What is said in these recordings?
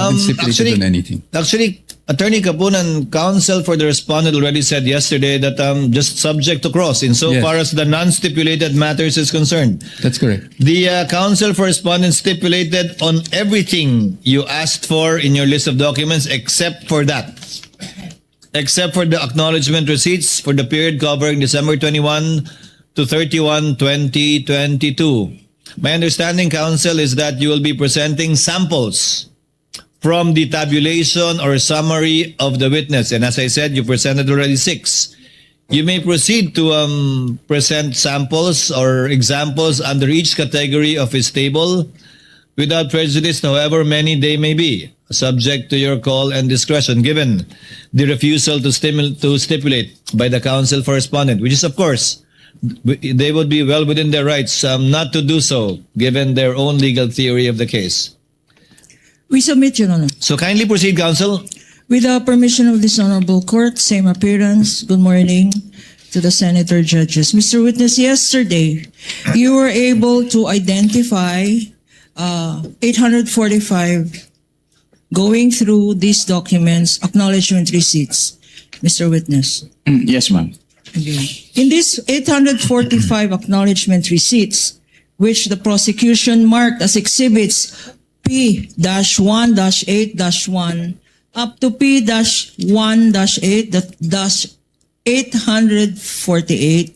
haven't stipulated on anything. Actually, Attorney Kapunan, counsel for the respondent already said yesterday that just subject to cross insofar as the non-stipulated matters is concerned. That's correct. The counsel for respondent stipulated on everything you asked for in your list of documents except for that. Except for the acknowledgement receipts for the period covering December 21 to 31, 2022. My understanding, counsel, is that you will be presenting samples from the tabulation or summary of the witness. And as I said, you presented already 6. You may proceed to present samples or examples under each category of his table without prejudice, however many they may be, subject to your call and discretion, given the refusal to stipulate by the counsel for respondent, which is, of course, they would be well within their rights not to do so, given their own legal theory of the case. We submit, Your Honor. So kindly proceed, counsel. With the permission of this honorable court, same appearance. Good morning to the senator judges. Mr. Witness, yesterday, you were able to identify 845 going through these documents, acknowledgement receipts. Mr. Witness. Yes, ma'am. In these 845 acknowledgement receipts, which the prosecution marked as exhibits P-1-8-1 up to P-1-8-848,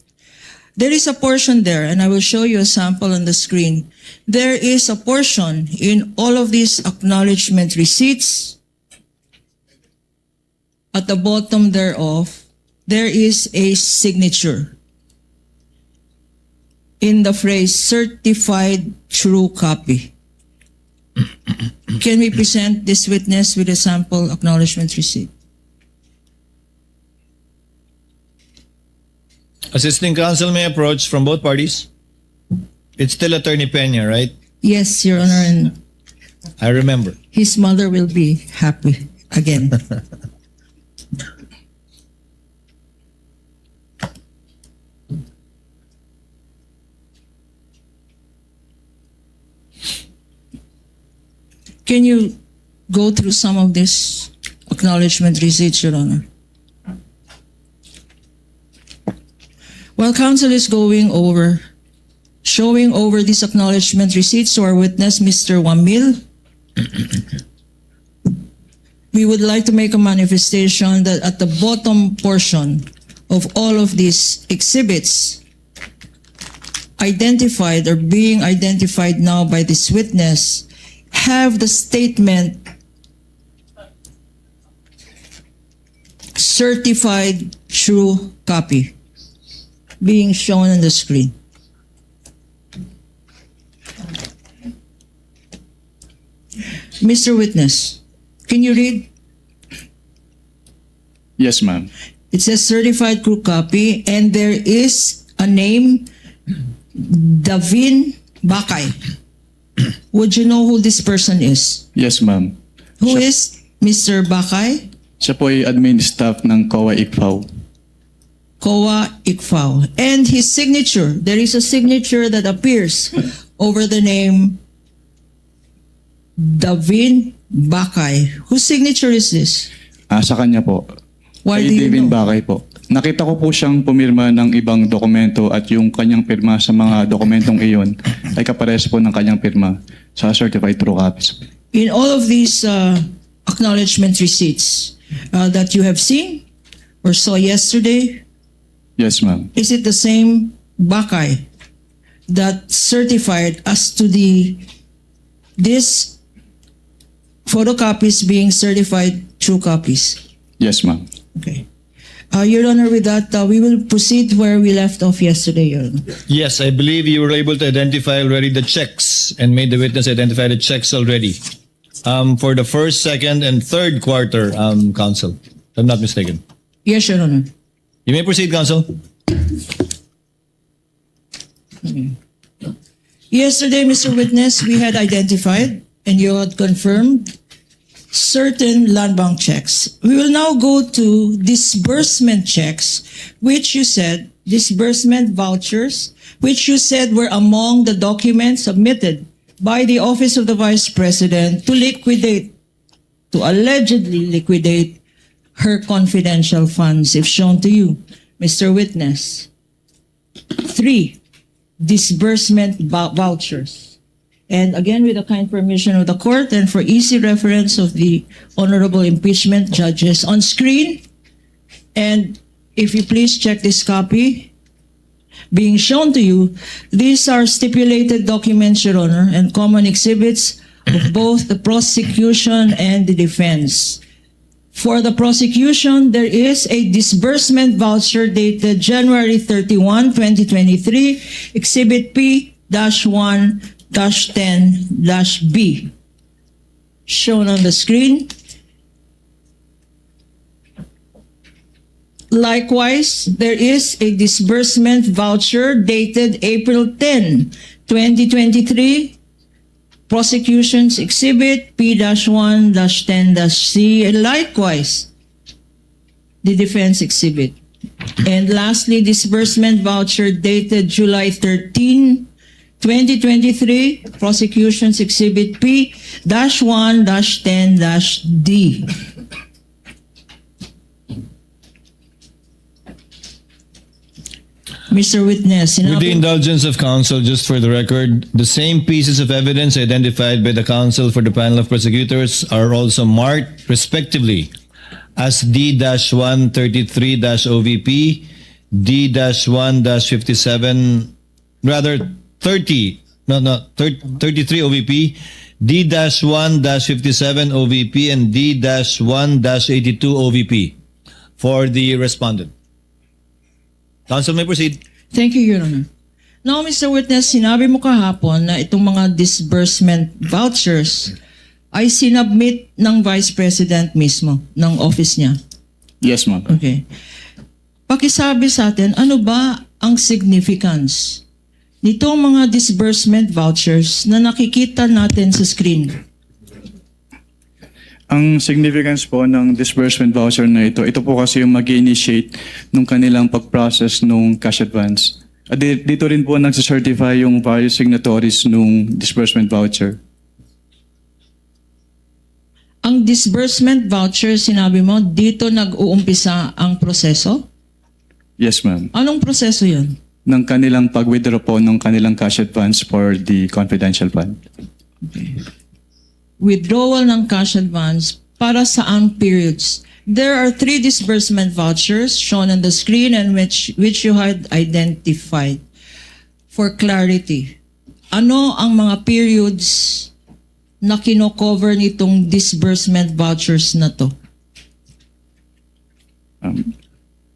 there is a portion there, and I will show you a sample on the screen. There is a portion in all of these acknowledgement receipts. At the bottom thereof, there is a signature in the phrase certified true copy. Can we present this witness with a sample acknowledgement receipt? Assisting counsel may approach from both parties. It's still Attorney Peña, right? Yes, Your Honor, and I remember. his mother will be happy again. Can you go through some of this acknowledgement receipts, Your Honor? While counsel is showing over these acknowledgement receipts to our witness, Mr. Wamil, we would like to make a manifestation that at the bottom portion of all of these exhibits, identified or being identified now by this witness, have the statement certified true copy being shown on the screen. Mr. Witness, can you read? Yes, ma'am. It says certified true copy, and there is a name, Davin Bakay. Would you know who this person is? Yes, ma'am. Who is Mr. Bakay? Siya po ay admin staff ng COA ICFAO. COA ICFAO. And his signature, there is a signature that appears over the name Davin Bakay. Whose signature is this? Sa kanya po. Why Kay do you Devin know? Bakay po. Nakita ko po siyang pumirma ng ibang dokumento at yung kanyang pirma sa mga dokumentong iyon ay kapares po ng kanyang pirma sa certified true copies. In all of these acknowledgement receipts that you have seen or saw yesterday, Yes, ma'am. is it the same Bakay that certified as to this photocopies being certified true copies? Yes, ma'am. Okay. Your Honor, with that, we will proceed where we left off yesterday, Your Honor. Yes, I believe you were able to identify already the checks and made the witness identify the checks already for the first, second, and third quarter, counsel, if I'm not mistaken. Yes, Your Honor. You may proceed, counsel. Yesterday, Mr. Witness, we had identified and you had confirmed certain land bank checks. We will now go to disbursement checks, which you said, disbursement vouchers, which you said were among the documents submitted by the Office of the Vice President to liquidate to allegedly liquidate her confidential funds if shown to you, Mr. Witness? 3. Disbursement vouchers. And again, with the kind permission of the court and for easy reference of the honorable impeachment judges on screen, and if you please check this copy being shown to you, these are stipulated documents, Your Honor, and common exhibits of both the prosecution and the defense. For the prosecution, there is a disbursement voucher dated January 31, 2023, Exhibit P-1-10-B, shown on the screen. Likewise, there is a disbursement voucher dated April 10, 2023, Prosecution's Exhibit P-1-10-C, and likewise, the defense exhibit. And lastly, disbursement voucher dated July 13, 2023, Prosecution's Exhibit P-1-10-D. Mr. Witness, With the sinabi, indulgence of counsel, just for the record, the same pieces of evidence identified by the counsel for the panel of prosecutors are also marked, respectively, as D-133-OVP, D-1-57, rather 33 OVP, D-1-57 OVP, and D-1-82 OVP for the respondent. Counsel may proceed. thank you, Your Honor. Now, Mr. Witness, sinabi mo kahapon na itong mga disbursement vouchers ay sinubmit ng Vice President mismo, ng office niya. Yes, ma'am. Okay. Pakisabi sa atin, ano ba ang significance nitong mga disbursement vouchers na nakikita natin sa screen? Ang significance po ng disbursement voucher na ito po kasi yung mag-initiate nung kanilang pag-process nung cash advance. At dito rin po nagsacertify yung various signatories nung disbursement voucher. Ang disbursement voucher, sinabi mo, dito nag-uumpisa ang proseso? Yes, ma'am. Anong proseso yun? Ng kanilang pag-withdraw po ng kanilang cash advance for the confidential fund. Withdrawal ng cash advance para saan periods? There are 3 disbursement vouchers shown on the screen and which you had identified. For clarity, ano ang mga periods na kino-cover nitong disbursement vouchers na to?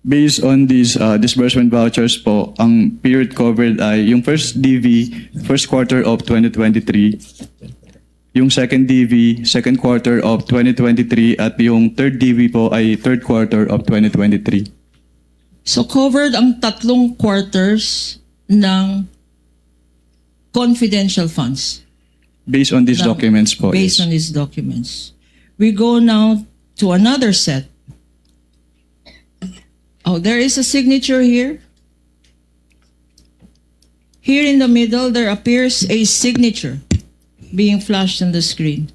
Based on these disbursement vouchers po, ang period covered ay yung first DV, first quarter of 2023, yung second DV, second quarter of 2023, at yung third DV po ay third quarter of 2023. So covered ang 3 quarters ng confidential funds. Based on these Now, documents po. Based yes. on these documents. We go now to another set. Oh, there is a signature here. Here in the middle, there appears a signature being flashed on the screen.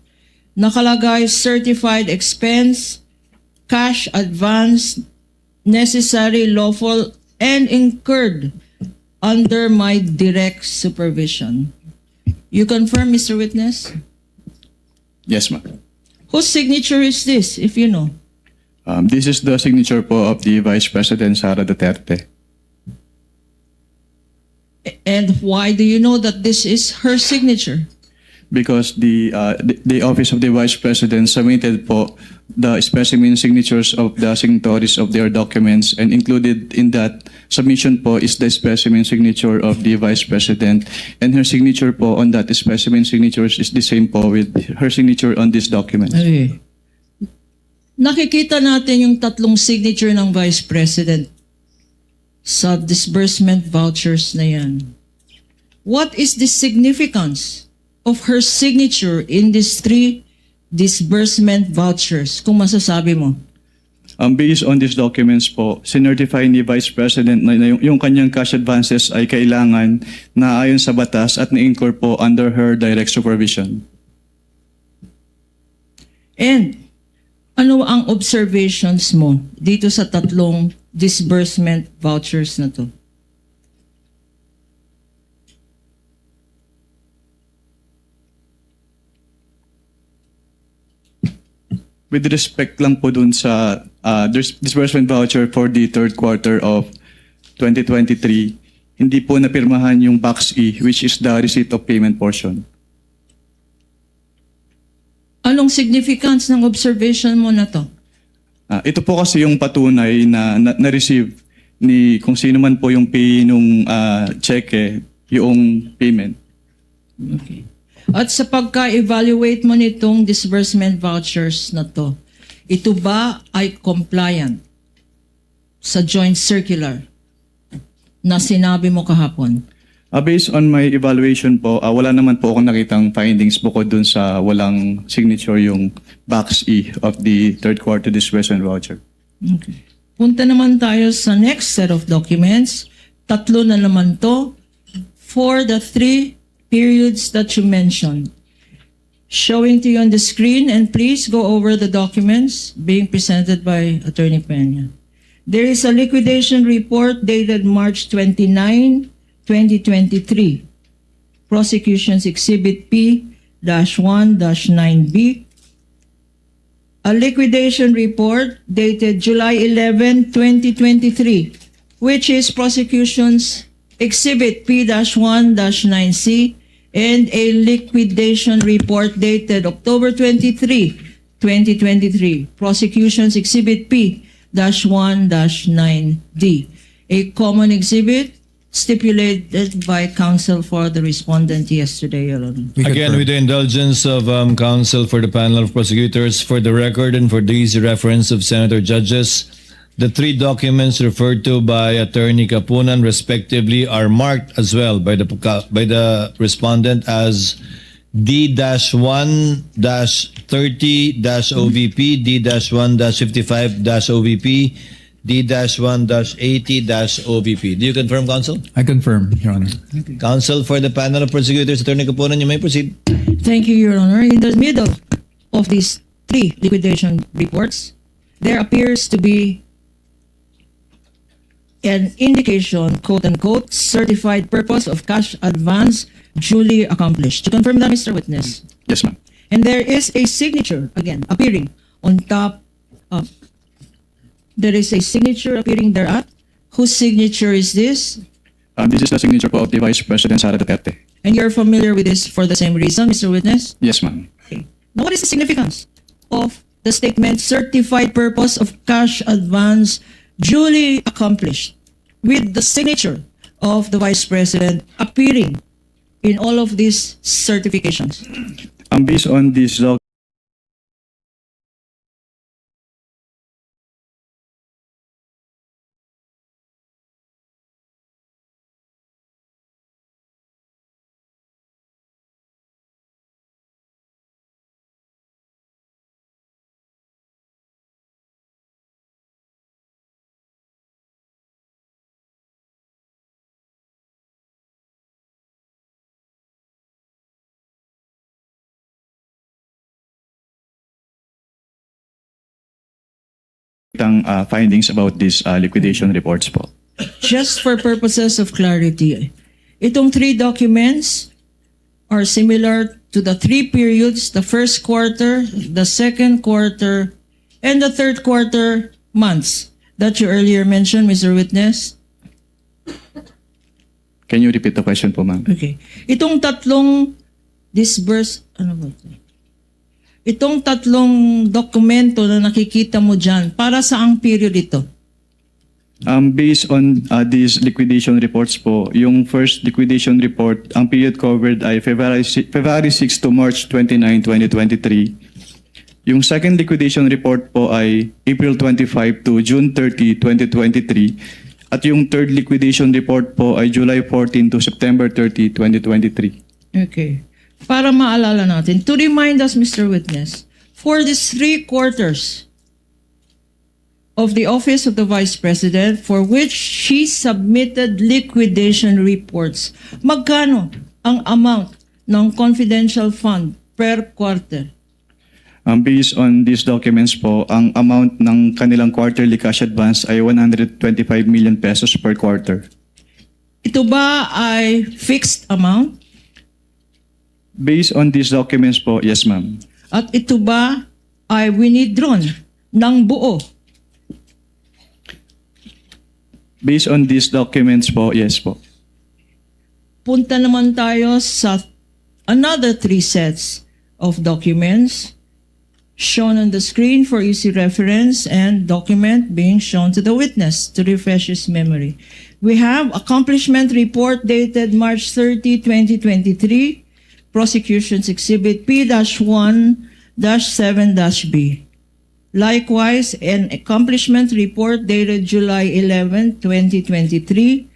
Nakalagay, certified expense, cash advance, necessary, lawful, and incurred under my direct supervision. You confirm, Mr. Witness? Yes, ma'am. Whose signature is this, if you know? This is the signature po of the Vice President Sara Duterte. And why do you know that this is her signature? Because the Office of the Vice President submitted po the specimen signatures of the signatories of their documents, and included in that submission po is the specimen signature of the Vice President, and her signature po on that specimen signatures is the same po with her signature on this document. Okay. Nakikita natin yung 3 signature ng Vice President sa disbursement vouchers na yan. What is the significance of her signature in these 3 disbursement vouchers, kung masasabi mo? Based on these documents po, sinertify ni Vice President na yung kanyang cash advances ay kailangan na ayon sa batas at na-incur po under her direct supervision. And Ano ang observations mo dito sa tatlong disbursement vouchers na to? With respect lang po dun sa disbursement voucher for the third quarter of 2023, hindi po napirmahan yung Box E, which is the receipt of payment portion. Anong significance ng observation mo na to? Ito po kasi yung patunay na na-receive ni kung sino man po yung pay nung cheque, yung payment. Okay. At sa pagka-evaluate mo nitong disbursement vouchers na to, ito ba ay compliant sa joint circular na sinabi mo kahapon? Based on my evaluation po, wala naman po akong nakitang findings bukod dun sa walang signature yung Box E of the third quarter disbursement voucher. Okay. Punta naman tayo sa next set of documents. Tatlo na naman to for the 3 periods that you mentioned. Showing to you on the screen, and please go over the documents being presented by Attorney Peña. There is a liquidation report dated March 29, 2023. Prosecution's Exhibit P-1-9B. A liquidation report dated July 11, 2023, which is prosecution's Exhibit P-1-9C, and a liquidation report dated October 23, 2023, prosecution's Exhibit P-1-9D, a common exhibit stipulated by counsel for the respondent yesterday, Your Honor. Again, with the indulgence of counsel for the panel of prosecutors, for the record and for the easy reference of Senator Judges, the 3 documents referred to by Attorney Kapunan respectively are marked as well by the respondent as D-1-30-OVP, D-1-55-OVP, D-1-80-OVP. Do you confirm, counsel? I confirm, Your Honor. Counsel for the panel of prosecutors, Attorney Kapunan, you may proceed. Thank you, Your Honor. In the middle of these 3 liquidation reports, there appears to be an indication, quote-unquote, certified purpose of cash advance duly accomplished. To confirm that, Mr. Witness. Yes, ma'am. And there is a signature, again, appearing on top of. There is a signature appearing thereat. Whose signature is this? This is the signature po of the Vice President Sara Duterte. And you're familiar with this for the same reason, Mr. Witness? Yes, ma'am. Okay. Now, what is the significance of the statement certified purpose of cash advance duly accomplished with the signature of the Vice President appearing in all of these certifications? Based on this findings about these liquidation reports po. Just for purposes of clarity, itong 3 documents are similar to the 3 periods, the first quarter, the second quarter, and the third quarter months that you earlier mentioned, Mr. Witness? Can you repeat the question po, ma'am? Okay. Itong tatlong Itong tatlong dokumento na nakikita mo dyan, para saang period ito? Based on these liquidation reports po, yung first liquidation report, ang period covered ay February 6 to March 29, 2023. Yung second liquidation report po ay April 25 to June 30, 2023. At yung third liquidation report po ay July 14 to September 30, 2023. Okay. Para maalala natin, to remind us, Mr. Witness, for these 3 quarters of the Office of the Vice President for which she submitted liquidation reports, magkano ang amount ng confidential fund per quarter? Based on these documents po, ang amount ng kanilang quarterly cash advance ay 125 million pesos per quarter. Ito ba ay fixed amount? Based on these documents po, yes ma'am. At ito ba ay withdrawn ng buo? Based on these documents po, yes po. Punta naman tayo sa another 3 sets of documents shown on the screen for easy reference and document being shown to the witness to refresh his memory. We have accomplishment report dated March 30, 2023, prosecution's exhibit P-1-7-B. Likewise, an accomplishment report dated July 11, 2023,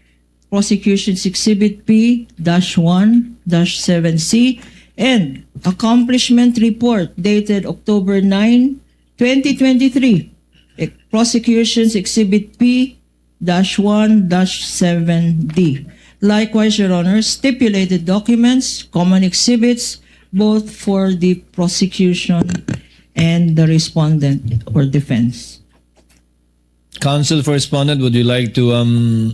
prosecution's exhibit P-1-7C, and accomplishment report dated October 9, 2023, prosecution's exhibit P-1-7D. Likewise, Your Honor, stipulated documents, common exhibits, both for the prosecution and the respondent or defense. Counsel for respondent, would you like to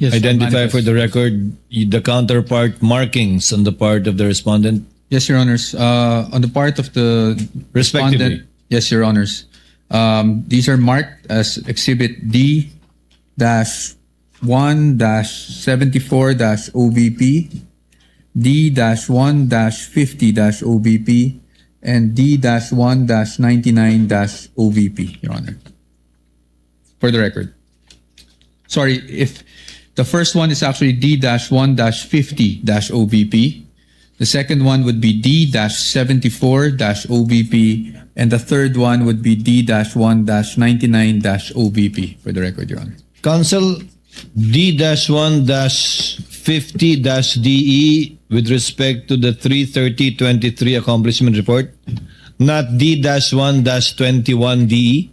Yes, identify manifest. for the record the counterpart markings on the part of the respondent? Yes, Your Honors. On the part of the Respectively. respondent, yes, Your Honors. These are marked as Exhibit D-1-74-OVP, D-1-50-OVP, and D-1-99-OVP, Your Honor. For the record. Sorry, if the first one is actually D-1-50-OVP, the second one would be D-74-OVP, and the third one would be D-1-99-OVP, for the record, Your Honor. Counsel, D-1-50-DE with respect to the 3/30/23 accomplishment report, not D-1-21DE.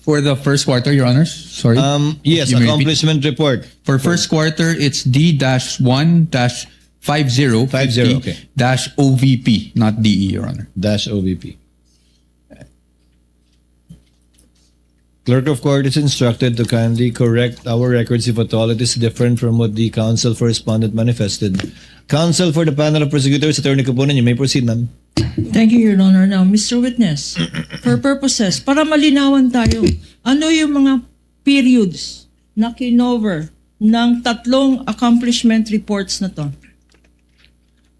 For the first quarter, Your Honors, sorry. Yes, You may repeat. accomplishment report. For first quarter, it's D-1-50 50, okay. -OVP, not DE, Your Honor. -OVP. Clerk of Court is instructed to kindly correct our records if at all it is different from what the counsel for respondent manifested. Counsel for the panel of prosecutors, Attorney Kapunan, you may proceed, ma'am. Thank you, Your Honor. Now, Mr. Witness, for purposes, para malinawan tayo, ano yung mga periods na kinover ng 3 accomplishment reports na to?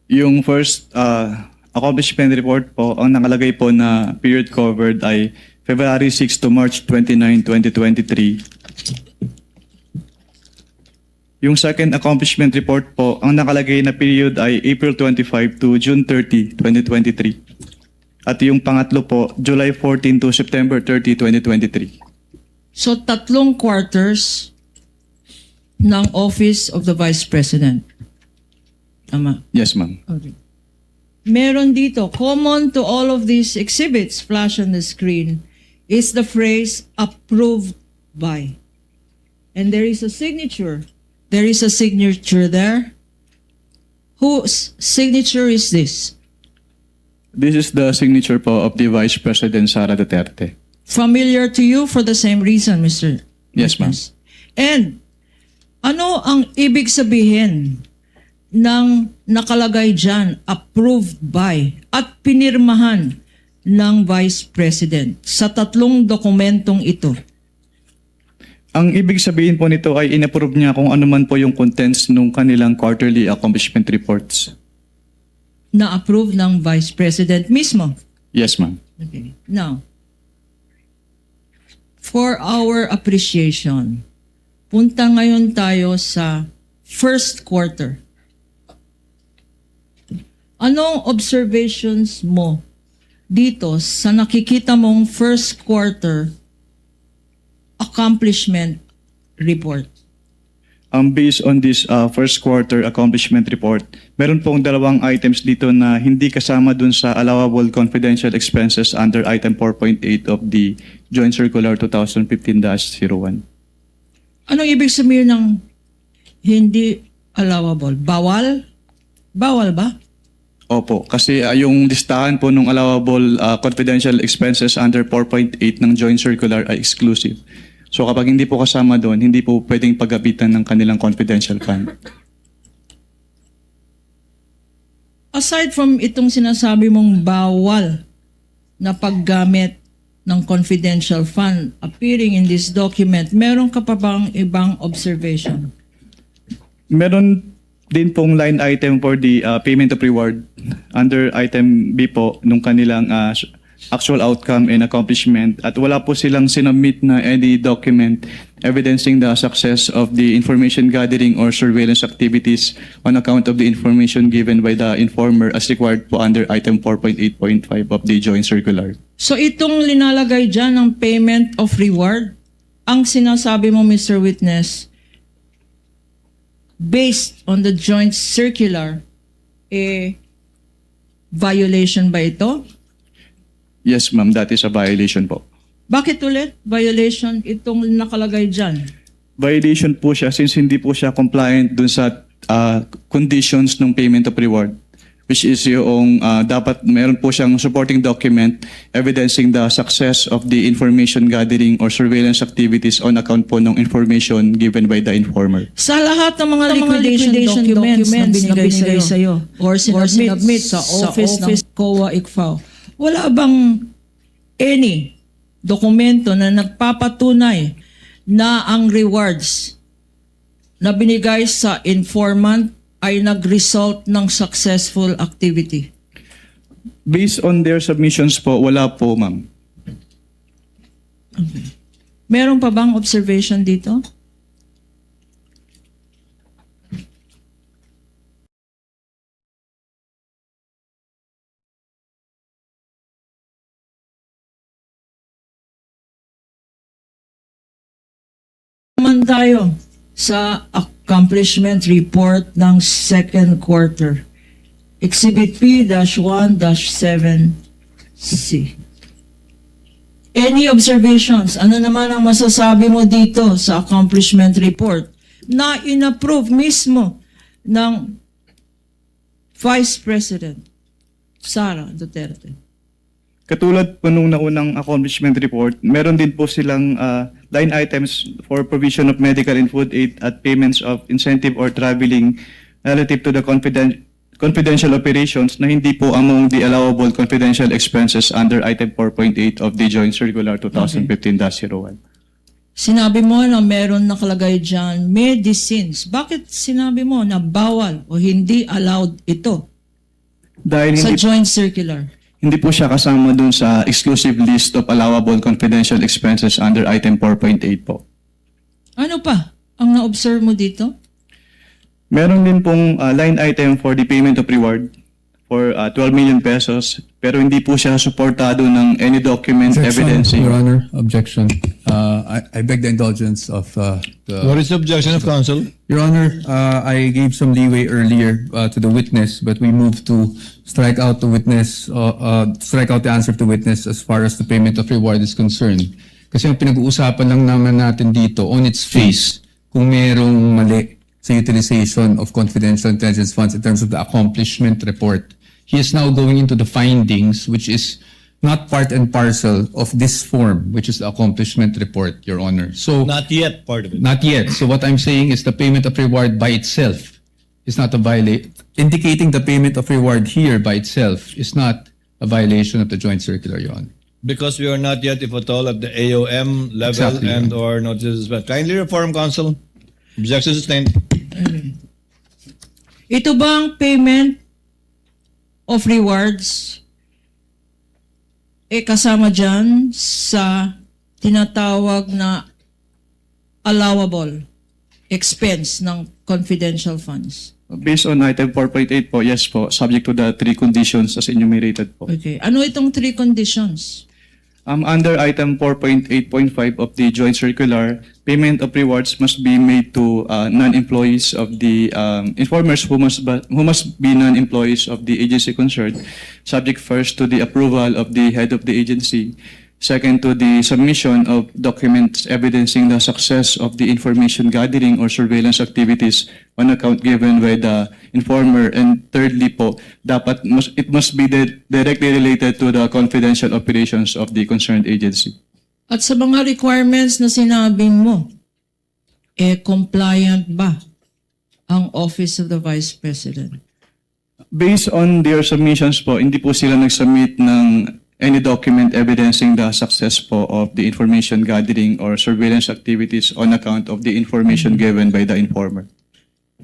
Yung first accomplishment report po, ang nakalagay po na period covered ay February 6 to March 29, 2023. Yung second accomplishment report po, ang nakalagay na period ay April 25 to June 30, 2023. At yung pangatlo po, July 14 to September 30, 2023. So, 3 quarters ng Office of the Vice President. Tama. Yes, ma'am. Okay. Meron dito, common to all of these exhibits flash on the screen is the phrase approved by. And there is a signature. There is a signature there. Whose signature is this? This is the signature po of the Vice President Sara Duterte. Familiar to you for the same reason, Mr. Yes, ma'am. Witness. And ano ang ibig sabihin ng nakalagay dyan, approved by, at pinirmahan ng Vice President sa 3 dokumentong ito? Ang ibig sabihin po nito ay inapprove niya kung ano man po yung contents ng kanilang quarterly accomplishment reports. Na-approve ng Vice President mismo. Yes, ma'am. Okay. Now, for our appreciation, punta ngayon tayo sa first quarter. Anong observations mo dito sa nakikita mong first quarter accomplishment report? Based on this first quarter accomplishment report, meron pong 2 items dito na hindi kasama dun sa allowable confidential expenses under item 4.8 of the Joint Circular 2015-01. Anong ibig sabihin ng hindi allowable? Bawal? Bawal ba? Opo, kasi yung listahan po ng allowable confidential expenses under 4.8 ng Joint Circular ay exclusive. So kapag hindi po kasama doon, hindi po pwedeng paggabitan ng kanilang confidential fund. Aside from itong sinasabi mong bawal na paggamit ng confidential fund appearing in this document, meron ka pa bang ibang observation? Meron din pong line item for the payment of reward under item B po nung kanilang actual outcome and accomplishment, at wala po silang sinubmit na any document evidencing the success of the information gathering or surveillance activities on account of the information given by the informer as required po under item 4.8.5 of the Joint Circular. So itong linalagay dyan ng payment of reward, ang sinasabi mo, Mr. Witness, based on the Joint Circular, violation ba ito? Yes, ma'am, that is a violation po. Bakit ulit violation itong nakalagay dyan? Violation po siya since hindi po siya compliant dun sa conditions ng payment of reward, which is yung dapat meron po siyang supporting document evidencing the success of the information gathering or surveillance activities on account po ng information given by the informer. Sa lahat ng mga liquidation documents na binigay sa'yo or sinubmit sa office ng COA ICFAO, wala bang any dokumento na nagpapatunay na ang rewards na binigay sa informant ay nag-result ng successful activity? Based on their submissions po, wala po, ma'am. Meron pa bang observation dito? Naman tayo sa accomplishment report ng second quarter. Exhibit P-1-7C. Any observations? Ano naman ang masasabi mo dito sa accomplishment report na inapprove mismo ng Vice President Sara Duterte? Katulad po nung naunang accomplishment report, meron din po silang line items for provision of medical and food aid at payments of incentive or traveling relative to the confidential operations na hindi po among the allowable confidential expenses under item 4.8 of the Joint Circular 2015-01. Sinabi mo na meron nakalagay dyan medicines. Bakit sinabi mo na bawal o hindi allowed ito Dahil sa hindi, Joint Circular? hindi po siya kasama dun sa exclusive list of allowable confidential expenses under item 4.8 po. Ano pa ang na-observe mo dito? Meron din pong line item for the payment of reward for 12 million pesos, pero hindi po siya suportado ng any document evidencing. Your Honor, objection. I beg the indulgence of the... What is the objection of counsel? Your Honor, I gave some leeway earlier to the witness, but we moved to strike out the witness, strike out the answer to the witness as far as the payment of reward is concerned. Kasi ang pinag-uusapan lang naman natin dito, on its face, kung merong mali sa utilization of confidential intelligence funds in terms of the accomplishment report. He is now going into the findings, which is not part and parcel of this form, which is the accomplishment report, Your Honor. So Not yet part of it. not yet. So what I'm saying is the payment of reward by itself is not a violation. Indicating the payment of reward here by itself is not a violation of the Joint Circular, Your Honor. Because we are not yet, if at all, at the AOM level Exactly. and or notices. But kindly reform, counsel. Objection sustained. Ito bang payment of rewards kasama dyan sa tinatawag na allowable expense ng confidential funds? Based on item 4.8 po, yes po, subject to the three conditions as enumerated po. Okay. Ano itong three conditions? Under item 4.8.5 of the Joint Circular, payment of rewards must be made to non-employees of the informers who must be non-employees of the agency concerned, subject first to the approval of the head of the agency. Second, to the submission of documents evidencing the success of the information gathering or surveillance activities on account given by the informer. And thirdly po, it must be directly related to the confidential operations of the concerned agency. At sa mga requirements na sinabi mo, compliant ba ang Office of the Vice President? Based on their submissions po, hindi po sila nag-submit ng any document evidencing the success po of the information gathering or surveillance activities on account of the information given by the informer.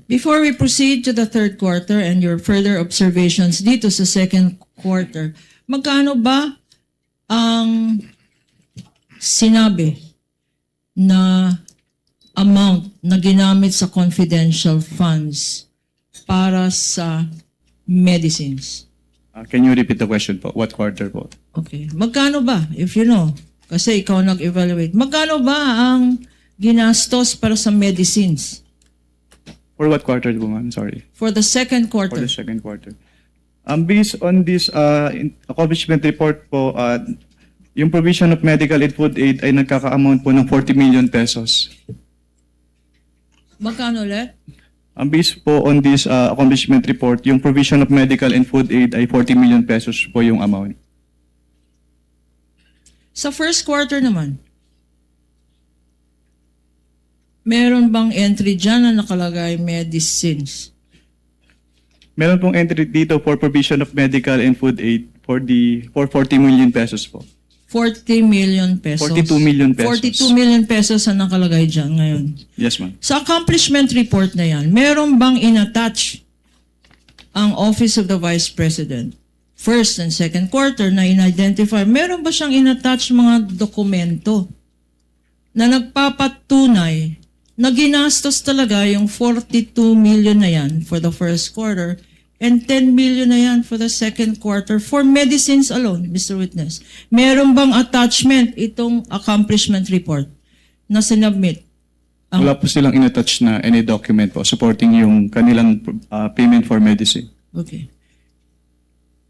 Before we proceed to the third quarter and your further observations dito sa second quarter, magkano ba ang sinabi na amount na ginamit sa confidential funds para sa medicines? Can you repeat the question po? What quarter po? Okay. Magkano ba, if you know, kasi ikaw nag-evaluate, magkano ba ang ginastos para sa medicines For what quarter po, ma'am? Sorry. for the second For quarter? the second quarter. Based on this accomplishment report po, yung provision of medical and food aid ay nagkaka-amount po ng 40 million pesos. Magkano ulit? Based po on this accomplishment report, yung provision of medical and food aid ay 40 million pesos po yung amount. Sa first quarter naman, meron bang entry dyan na nakalagay medicines? Meron pong entry dito for provision of medical and food aid for 40 million pesos po. 40 million pesos. 42 million pesos. 42 million pesos ang nakalagay dyan ngayon. Yes, ma'am. Sa accomplishment report na yan, meron bang inattach ang Office of the Vice President? First and second quarter na in-identify, meron ba siyang inattach mga dokumento na nagpapatunay na ginastos talaga yung 42 million na yan for the first quarter and 10 million na yan for the second quarter for medicines alone, Mr. Witness? Meron bang attachment itong accomplishment report na sinubmit? Wala po silang inattach na any document po supporting yung kanilang payment for medicine. Okay.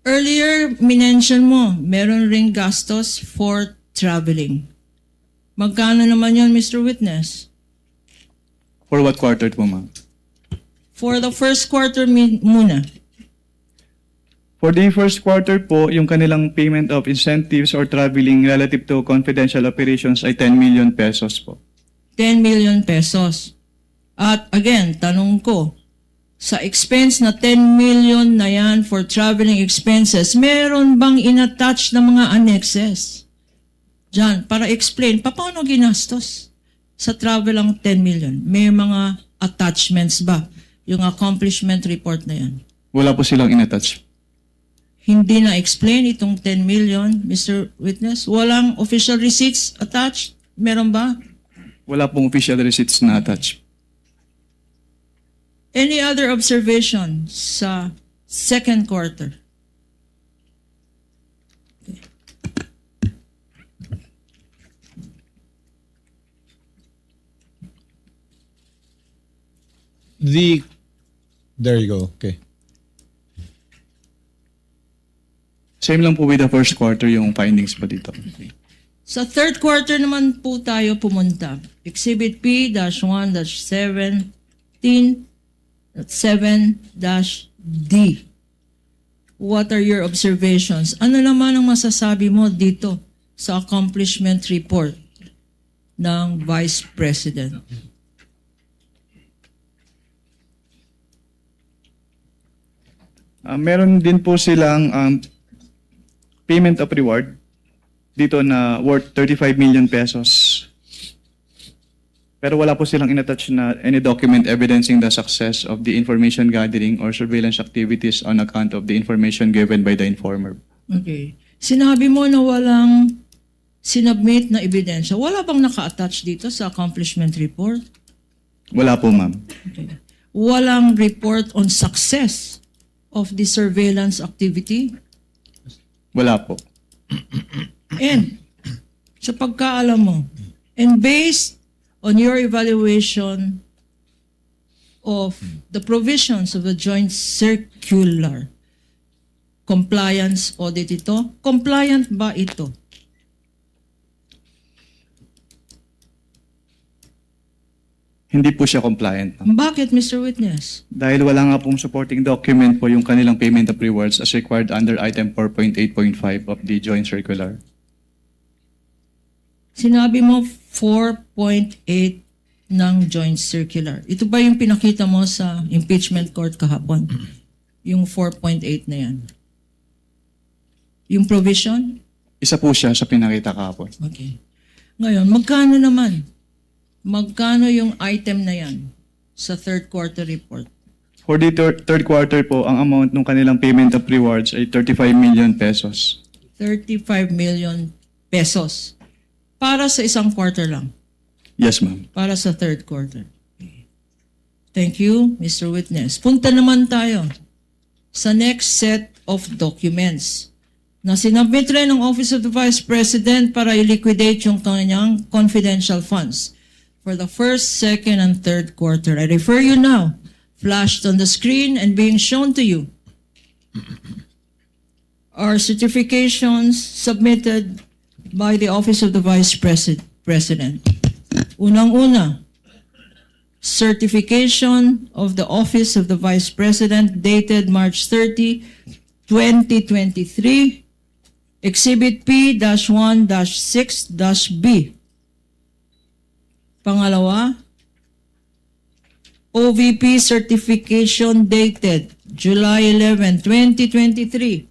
Earlier, minention mo, meron ring gastos for traveling. Magkano naman yun, Mr. Witness? For what quarter po, ma'am? For the first quarter muna. For the first quarter po, yung kanilang payment of incentives or traveling relative to confidential operations ay 10 million pesos po. 10 million pesos. At again, tanong ko, sa expense na 10 million na yan for traveling expenses, meron bang inattach na mga annexes? Diyan, para explain, paano ginastos sa travel ang 10 million? May mga attachments ba? Yung accomplishment report na yan. Wala po silang inattach. Hindi na-explain itong 10 million, Mr. Witness? Walang official receipts attached? Meron ba? Wala pong official receipts na attached. Any other observation sa second quarter? There you go. Okay. Same lang po with the first quarter yung findings po dito. Sa third quarter naman po tayo pumunta. Exhibit P-117.7-D. What are your observations? Ano naman ang masasabi mo dito sa accomplishment report ng Vice President? Meron din po silang payment of reward dito na worth 35 million pesos. Pero wala po silang inattach na any document evidencing the success of the information gathering or surveillance activities on account of the information given by the informer. Okay. Sinabi mo na walang sinubmit na ebidensya. Wala bang naka-attach dito sa accomplishment report? Wala po, ma'am. Okay. Walang report on success of the surveillance activity? Wala po. And sa pagkaalam mo, and based on your evaluation of the provisions of the joint circular, compliance audit ito, compliant ba ito Hindi po siya compliant, ma'am. Bakit, Mr. Witness? Dahil wala nga pong supporting document po yung kanilang payment of rewards as required under item 4.8.5 of the joint circular. Sinabi mo 4.8 ng joint circular. Ito ba yung pinakita mo sa impeachment court kahapon? Yung 4.8 na yan. Yung provision? Isa po siya sa pinakita kahapon. Okay. Ngayon, magkano naman? Magkano yung item na yan sa third quarter report? For the third quarter po, ang amount ng kanilang payment of rewards ay 35 million pesos. 35 million pesos. Para sa isang quarter lang. Yes, ma'am. Para sa third quarter. Thank you, Mr. Witness. Punta naman tayo sa next set of documents na sinabit rin ng Office of the Vice President para i-liquidate yung kanyang confidential funds for the first, second, and third quarter. I refer you now, flashed on the screen and being shown to you, are certifications submitted by the Office of the Vice President. Unang-una, certification of the Office of the Vice President dated March 30, 2023, Exhibit P-1-6-B. Pangalawa, OVP certification dated July 11, 2023,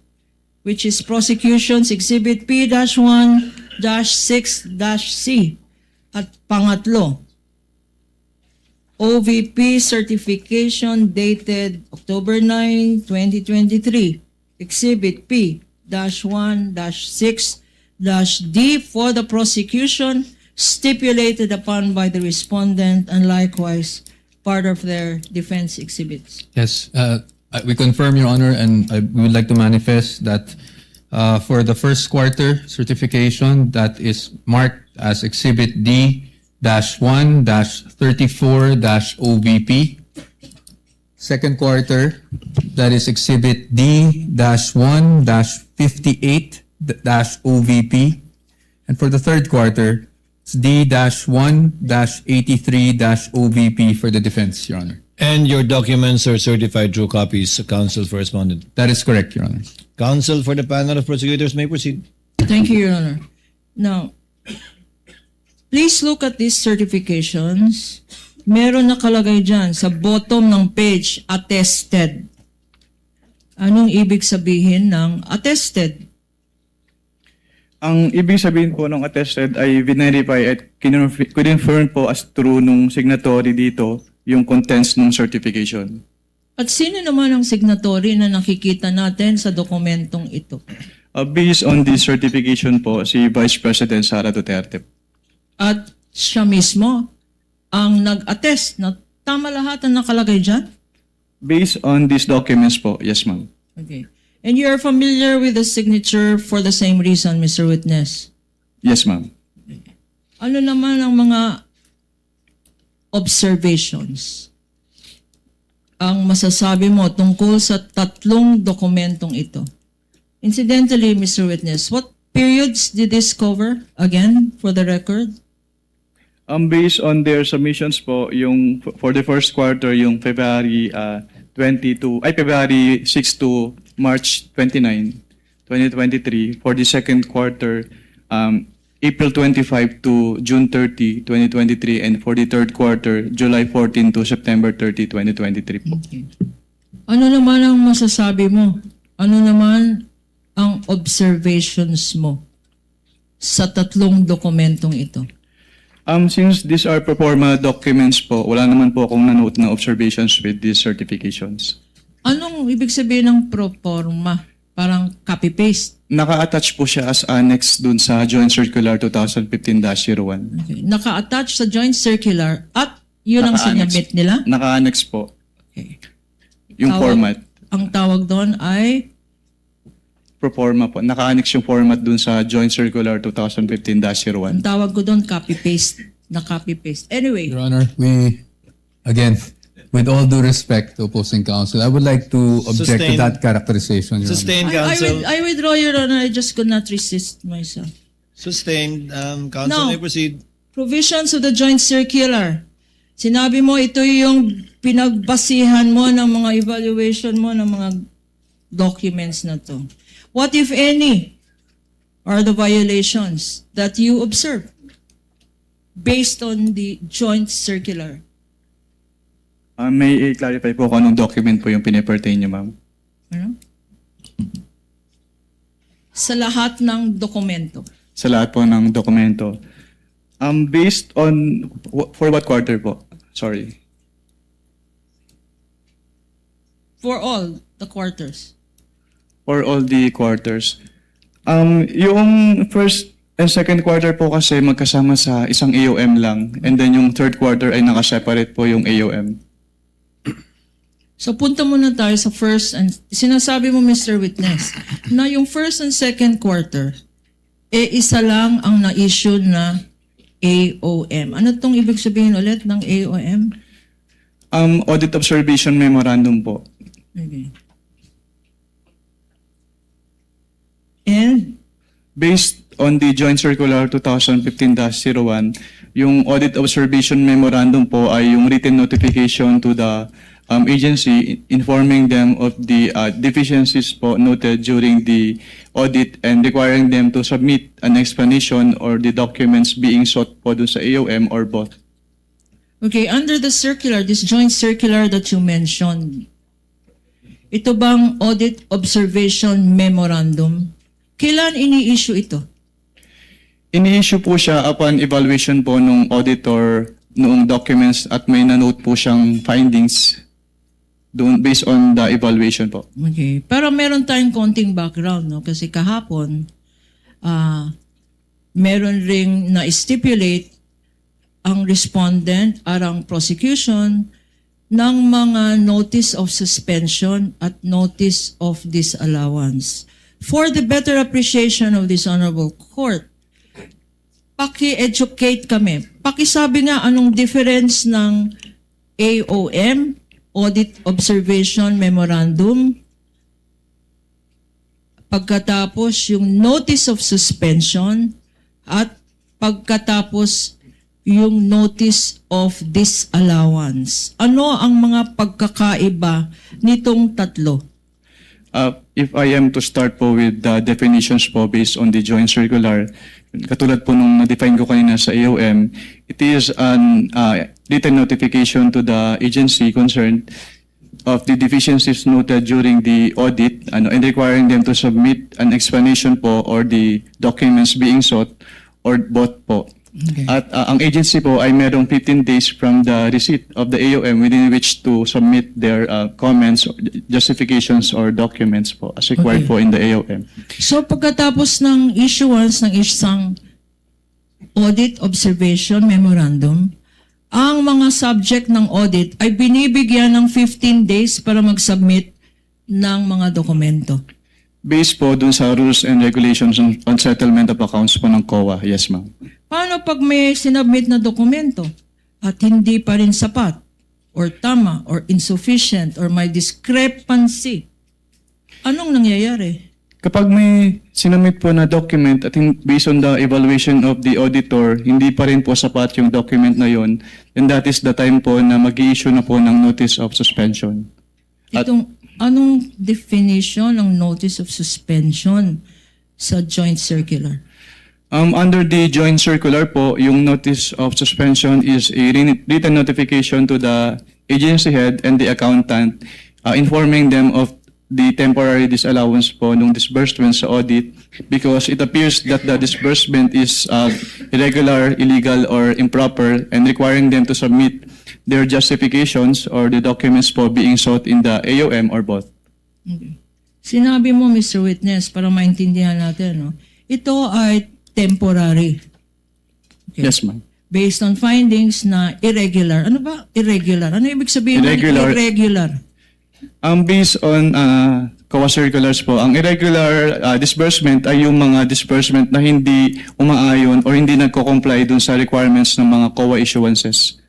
which is Prosecution's Exhibit P-1-6-C. At pangatlo, OVP certification dated October 9, 2023, Exhibit P-1-6-D for the prosecution stipulated upon by the respondent and likewise part of their defense exhibits. Yes, we confirm, Your Honor, and we would like to manifest that for the first quarter certification that is marked as Exhibit D-1-34-OVP. Second quarter, that is Exhibit D-1-58-OVP. And for the third quarter, it's D-1-83-OVP for the defense, Your Honor. And your documents are certified true copies, counsel for respondent. That is correct, Your Honor. Counsel for the panel of prosecutors may proceed. Thank you, Your Honor. Now, please look at these certifications. Meron nakalagay dyan sa bottom ng page, attested. Anong ibig sabihin ng attested? Ang ibig sabihin po ng attested ay verify at confirm po as true nung signatory dito yung contents ng certification. At sino naman ang signatory na nakikita natin sa dokumentong ito? Based on this certification po, si Vice President Sara Duterte. At siya mismo ang nag-attest na tama lahat ang nakalagay dyan? Based on these documents po, yes ma'am. Okay. And you are familiar with the signature for the same reason, Mr. Witness? Yes ma'am. Ano naman ang mga observations ang masasabi mo tungkol sa tatlong dokumentong ito? Incidentally, Mr. Witness, what periods did this cover? Again, for the record? Based on their submissions po, yung for the first quarter, yung February 6 to March 29, 2023. For the second quarter, April 25 to June 30, 2023. And for the third quarter, July 14 to September 30, 2023 po. Okay. Ano naman ang masasabi mo? Ano naman ang observations mo sa tatlong dokumentong ito? Since these are pro forma documents po, wala naman po akong nanote na observations with these certifications. Anong ibig sabihin ng pro forma? Parang copy-paste? Naka-attach po siya as annex dun sa Joint Circular 2015-01. Okay. Naka-attach sa joint circular at yun ang Naka-annex. sinabit nila? Naka-annex po. Okay. Yung format. Ang tawag doon ay Pro forma po. Naka-annex yung format dun sa Joint Circular ang 2015-01. tawag ko doon copy-paste. Na copy-paste. Anyway, Your Honor, we, again, with all due respect to opposing counsel, I would like to object to Sustained. that characterization, Your Honor. Sustained, counsel. I withdraw, Your Honor. I just could not resist myself. Sustained. Counsel No. may proceed. Provisions of the joint circular. Sinabi mo ito yung pinagbasihan mo ng mga evaluation mo ng mga documents na to. What if any are the violations that you observe based on the joint circular? May i-clarify po kung anong document po yung pinipertain niyo, ma'am. Ano? Sa lahat ng dokumento. Sa lahat po ng dokumento. Based on, for what quarter po? Sorry. For all the quarters. For all the quarters. Yung first and second quarter po kasi magkasama sa isang AOM lang. And then yung third quarter ay nakaseparate po yung AOM. So punta muna tayo sa first and sinasabi mo Mr. Witness na yung first and second quarter isa lang ang na-issue na AOM. Ano tong ibig sabihin ulit ng AOM? Audit Observation Memorandum po. Okay. And Based on the Joint Circular 2015-01, yung Audit Observation Memorandum po ay yung written notification to the agency informing them of the deficiencies po noted during the audit and requiring them to submit an explanation or the documents being sought po dun sa AOM or both. okay, under the circular, this joint circular that you mentioned, ito bang Audit Observation Memorandum? Kailan ini-issue ito? Ini-issue po siya upon evaluation po nung auditor noong documents at may na-note po siyang findings doon based on the evaluation po. Okay. Pero meron tayong konting background, no? Kasi kahapon, meron ring na-stipulate ang respondent at ang prosecution ng mga notice of suspension at notice of disallowance. For the better appreciation of this honorable court, paki-educate kami. Pakisabi nga anong difference ng AOM, Audit Observation Memorandum, pagkatapos yung Notice of Suspension, at pagkatapos yung Notice of Disallowance. Ano ang mga pagkakaiba nitong tatlo? If I am to start po with the definitions po based on the joint circular, katulad po nung na-define ko kanina sa AOM, it is an written notification to the agency concerned of the deficiencies noted during the audit and requiring them to submit an explanation po or the documents being sought or both po. Okay. At ang agency po ay merong 15 days from the receipt of the AOM within which to submit their comments, justifications, or documents po as required Okay. po in the AOM. So pagkatapos ng issuance ng isang Audit Observation Memorandum, ang mga subject ng audit ay binibigyan ng 15 days para mag-submit ng mga dokumento. Based po dun sa rules and regulations on settlement of accounts po ng COA. Yes, ma'am. Paano pag may sinubmit na dokumento at hindi pa rin sapat or tama or insufficient or may discrepancy? Anong nangyayari? Kapag may sinamit po na document at based on the evaluation of the auditor, hindi pa rin po sapat yung document na yon, then that is the time po na mag-i-issue na po ng notice of suspension. Anong definition ng notice of suspension sa joint circular? Under the joint circular po, yung notice of suspension is a written notification to the agency head and the accountant informing them of the temporary disallowance po nung disbursement sa audit because it appears that the disbursement is irregular, illegal, or improper and requiring them to submit their justifications or the documents po being sought in the AOM or both. Okay. Sinabi mo, Mr. Witness, para maintindihan natin, no? Ito ay temporary. Okay. Yes, ma'am. Based on findings na irregular. Ano ba? Irregular. Ano ibig sabihin Irregular. ng irregular? Based on COA circulars po, ang irregular disbursement ay yung mga disbursement na hindi umaayon or hindi nagko-comply dun sa requirements ng mga COA issuances.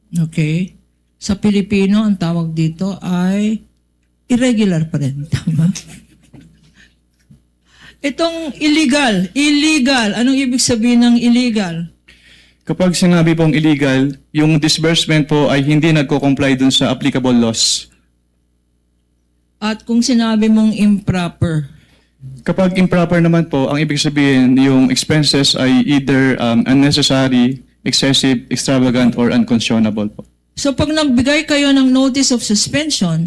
Okay. Sa Pilipino, ang tawag dito ay irregular pa rin. Tama? Itong illegal. Illegal. Anong ibig sabihin ng illegal? Kapag sinabi pong illegal, yung disbursement po ay hindi nagko-comply dun sa applicable laws. At kung sinabi mong improper, Kapag improper naman po, ang ibig sabihin, yung expenses ay either unnecessary, excessive, extravagant, or unconscionable po. so pag nagbigay kayo ng notice of suspension,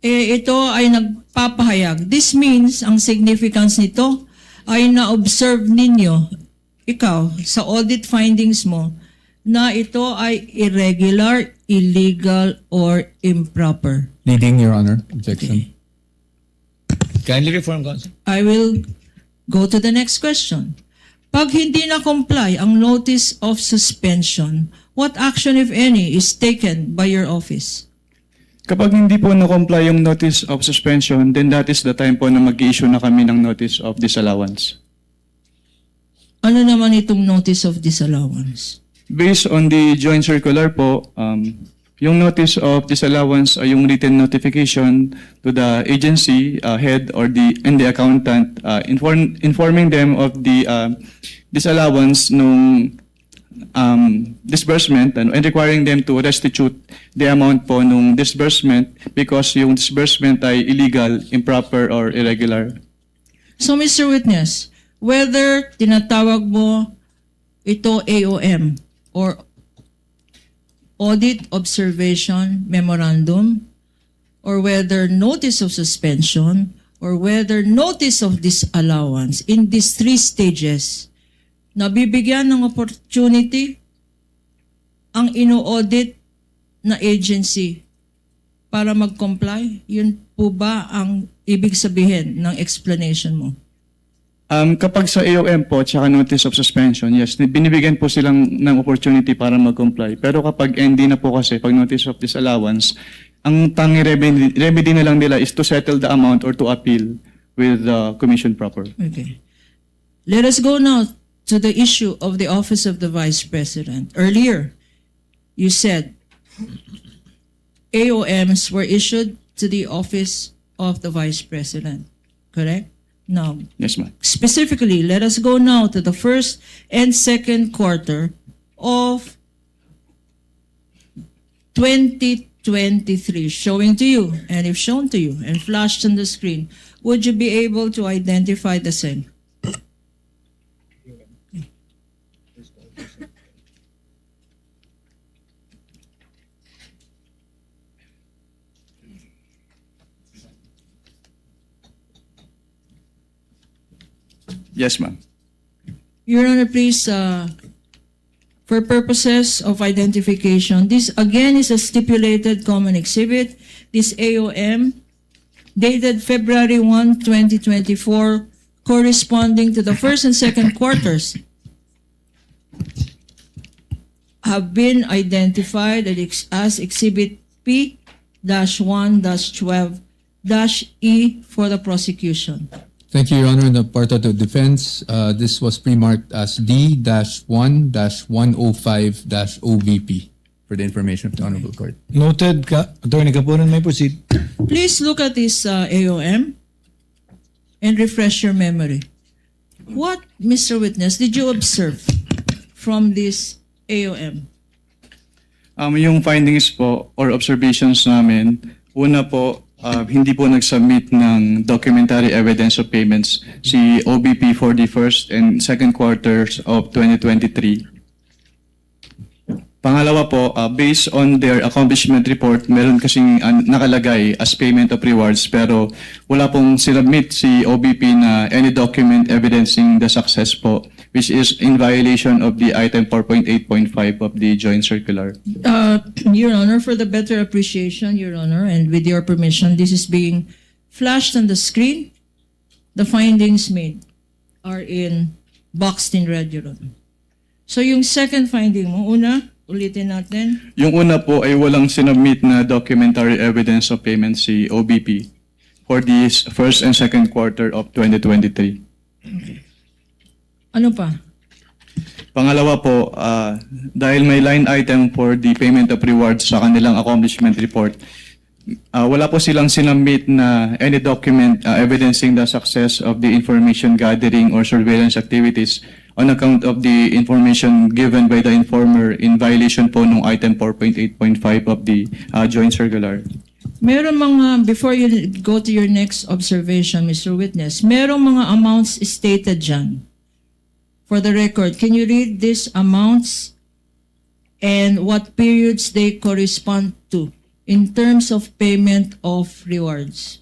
ito ay nagpapahayag. This means, ang significance nito ay na-observe ninyo, ikaw, sa audit findings mo, na ito ay irregular, illegal, or improper. Leading, Your Honor. Objection. Kindly reform, Counsel. I will go to the next question. Pag hindi na-comply ang notice of suspension, what action, if any, is taken by your office? Kapag hindi po na-comply yung notice of suspension, then that is the time po na mag-issue na kami ng notice of disallowance. Ano naman itong notice of disallowance? Based on the joint circular po, yung notice of disallowance ay yung written notification to the agency head or the accountant informing them of the disallowance nung disbursement and requiring them to restitute the amount po nung disbursement because yung disbursement ay illegal, improper, or irregular. So, Mr. Witness, whether tinatawag mo ito AOM or Audit Observation Memorandum, or whether notice of suspension, or whether notice of disallowance, in these 3 stages, nabibigyan ng opportunity ang ino-audit na agency para mag-comply? Yun po ba ang ibig sabihin ng explanation mo? Kapag sa AOM po, tsaka notice of suspension, yes, binibigyan po silang ng opportunity para mag-comply. Pero kapag ND na po kasi, pag notice of disallowance, ang tanging remedy na lang nila is to settle the amount or to appeal with the commission proper. Okay. Let us go now to the issue of the Office of the Vice President. Earlier, you said AOMs were issued to the Office of the Vice President, correct? Now, Yes, ma'am. specifically, let us go now to the first and second quarter of 2023, showing to you, and if shown to you and flashed on the screen, would you be able to identify the same? Yes, ma'am. Your Honor, please, for purposes of identification, this again is a stipulated common exhibit. This AOM, dated February 1, 2024, corresponding to the first and second quarters, have been identified as Exhibit P-1-12-E for the prosecution. Thank you, Your Honor. In the part of the defense, this was pre-marked as D-1-105-OVP for the information of the Honorable Court. Noted, Attorney Capunan, may proceed. Please look at this AOM and refresh your memory. What, Mr. Witness, did you observe from this AOM? Yung findings po or observations namin, una po, hindi po nag-submit ng documentary evidence of payments si OBP for the first and second quarters of 2023. Pangalawa po, based on their accomplishment report, meron kasing nakalagay as payment of rewards pero wala pong sinubmit si OBP na any document evidencing the success po, which is in violation of the item 4.8.5 of the joint circular. Your Honor, for the better appreciation, Your Honor, and with your permission, this is being flashed on the screen. The findings made are boxed in red, Your Honor. So yung second finding mo, una, ulitin natin. Yung una po ay walang sinubmit na documentary evidence of payment si OBP for the first and second quarter of 2023. Ano pa? Pangalawa po, dahil may line item for the payment of rewards sa kanilang accomplishment report, wala po silang sinubmit na any document evidencing the success of the information gathering or surveillance activities on account of the information given by the informer in violation po ng item 4.8.5 of the joint circular. Meron mga, before you go to your next observation, Mr. Witness, merong mga amounts stated dyan. For the record, can you read these amounts and what periods they correspond to in terms of payment of rewards?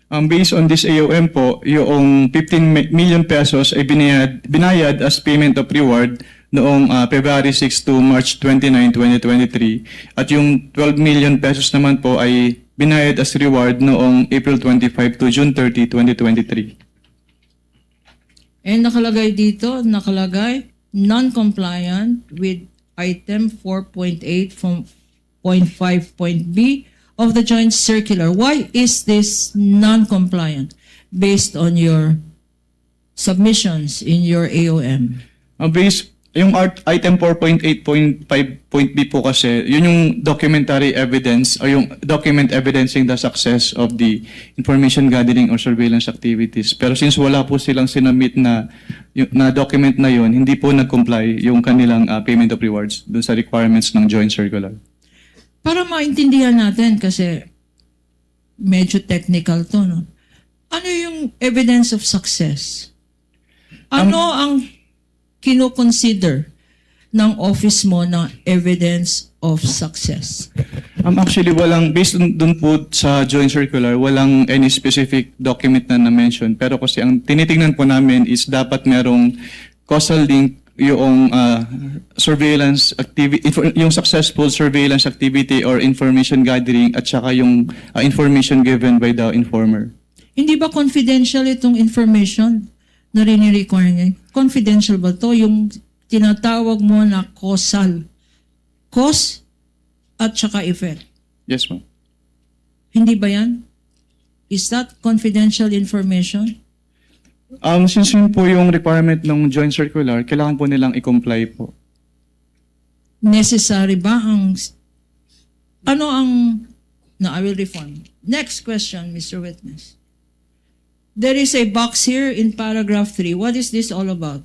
Based on this AOM po, yung 15 million pesos ay binayad as payment of reward noong February 6 to March 29, 2023. At yung 12 million pesos naman po ay binayad as reward noong April 25 to June 30, 2023. And nakalagay dito, non-compliant with item 4.8 from point 5.b of the joint circular. Why is this non-compliant based on your submissions in your AOM? Yung item 4.8.5.b po kasi, yun yung documentary evidence o yung document evidencing the success of the information gathering or surveillance activities. Pero since wala po silang sinubmit na document na yun, hindi po nag-comply yung kanilang payment of rewards dun sa requirements ng joint circular. Para maintindihan natin, kasi medyo technical to, no? Ano yung evidence of success? Ano ang kino-consider ng office mo na evidence of success? Actually, based dun po sa joint circular, walang any specific document na na-mention. Pero kasi ang tinitingnan po namin is dapat merong causal link yung surveillance activity, yung successful surveillance activity or information gathering at saka yung information given by the informer. Hindi ba confidential itong information na rini-require niya? Confidential ba to? Yung tinatawag mo na causal. Cause at saka effect. Yes, ma'am. Hindi ba yan? Is that confidential information? Since yun po yung requirement ng joint circular, kailangan po nilang i-comply po. Necessary ba ang... Ano ang... No, I will reform. Next question, Mr. Witness. There is a box here in paragraph 3. What is this all about?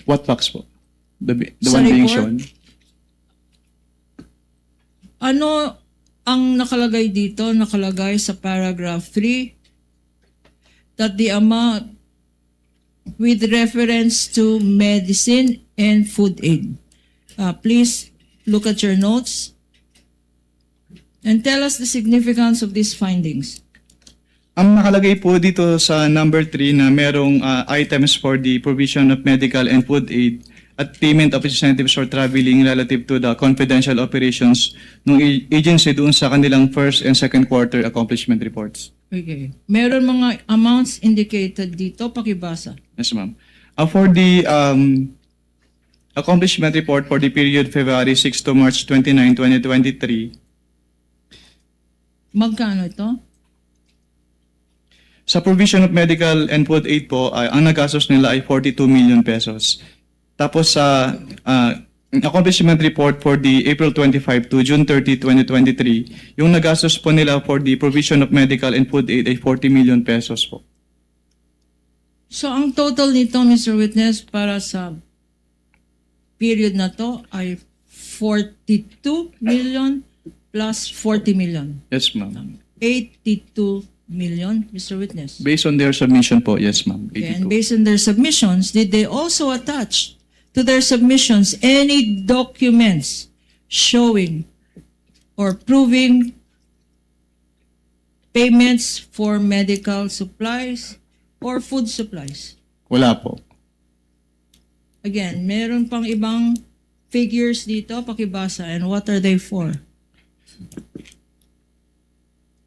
What box po? The Sa one being report? shown? Ano ang nakalagay dito? Nakalagay sa paragraph 3 that the amount with reference to medicine and food aid. Please look at your notes and tell us the significance of these findings. Ang nakalagay po dito sa number 3 na merong items for the provision of medical and food aid at payment of incentives for traveling relative to the confidential operations ng agency doon sa kanilang first and second quarter accomplishment reports. Okay. Meron mga amounts indicated dito. Pakibasa. Yes, ma'am. For the accomplishment report for the period February 6 to March 29, 2023, Magkano ito? sa provision of medical and food aid po, ang nagastos nila ay 42 million pesos. Tapos sa accomplishment report for the April 25 to June 30, 2023, yung nagastos po nila for the provision of medical and food aid ay 40 million pesos po. So, ang total nito, Mr. Witness, para sa period na to ay 42 million plus 40 million. Yes, ma'am. 82 million, Mr. Witness. Based on their submission po, yes, ma'am. Okay, and 82. based on their submissions, did they also attach to their submissions any documents showing or proving payments for medical supplies or food supplies? Wala po. Again, meron pang ibang figures dito, pakibasa, and what are they for?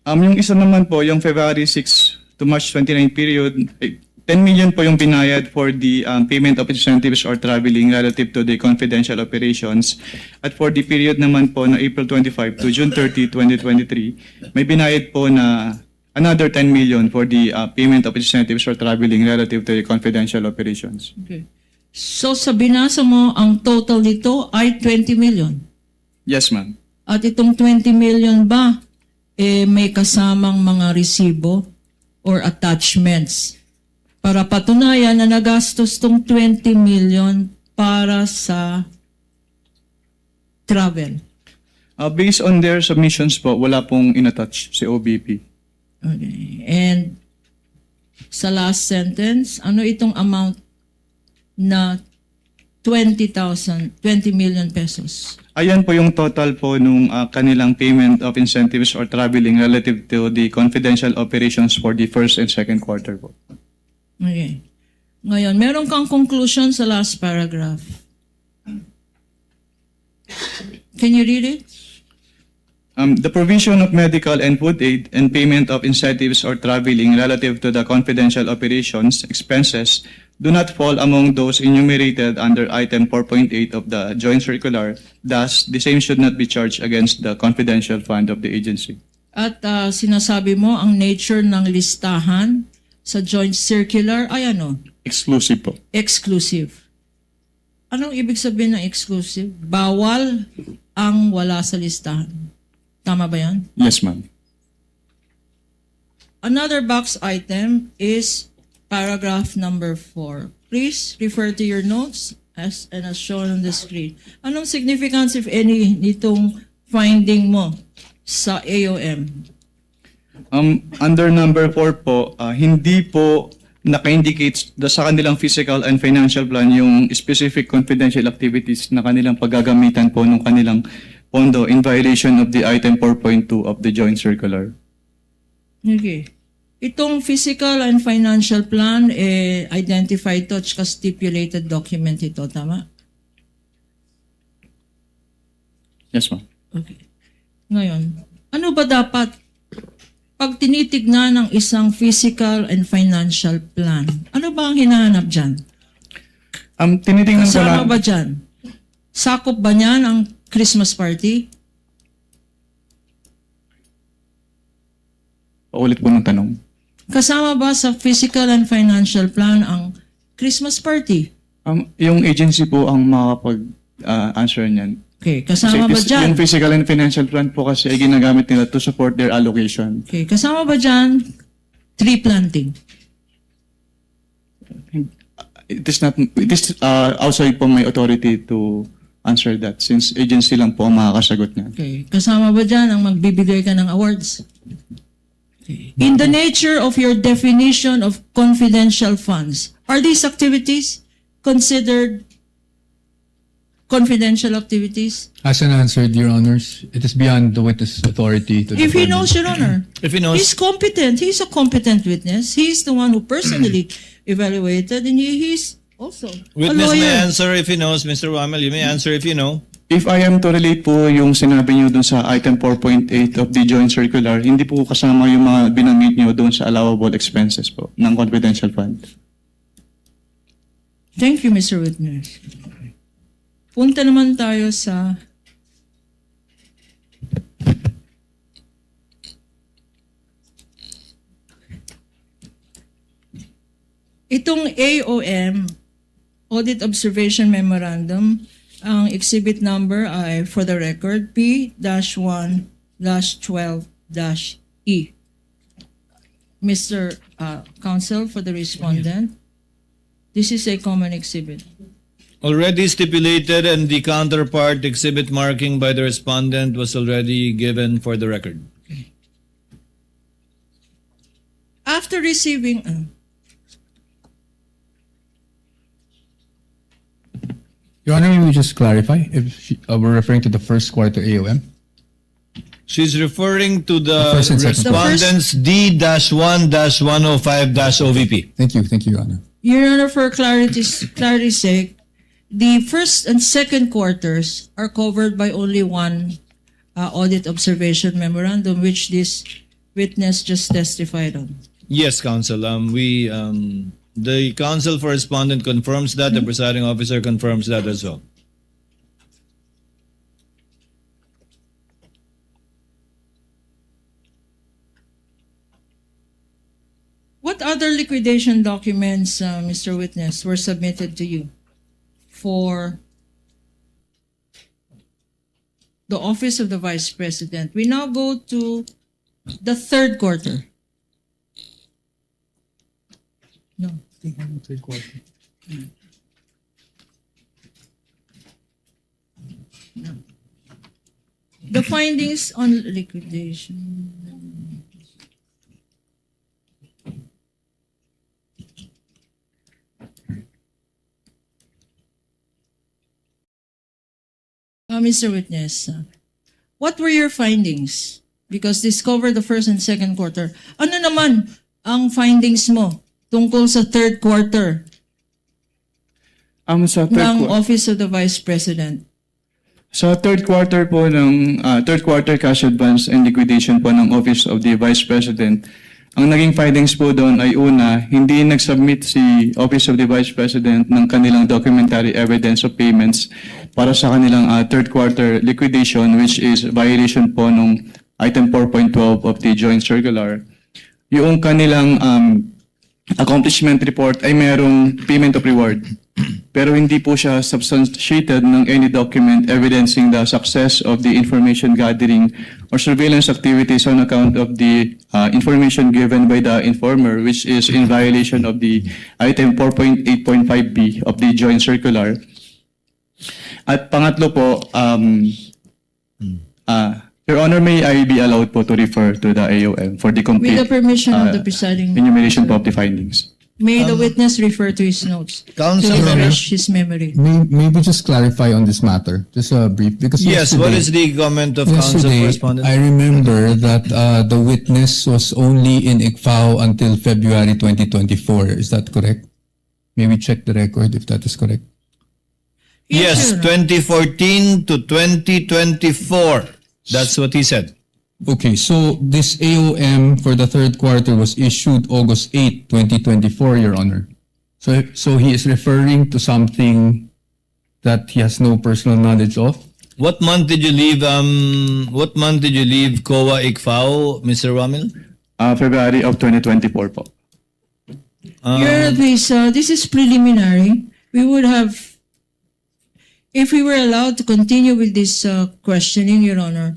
Yung isa naman po, yung February 6 to March 29 period, 10 million po yung binayad for the payment of incentives or traveling relative to the confidential operations. At for the period naman po na April 25 to June 30, 2023, may binayad po na another 10 million for the payment of incentives or traveling relative to the confidential operations. Okay. So sa binasa mo, ang total nito ay 20 million. Yes, ma'am. At itong 20 million ba, may kasamang mga resibo or attachments para patunayan na nagastos tong 20 million para sa travel. Based on their submissions po, wala pong inattach si OBP. Okay. And sa last sentence, ano itong amount na 20 million pesos? Ayan po yung total po nung kanilang payment of incentives or traveling relative to the confidential operations for the first and second quarter po. Okay. Ngayon, meron kang conclusion sa last paragraph. Can you read it? The provision of medical and food aid and payment of incentives or traveling relative to the confidential operations expenses do not fall among those enumerated under item 4.8 of the joint circular. Thus, the same should not be charged against the confidential fund of the agency. At sinasabi mo, ang nature ng listahan sa joint circular ay ano? Exclusive po. Exclusive. Anong ibig sabihin ng exclusive? Bawal ang wala sa listahan. Tama ba yan? Yes, ma'am. Another box item is paragraph number 4. Please refer to your notes as shown on the screen. Anong significance, if any, nitong finding mo sa AOM? Under number 4 po, hindi po naka-indicate sa kanilang physical and financial plan yung specific confidential activities na kanilang paggagamitan po ng kanilang pondo in violation of the item 4.2 of the joint circular. Okay. Itong physical and financial plan, identified to at stipulated document ito, tama? Yes, ma'am. Okay. Ngayon, ano ba dapat pag tinitignan ng isang physical and financial plan? Ano ba ang hinahanap dyan? Tinitingnan ko Kasama lang, ba dyan? Sakop ba niyan ang Christmas party? paulit po ng tanong. Kasama ba sa physical and financial plan ang Christmas party? Yung agency po ang makapag-answer niyan. Okay, kasama ba dyan? Yung physical and financial plan po kasi ay ginagamit nila to support their allocation. Okay, kasama ba dyan tree planting? It is outside po my authority to answer that since agency lang po ang makakasagot niyan. Okay, kasama ba dyan ang magbibigay ka ng awards? Okay. In the nature of your definition of confidential funds, are these activities considered confidential activities? As an answered, Your Honors, it is beyond the witness authority to If he determine. knows, Your Honor, If he knows, he's competent. He's a competent witness. He's the one who personally evaluated, and he's also a witness may lawyer. answer if he knows, Mr. Wamel. You may answer if you know. If I am to relate po yung sinabi niyo dun sa item 4.8 of the joint circular, hindi po kasama yung mga binanggit niyo dun sa allowable expenses po ng confidential fund. Thank you, Mr. Witness. Punta naman tayo sa itong AOM, Audit Observation Memorandum. Ang exhibit number ay, for the record, P-1-12-E. Mr. Counsel for the respondent, this is a common exhibit. Already stipulated and the counterpart exhibit marking by the respondent was already given for the record. After receiving... Your Honor, may we just clarify if we're referring to the first quarter AOM? She's referring to the The first and second. respondent's D-1-105-OVP. Thank you, Your Honor. Your Honor, for clarity's sake, the first and second quarters are covered by only one audit observation memorandum, which this witness just testified on. Yes, counsel. The counsel for respondent confirms that. The presiding officer confirms that as well. What other liquidation documents, Mr. Witness, were submitted to you for the Office of the Vice President? We now go to the third quarter. No. The findings on liquidation. Mr. Witness, what were your findings? Because discover the first and second quarter. Ano naman ang findings mo tungkol sa third quarter Sa third ng quarter. Office of the Vice President? Sa third quarter po ng third quarter cash advance and liquidation po ng Office of the Vice President, ang naging findings po doon ay una, hindi nag-submit si Office of the Vice President ng kanilang documentary evidence of payments para sa kanilang third quarter liquidation, which is violation po nung item 4.12 of the Joint Circular. Yung kanilang accomplishment report ay merong payment of reward. Pero hindi po siya substantiated ng any document evidencing the success of the information gathering or surveillance activities on account of the information given by the informer, which is in violation of the item 4.8.5b of the Joint Circular. At pangatlo po, Your Honor, may I be allowed po to refer to the AOM for the complete With the permission of the presiding enumeration po of the findings? May the witness refer to his notes Counsel, to Your Honor. refresh his memory. Maybe just clarify on this matter, just brief, because Yes, what is the comment of counsel yesterday, correspondent? I remember that the witness was only in ICFAO until February 2024. Is that correct? Maybe check the record if that is correct. Yes, Your Honor. 2014 to 2024. That's what he said. Okay, so this AOM for the third quarter was issued August 8, 2024, Your Honor. So he is referring to something that he has no personal knowledge of. What month did you leave? What month did you leave COA ICFAO, Mr. Ramil? February of 2024 po. Your Honor, please, this is preliminary. We would have, if we were allowed to continue with this questioning, Your Honor,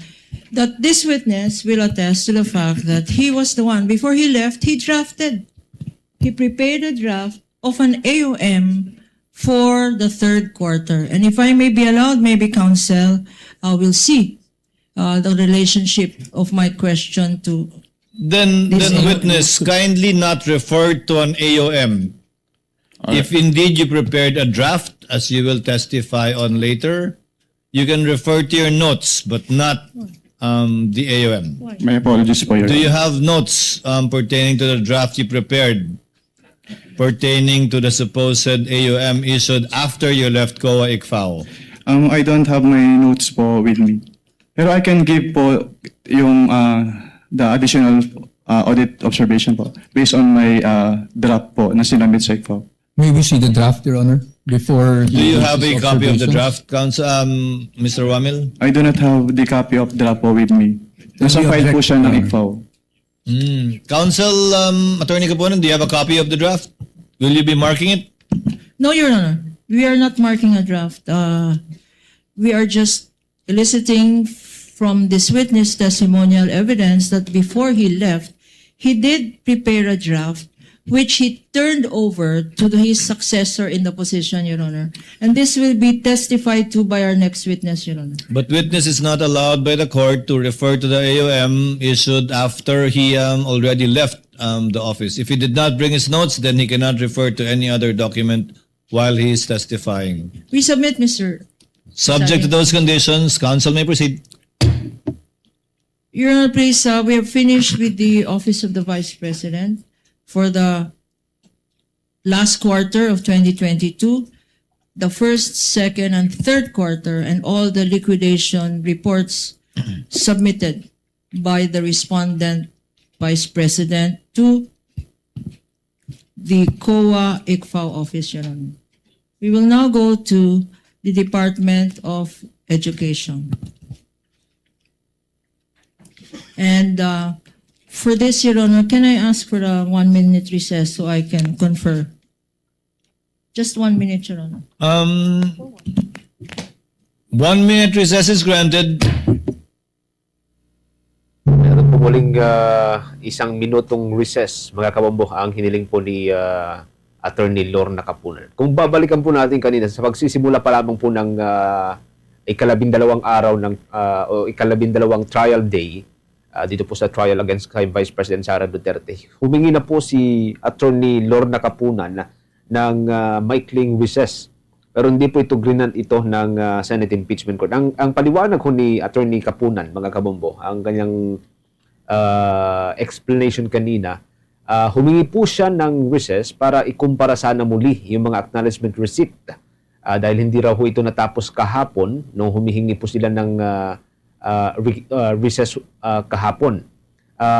that this witness will attest to the fact that he was the one, before he left, he prepared a draft of an AOM for the third quarter. And if I may be allowed, maybe counsel will see the relationship of my question to Then This AOM. witness, kindly not refer to an AOM. If indeed you prepared a draft, as you will testify on later, you can refer to your notes, but not the AOM. My apologies po, Your Do you Honor. have notes pertaining to the draft you prepared, pertaining to the supposed AOM issued after you left COA ICFAO? I don't have my notes po with me. Pero I can give po yung the additional audit observation po based on my draft po na sinamit sa ICFAO. May we see the draft, Your Honor, before Do you have a his copy of the observations? draft, Counsel, Mr. Ramil? I do not have the copy of draft po with me. Nasa we file po object, siya ng Your Honor. ICFAO. Counsel, Attorney Caponan, do you have a copy of the draft? Will you be marking it? No, Your Honor. We are not marking a draft. We are just eliciting from this witness testimonial evidence that before he left, he did prepare a draft which he turned over to his successor in the position, Your Honor. And this will be testified to by our next witness, Your Honor. But witness is not allowed by the court to refer to the AOM issued after he already left the office. If he did not bring his notes, then he cannot refer to any other document while he is testifying. We submit, Mr. Subject to those conditions, counsel may proceed. Your Honor, please, we have finished with the Office of the Vice President for the last quarter of 2022, the first, second, and third quarter, and all the liquidation reports submitted by the respondent Vice President to the COA ICFAO office, Your Honor. We will now go to the Department of Education. And for this, Your Honor, can I ask for a 1 minute recess so I can confer? Just 1 minute, Your Honor. 1 minute recess is granted. Meron po muling isang minutong recess, mga kabombo, ang hiniling po ni Attorney Lorna Capunan. Kung babalikan po natin kanina sa pagsisimula pa lamang po ng ikalabindalawang araw ng o ikalabindalawang trial day dito po sa trial against kay Vice President Sara Duterte, humingi na po si Attorney Lorna Capunan ng maikling recess. Pero hindi po ito grinan ito ng Senate Impeachment Court. Ang paliwanag ko ni Attorney Capunan, mga kabombo, ang kanyang explanation kanina, humingi po siya ng recess para ikumpara sana muli yung mga acknowledgement receipt. Dahil hindi raw po ito natapos kahapon nung humihingi po sila ng recess kahapon.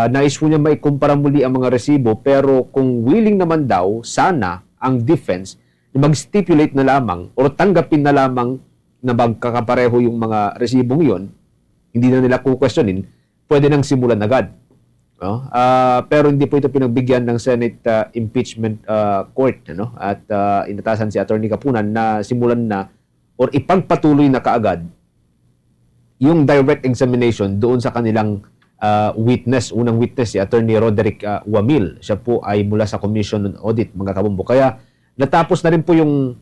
Nais po niya maikumpara muli ang mga resibo, pero kung willing naman daw, sana ang defense mag-stipulate na lamang o tanggapin na lamang na magkakapareho yung mga resibong yon, hindi na nila kukwestiyonin, pwede nang simulan agad. No? Pero hindi po ito pinagbigyan ng Senate Impeachment Court, no? At inatasan si Attorney Capunan na simulan na or ipagpatuloy na kaagad yung direct examination doon sa kanilang witness, unang witness si Attorney Roderick Wamil. Siya po ay mula sa Commission on Audit, mga kabombo. Kaya natapos na rin po yung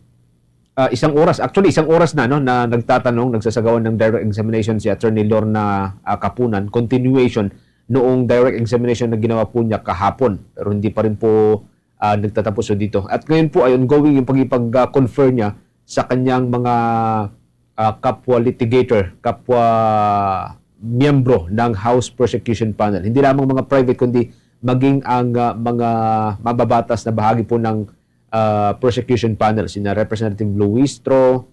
isang oras, actually isang oras na, no, na nagsasagawan ng direct examination si Attorney Lorna Capunan, continuation noong direct examination na ginawa po niya kahapon, pero hindi pa rin po nagtatapos dito. At ngayon po ay ongoing yung pag-confer niya sa kanyang mga kapwa litigator, kapwa miyembro ng House Prosecution Panel. Hindi lamang mga private, kundi maging ang mga mababatas na bahagi po ng prosecution panel, sina Representative Luistro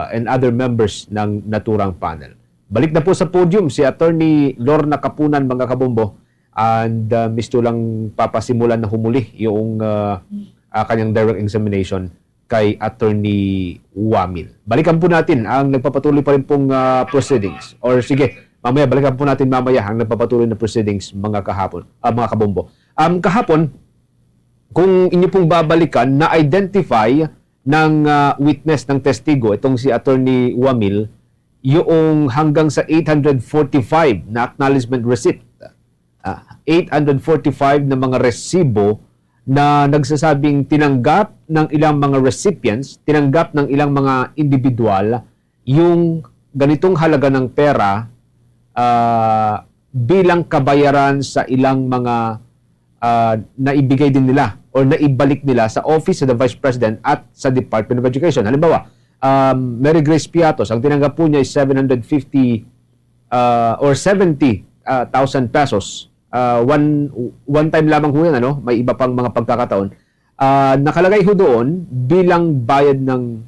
and other members ng naturang panel. Balik na po sa podium si Attorney Lorna Capunan, mga kabombo, and misto lang papasimulan na humuli yung kanyang direct examination kay Attorney Wamil. Balikan po natin ang nagpapatuloy pa rin pong proceedings. Or sige, mamaya balikan po natin mamaya ang nagpapatuloy na proceedings, mga kabombo. Kahapon, kung inyo pong babalikan, na-identify ng witness, ng testigo, itong si Attorney Wamil, yung hanggang sa 845 na acknowledgement receipt. 845 na mga resibo na nagsasabing tinanggap ng ilang mga recipients, tinanggap ng ilang mga individual yung ganitong halaga ng pera bilang kabayaran sa ilang mga naibigay din nila or naibalik nila sa Office of the Vice President at sa Department of Education. Halimbawa, Mary Grace Piatos, ang tinanggap po niya ay 750 or 70,000 pesos. One time lamang po yan, ano? May iba pang mga pagkakataon. Nakalagay ho doon bilang bayad ng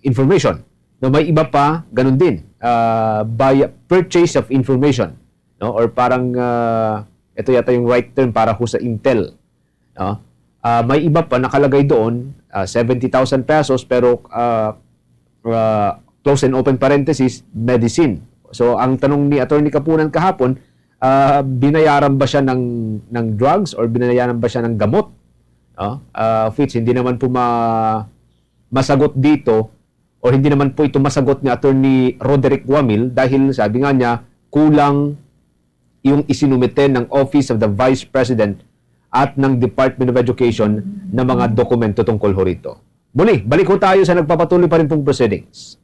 information. No, may iba pa, ganun din. By purchase of information. No? Or parang, ito yata yung right term para ho sa Intel. No? May iba pa nakalagay doon, 70,000 pesos, pero close and open parenthesis, medicine. So, ang tanong ni Attorney Capunan kahapon, binayaran ba siya ng drugs or binayaran ba siya ng gamot? Which hindi naman po masagot dito or hindi naman po ito masagot ni Attorney Roderick Wamil dahil sabi nga niya, kulang yung isinumite ng Office of the Vice President at ng Department of Education na mga dokumento tungkol ho rito. Muli, balik ho tayo sa nagpapatuloy pa rin pong proceedings.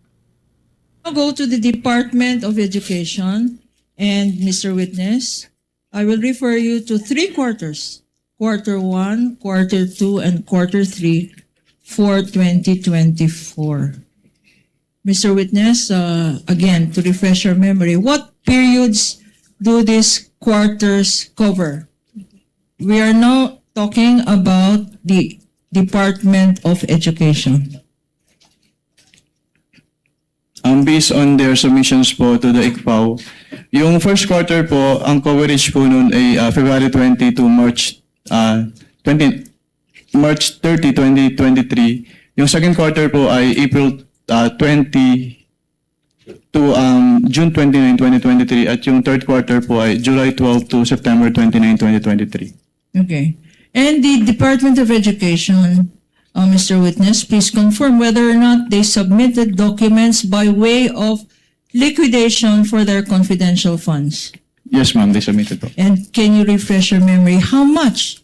I'll go to the Department of Education and Mr. Witness. I will refer you to 3 quarters. Quarter 1, Quarter 2, and Quarter 3 for 2024. Mr. Witness, again, to refresh your memory, what periods do these quarters cover? We are now talking about the Department of Education. Based on their submissions po to the ICPAO, yung first quarter po, ang coverage po noon ay February 20 to March 30, 2023. Yung second quarter po ay April 20 to June 29, 2023. At yung third quarter po ay July 12 to September 29, 2023. Okay. And the Department of Education, Mr. Witness, please confirm whether or not they submitted documents by way of liquidation for their confidential funds. Yes, ma'am, they submitted po. And can you refresh your memory? How much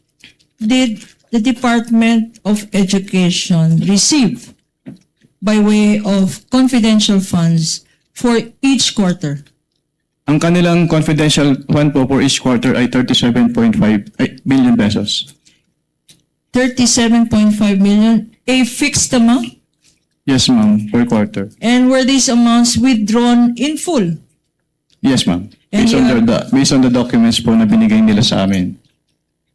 did the Department of Education receive by way of confidential funds for each quarter? Ang kanilang confidential fund po for each quarter ay 37.5 billion pesos. 37.5 million, a fixed amount? Yes, ma'am, per quarter. And were these amounts withdrawn in full? Yes, ma'am. And Based on the documents po na binigay nila sa amin.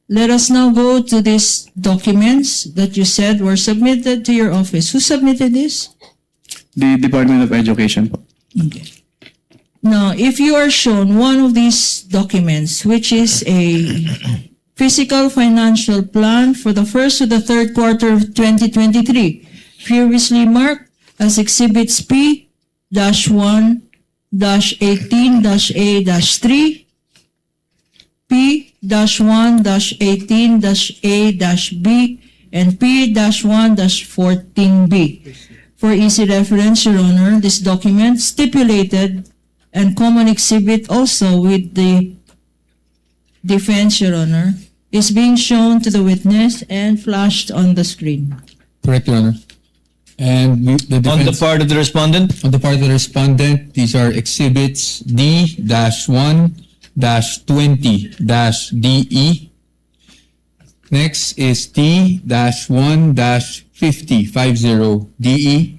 Let us now go to these documents that you said were submitted to your office. Who submitted this? The Department of Education po. Okay. Now, if you are shown one of these documents, which is a fiscal financial plan for the first to the third quarter of 2023, previously marked as Exhibits P-1-18-A-3, P-1-18-A-B, and P-1-14B. For easy reference, Your Honor, this document stipulated and common exhibit also with the defense, Your Honor, is being shown to the witness and flashed on the screen. Correct, Your Honor. And the On the defense, part of the respondent, on the part of the respondent, these are exhibits D-1-20-DE. Next is T-1-50-DE.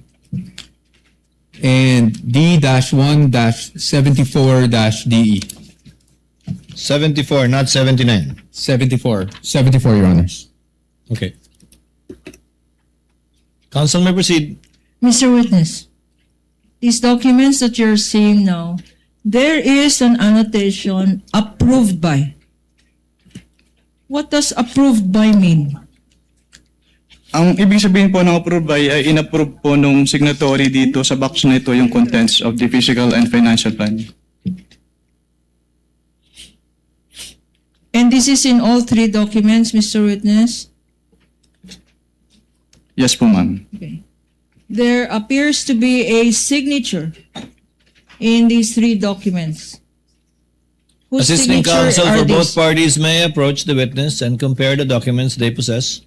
And D-1-74-DE. 74, not 79. 74, Your Honors. Okay. Counsel may proceed. Mr. Witness, these documents that you're seeing now, there is an annotation approved by. What does approved by mean? Ang ibig sabihin po ng approve by ay inapprove po nung signatory dito sa box na ito yung contents of the fiscal and financial plan. And this is in all three documents, Mr. Witness? Yes po, ma'am. Okay. There appears to be a signature in these three documents. Whose Assisting signature counsel are for both these? parties may approach the witness and compare the documents they possess.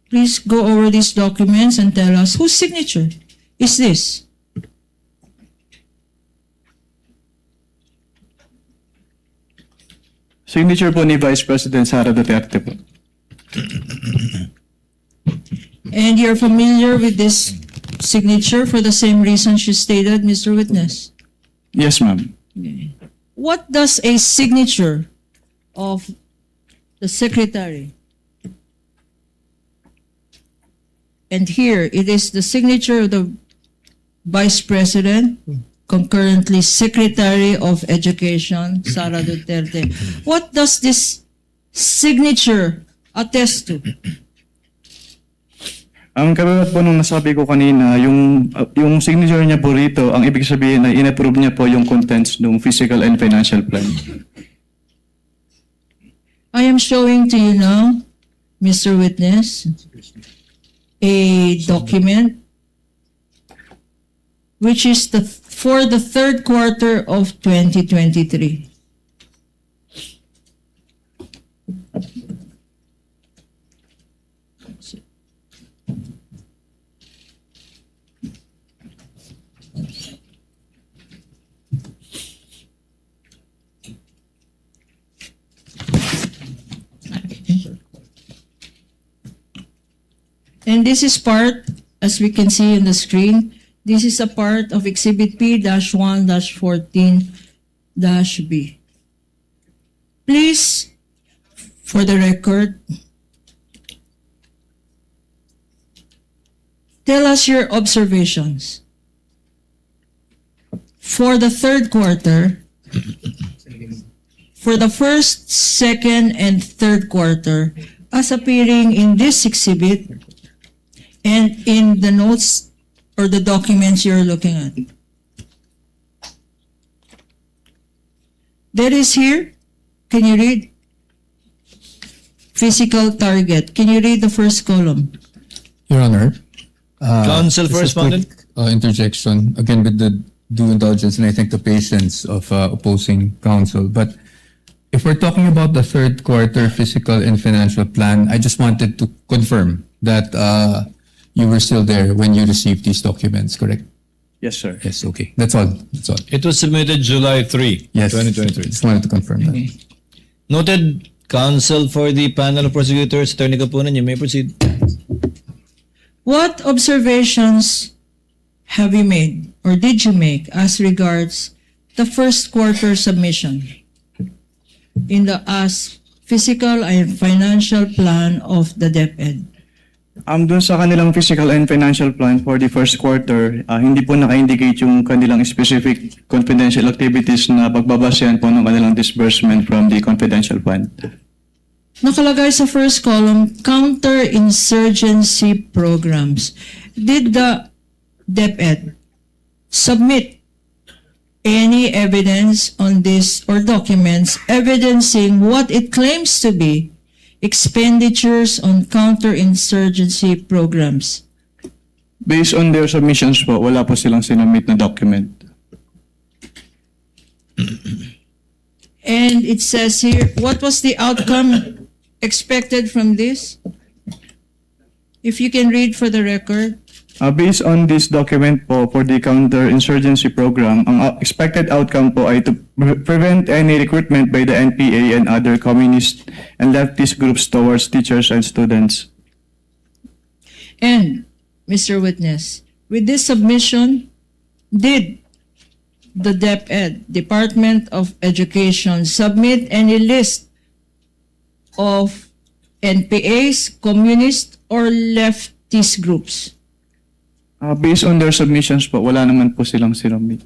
Please go over these documents and tell us whose signature is this? Signature po ni Vice President Sara Duterte po. And you're familiar with this signature for the same reason she stated, Mr. Witness? Yes, ma'am. What does a signature of the secretary? And here, it is the signature of the Vice President, concurrently Secretary of Education, Sara Duterte. What does this signature attest to? Ang kabilat po nung nasabi ko kanina, yung signature niya po rito, ang ibig sabihin ay inapprove niya po yung contents ng fiscal and financial plan. I am showing to you now, Mr. Witness, a document which is for the third quarter of 2023. And this is part, as we can see on the screen, this is a part of Exhibit P-1-14-B. Please, for the record, tell us your observations. For the third quarter, for the first, second, and third quarter, as appearing in this exhibit, and in the notes or the documents you're looking at. There is here, can you read? Physical target. Can you read the first column? Your Honor. Counsel for just a quick, respondent. interjection, again with the due indulgence and I think the patience of opposing counsel. But if we're talking about the third quarter fiscal and financial plan, I just wanted to confirm that you were still there when you received these documents, correct? Yes, sir. Yes, okay. That's all. That's all. It was submitted July 3, Yes. 2023. Just wanted to confirm that. Noted, counsel for the panel of prosecutors, Attorney Kapunan, you may proceed. What observations have you made or did you make as regards the first quarter submission in the physical and financial plan of the DepEd? Dun sa kanilang physical and financial plan for the first quarter, hindi po naka-indicate yung kanilang specific confidential activities na pagbabasehan po ng kanilang disbursement from the confidential fund. Nakalagay sa first column, counter-insurgency programs. Did the DepEd submit any evidence on this or documents evidencing what it claims to be expenditures on counter-insurgency programs? Based on their submissions po, wala po silang sinumit na document. And it says here, what was the outcome expected from this? If you can read for the record. Based on this document po for the counter-insurgency program, ang expected outcome po ay to prevent any recruitment by the NPA and other communist and leftist groups towards teachers and students. And, Mr. Witness, with this submission, did the DepEd, Department of Education, submit any list of NPAs, communist, or leftist groups? Based on their submissions po, wala naman po silang sinumit.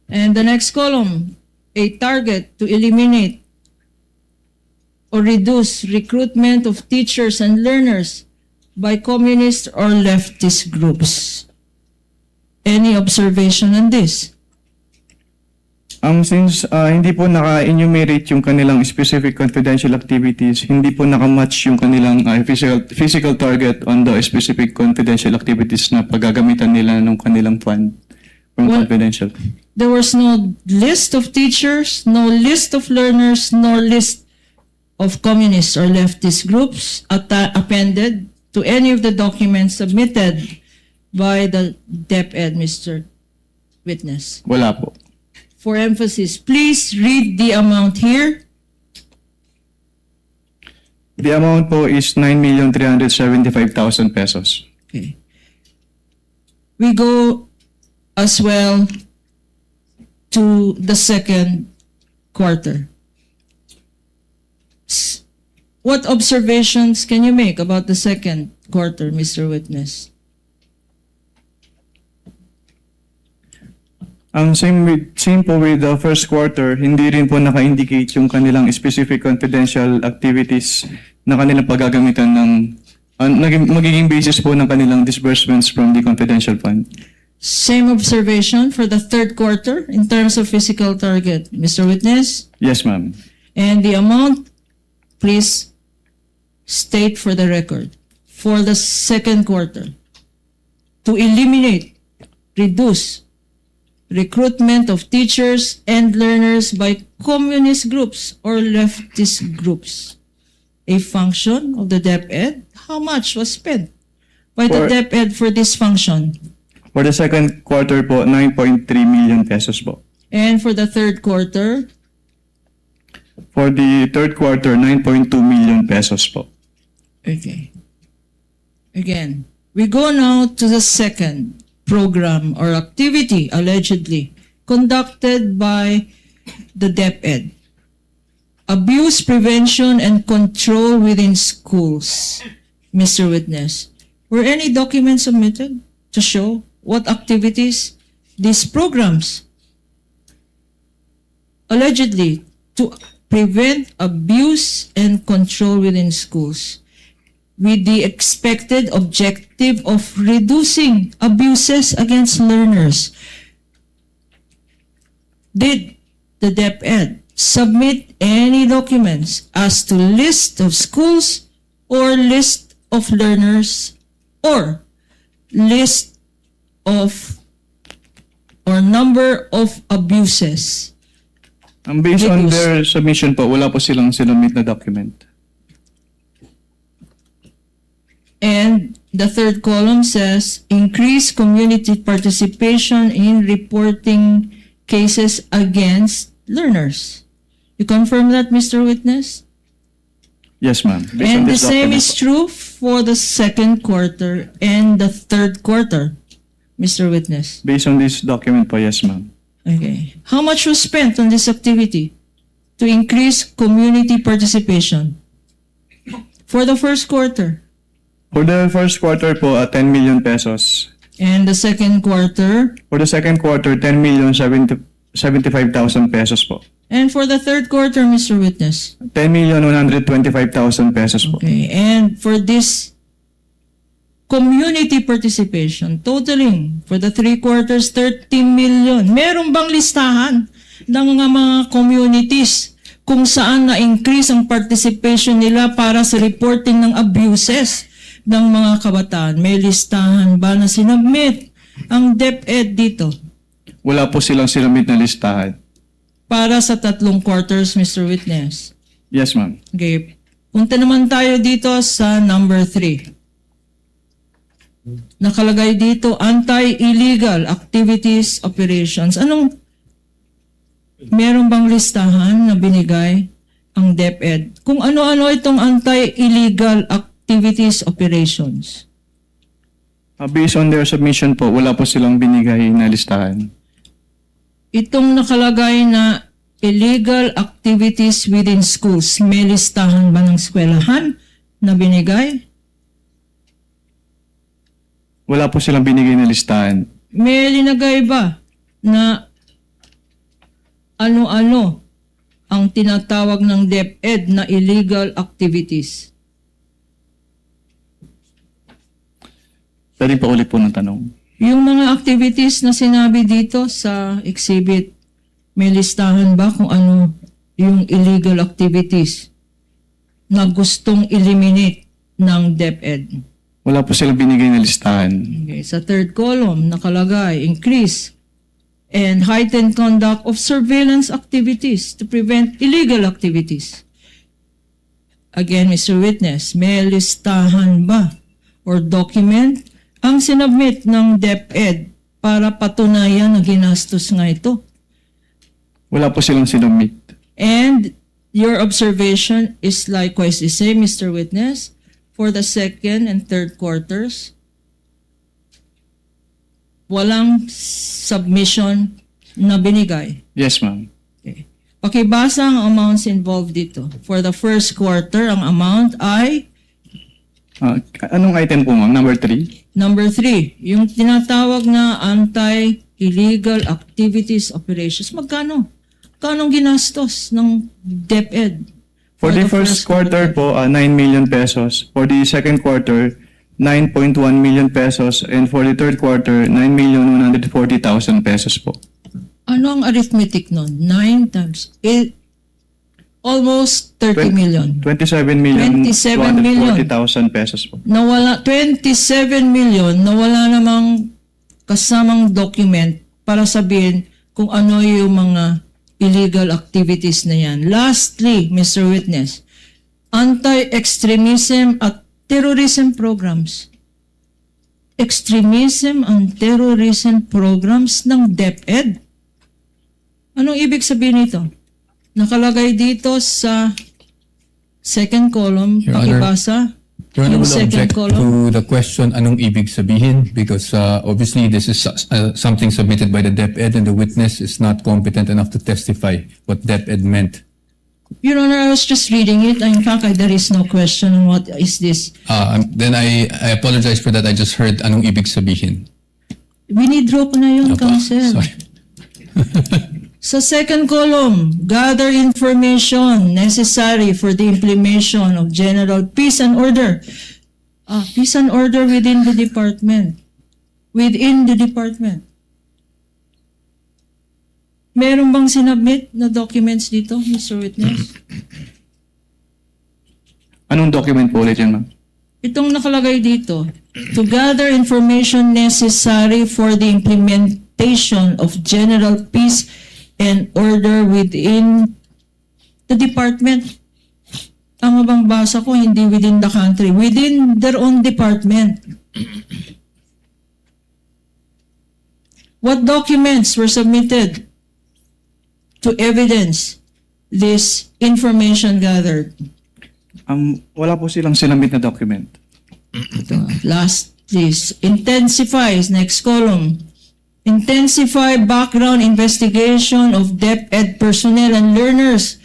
And the next column, a target to eliminate or reduce recruitment of teachers and learners by communist or leftist groups. Any observation on this? Since hindi po naka-enumerate yung kanilang specific confidential activities, hindi po nakamatch yung kanilang physical target on the specific confidential activities na paggagamitan nila ng kanilang fund from Well, confidential. There was no list of teachers, no list of learners, nor list of communist or leftist groups appended to any of the documents submitted by the DepEd, Mr. Witness. Wala po. For emphasis, please read the amount here. The amount po is 9,375,000 pesos. Okay. We go as well to the second quarter. What observations can you make about the second quarter, Mr. Witness? Same po with the first quarter, hindi rin po naka-indicate yung kanilang specific confidential activities na kanilang paggagamitan ng magiging basis po ng kanilang disbursements from the confidential fund. Same observation for the third quarter in terms of physical target, Mr. Witness? Yes, ma'am. And the amount, please state for the record, for the second quarter, to eliminate, reduce, recruitment of teachers and learners by communist groups or leftist groups. A function of the DepEd? How much was spent by the DepEd for this function? For the second quarter po, 9.3 million pesos po. And for the third quarter? For the third quarter, 9.2 million pesos po. Okay. Again, we go now to the second program or activity allegedly conducted by the DepEd. Abuse prevention and control within schools. Mr. Witness, were any documents submitted to show what activities these programs allegedly to prevent abuse and control within schools with the expected objective of reducing abuses against learners? Did the DepEd submit any documents as to list of schools or list of learners or list of or number of abuses. Based on Reduce. their submission po, wala po silang sinumit na document. And the third column says, increase community participation in reporting cases against learners. You confirm that, Mr. Witness? Yes, ma'am. Based on And the this same document is po. true for the second quarter and the third quarter, Mr. Witness. Based on this document po, yes, ma'am. Okay. How much was spent on this activity to increase community participation? For the first quarter For the first quarter po, 10 million pesos. and the second quarter, For the second quarter, 10,075,000 pesos po. and for the third quarter, Mr. Witness. 10,125,000 pesos po. Okay. And for this community participation, totaling for the three quarters, 30 million. Meron bang listahan ng mga communities kung saan na-increase ang participation nila para sa reporting ng abuses ng mga kabataan? May listahan ba na sinubmit ang DepEd dito Wala po silang sinumit na listahan. para sa tatlong quarters, Mr. Witness? Yes, ma'am. Okay. Punta naman tayo dito sa number 3. Nakalagay dito, anti-illegal activities operations. Meron bang listahan na binigay ang DepEd? Kung ano-ano itong anti-illegal activities operations? Based on their submission po, wala po silang binigay na listahan. Itong nakalagay na illegal activities within schools, may listahan ba ng eskwelahan na binigay? Wala po silang binigay na listahan. May linagay ba na ano-ano ang tinatawag ng DepEd na illegal activities? Pwede pa ulit po ng tanong. Yung mga activities na sinabi dito sa exhibit, may listahan ba kung ano yung illegal activities na gustong eliminate ng DepEd? Wala po silang binigay na listahan. Okay, sa third column, nakalagay, increase and heightened conduct of surveillance activities to prevent illegal activities. Again, Mr. Witness, may listahan ba or document ang sinubmit ng DepEd para patunayan na ginastos nga ito? Wala po silang sinumit. And your observation is likewise the same, Mr. Witness, for the second and third quarters. Walang submission na binigay. Yes, ma'am. Okay. Pakibasa ang amounts involved dito. For the first quarter, ang amount ay Anong item po, ma'am? Number 3? number 3, yung tinatawag na anti-illegal activities operations. Magkano? Magkano ginastos ng DepEd? For the first quarter po, 9 million pesos. For the second quarter, 9.1 million pesos. And for the third quarter, 9,140,000 pesos po. Ano ang arithmetic nun? 9 times 8, almost 30 million. 27 million, 27 million. 240,000 pesos po. Nawala, 27 million, nawala namang kasamang document para sabihin kung ano yung mga illegal activities na yan. Lastly, Mr. Witness, anti-extremism at terrorism programs. Extremism and terrorism programs ng DepEd. Anong ibig sabihin nito? Nakalagay dito sa second column, Your Honor, pakibasa. Your Honor, Yung will second object column. to the question, anong ibig sabihin? Because obviously this is something submitted by the DepEd and the witness is not competent enough to testify what DepEd meant. Your Honor, I was just reading it. In fact, there is no question on what is this. Then I apologize for that. I just heard anong ibig sabihin. Winidraw ko na yun, Opo, Counsel. sorry. Sa second column, gather information necessary for the implementation of general peace and order. Peace and order within the department. Within the department. Meron bang sinubmit na documents dito, Mr. Witness? Anong document po ulit yan, ma'am? Itong nakalagay dito, to gather information necessary for the implementation expectation of general peace and order within the department. Tama bang basa ko? Hindi within the country. Within their own department. What documents were submitted to evidence this information gathered? Wala po silang sinamit na document. Ito, last, please. Intensifies, next column. Intensify background investigation of DepEd personnel and learners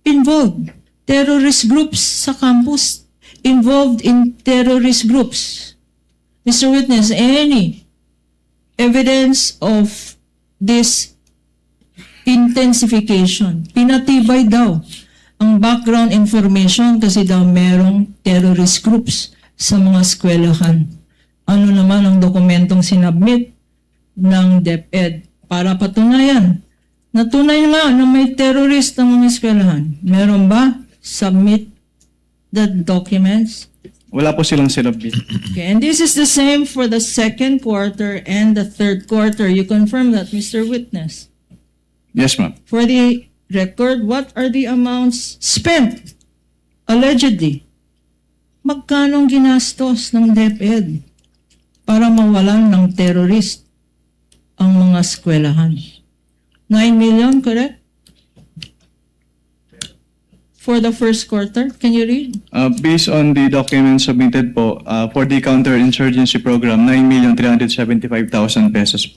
involved. Terrorist groups sa campus. Involved in terrorist groups. Mr. Witness, any evidence of this intensification? Pinatibay daw ang background information kasi daw merong terrorist groups sa mga eskwelahan. Ano naman ang dokumentong sinabmit ng DepEd para patunayan? Natunay nga na may terrorist ang mga eskwelahan. Meron ba? Submit the documents. Wala po silang sinabit. Okay, and this is the same for the second quarter and the third quarter. You confirm that, Mr. Witness? Yes, ma'am. For the record, what are the amounts spent, allegedly? Magkano ginastos ng DepEd para mawalan ng terrorist ang mga eskwelahan? 9 million, correct? For the first quarter, can you read? Based on the documents submitted po, for the counterinsurgency program, 9,375,000 pesos.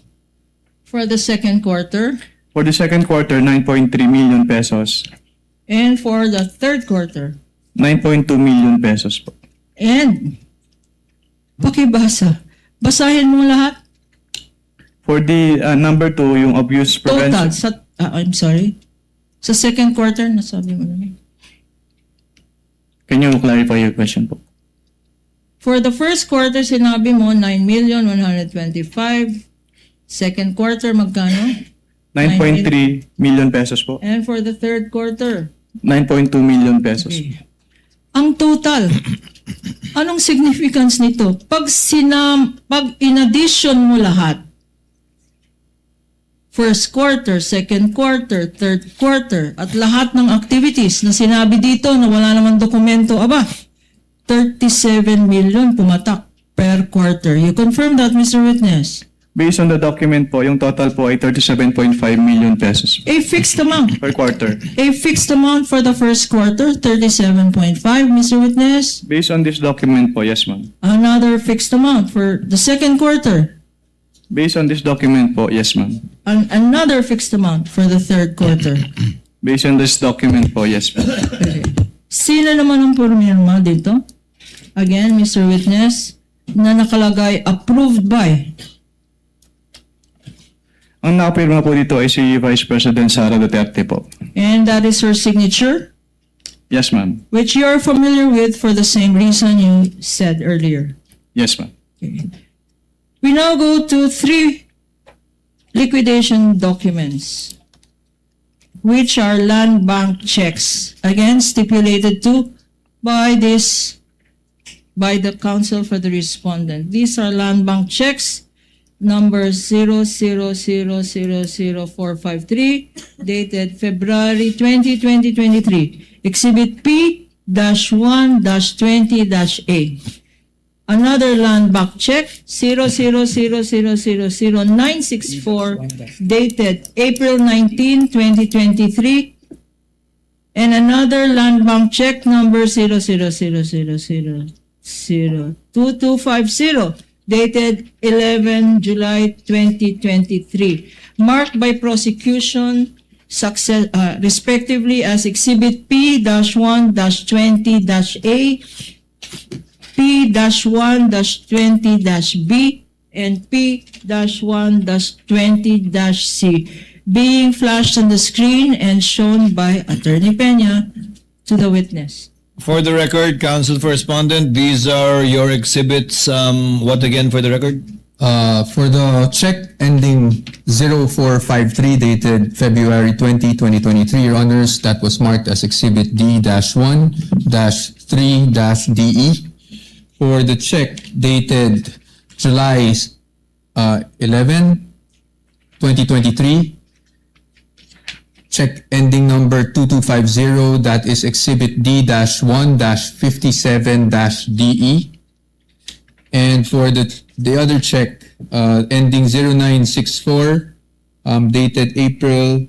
For the second quarter, For the second quarter, 9.3 million pesos. and for the third quarter. 9.2 million pesos po. And, pakibasa. Basahin mo lahat. For the number 2, yung abuse Total. prevention. I'm sorry. Sa second quarter, nasabi mo naman. Can you clarify your question po? For the first quarter, sinabi mo 9,125,000. Second quarter, magkano? 9.3 million pesos po. And for the third quarter? 9.2 million pesos. Okay. Ang total, anong significance nito? Pag in-addition mo lahat, first quarter, second quarter, third quarter, at lahat ng activities na sinabi dito na wala namang dokumento, 37 million pumatak per quarter. You confirm that, Mr. Witness? Based on the document po, yung total po ay 37.5 million pesos A fixed amount. per quarter. A fixed amount for the first quarter, 37.5, Mr. Witness. Based on this document po, yes ma'am. Another fixed amount for the second quarter. Based on this document po, yes ma'am. Another fixed amount for the third quarter. Based on this document po, yes ma'am. Okay. Sino naman ang pumirma dito? Again, Mr. Witness, na nakalagay approved by. Ang nakapirma po dito ay si Vice President Sara Duterte po. And that is her signature, Yes ma'am. which you are familiar with for the same reason you said earlier. Yes ma'am. Okay. We now go to 3 liquidation documents, which are land bank checks, again stipulated to by the counsel for the respondent. These are land bank checks number 0000453 dated February 20, 2023. Exhibit P-1-20-A. Another land bank check 000000964 dated April 19, 2023. And another land bank check number 000002250 dated 11 July 2023, marked by prosecution respectively as Exhibit P-1-20-A, P-1-20-B, and P-1-20-C, being flashed on the screen and shown by Attorney Peña to the witness. For the record, counsel for respondent, these are your exhibits. What again for the record? For the check ending 0453 dated February 20, 2023, Your Honors, that was marked as Exhibit D-1-3-DE. For the check dated July 11, 2023. Check ending number 2250, that is Exhibit D-1-57-DE. And for the other check, ending 0964, dated April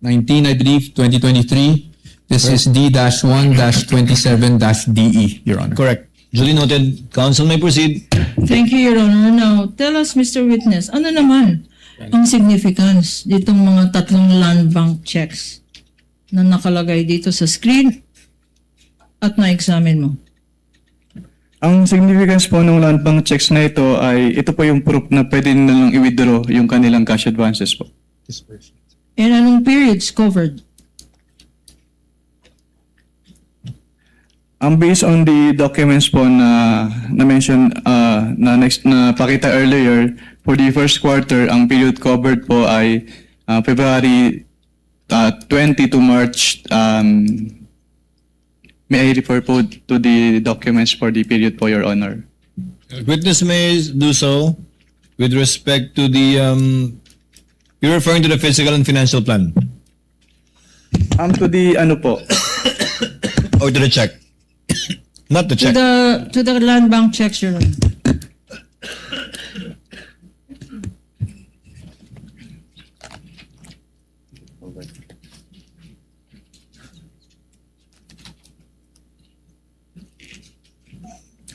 19, I believe, 2023. This is D-1-27-DE, Your Honor. Correct. Duly noted. Counsel may proceed. Thank you, Your Honor. Now, tell us, Mr. Witness, ano naman ang significance ditong mga tatlong land bank checks na nakalagay dito sa screen at na-examine mo? Ang significance po ng land bank checks na ito ay ito po yung proof na pwede nilang i-withdraw yung kanilang cash advances po. And anong periods covered? Based on the documents po na mention na pakita earlier, for the first quarter, ang period covered po ay February 20 to March. May I refer po to the documents for the period po, Your Honor? Witness may do so with respect to the, you're referring to the physical and financial plan To the ano po? or to the check? Not the check. To the land bank checks, Your Honor.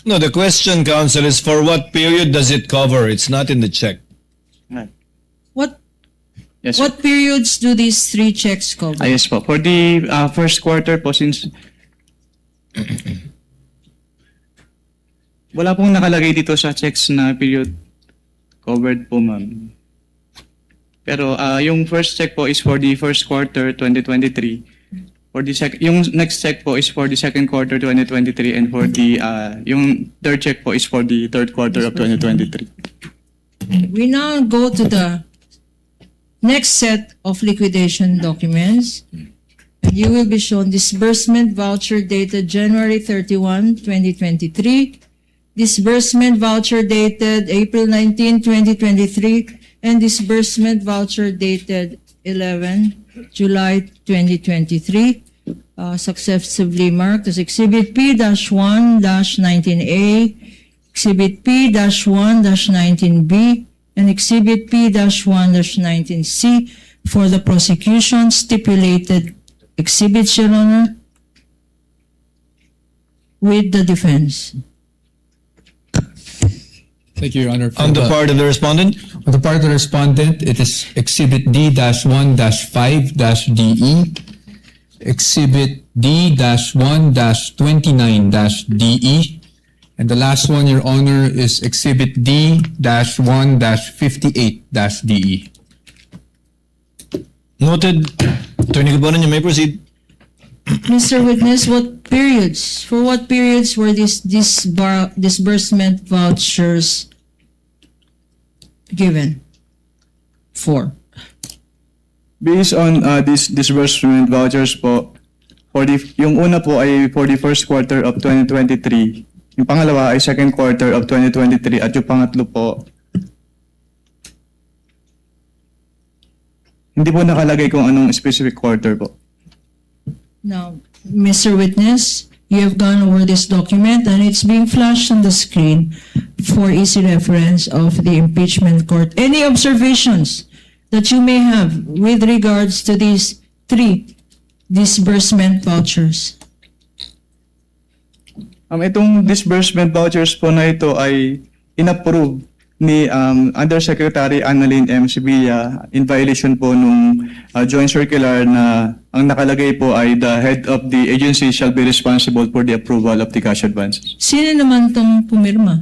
No, the question, counsel, is for what period does it cover? It's not in the check. What Yes. what periods do these three checks cover? Yes po. For the first quarter po, since wala pong nakalagay dito sa checks na period covered po, ma'am. Pero yung first check po is for the first quarter 2023. For the yung next check po is for the second quarter 2023, and for the yung third check po is for the third quarter of 2023. We now go to the next set of liquidation documents. You will be shown disbursement voucher dated January 31, 2023, disbursement voucher dated April 19, 2023, and disbursement voucher dated 11 July 2023, successively marked as Exhibit P-1-19A, Exhibit P-1-19B, and Exhibit P-1-19C for the prosecution stipulated exhibits, Your Honor, with the defense. Thank you, Your Honor. On the part of the respondent? On the part of the respondent, it is Exhibit D-1-5-DE, Exhibit D-1-29-DE, and the last one, Your Honor, is Exhibit D-1-58-DE. Noted. Attorney Gabonan, you may proceed. Mr. Witness, for what periods were these disbursement vouchers given? For? Based on these disbursement vouchers po, yung una po ay for the first quarter of 2023, yung pangalawa ay second quarter of 2023, at yung pangatlo po, hindi po nakalagay kung anong specific quarter po. Now, Mr. Witness, you have gone over this document and it's being flashed on the screen for easy reference of the impeachment court. Any observations that you may have with regards to these three disbursement vouchers? Itong disbursement vouchers po na ito ay inapprove ni Undersecretary Annalyn M. Sevilla in violation po nung joint circular na ang nakalagay po ay the head of the agency shall be responsible for the approval of the cash advances. Sino naman tong pumirma?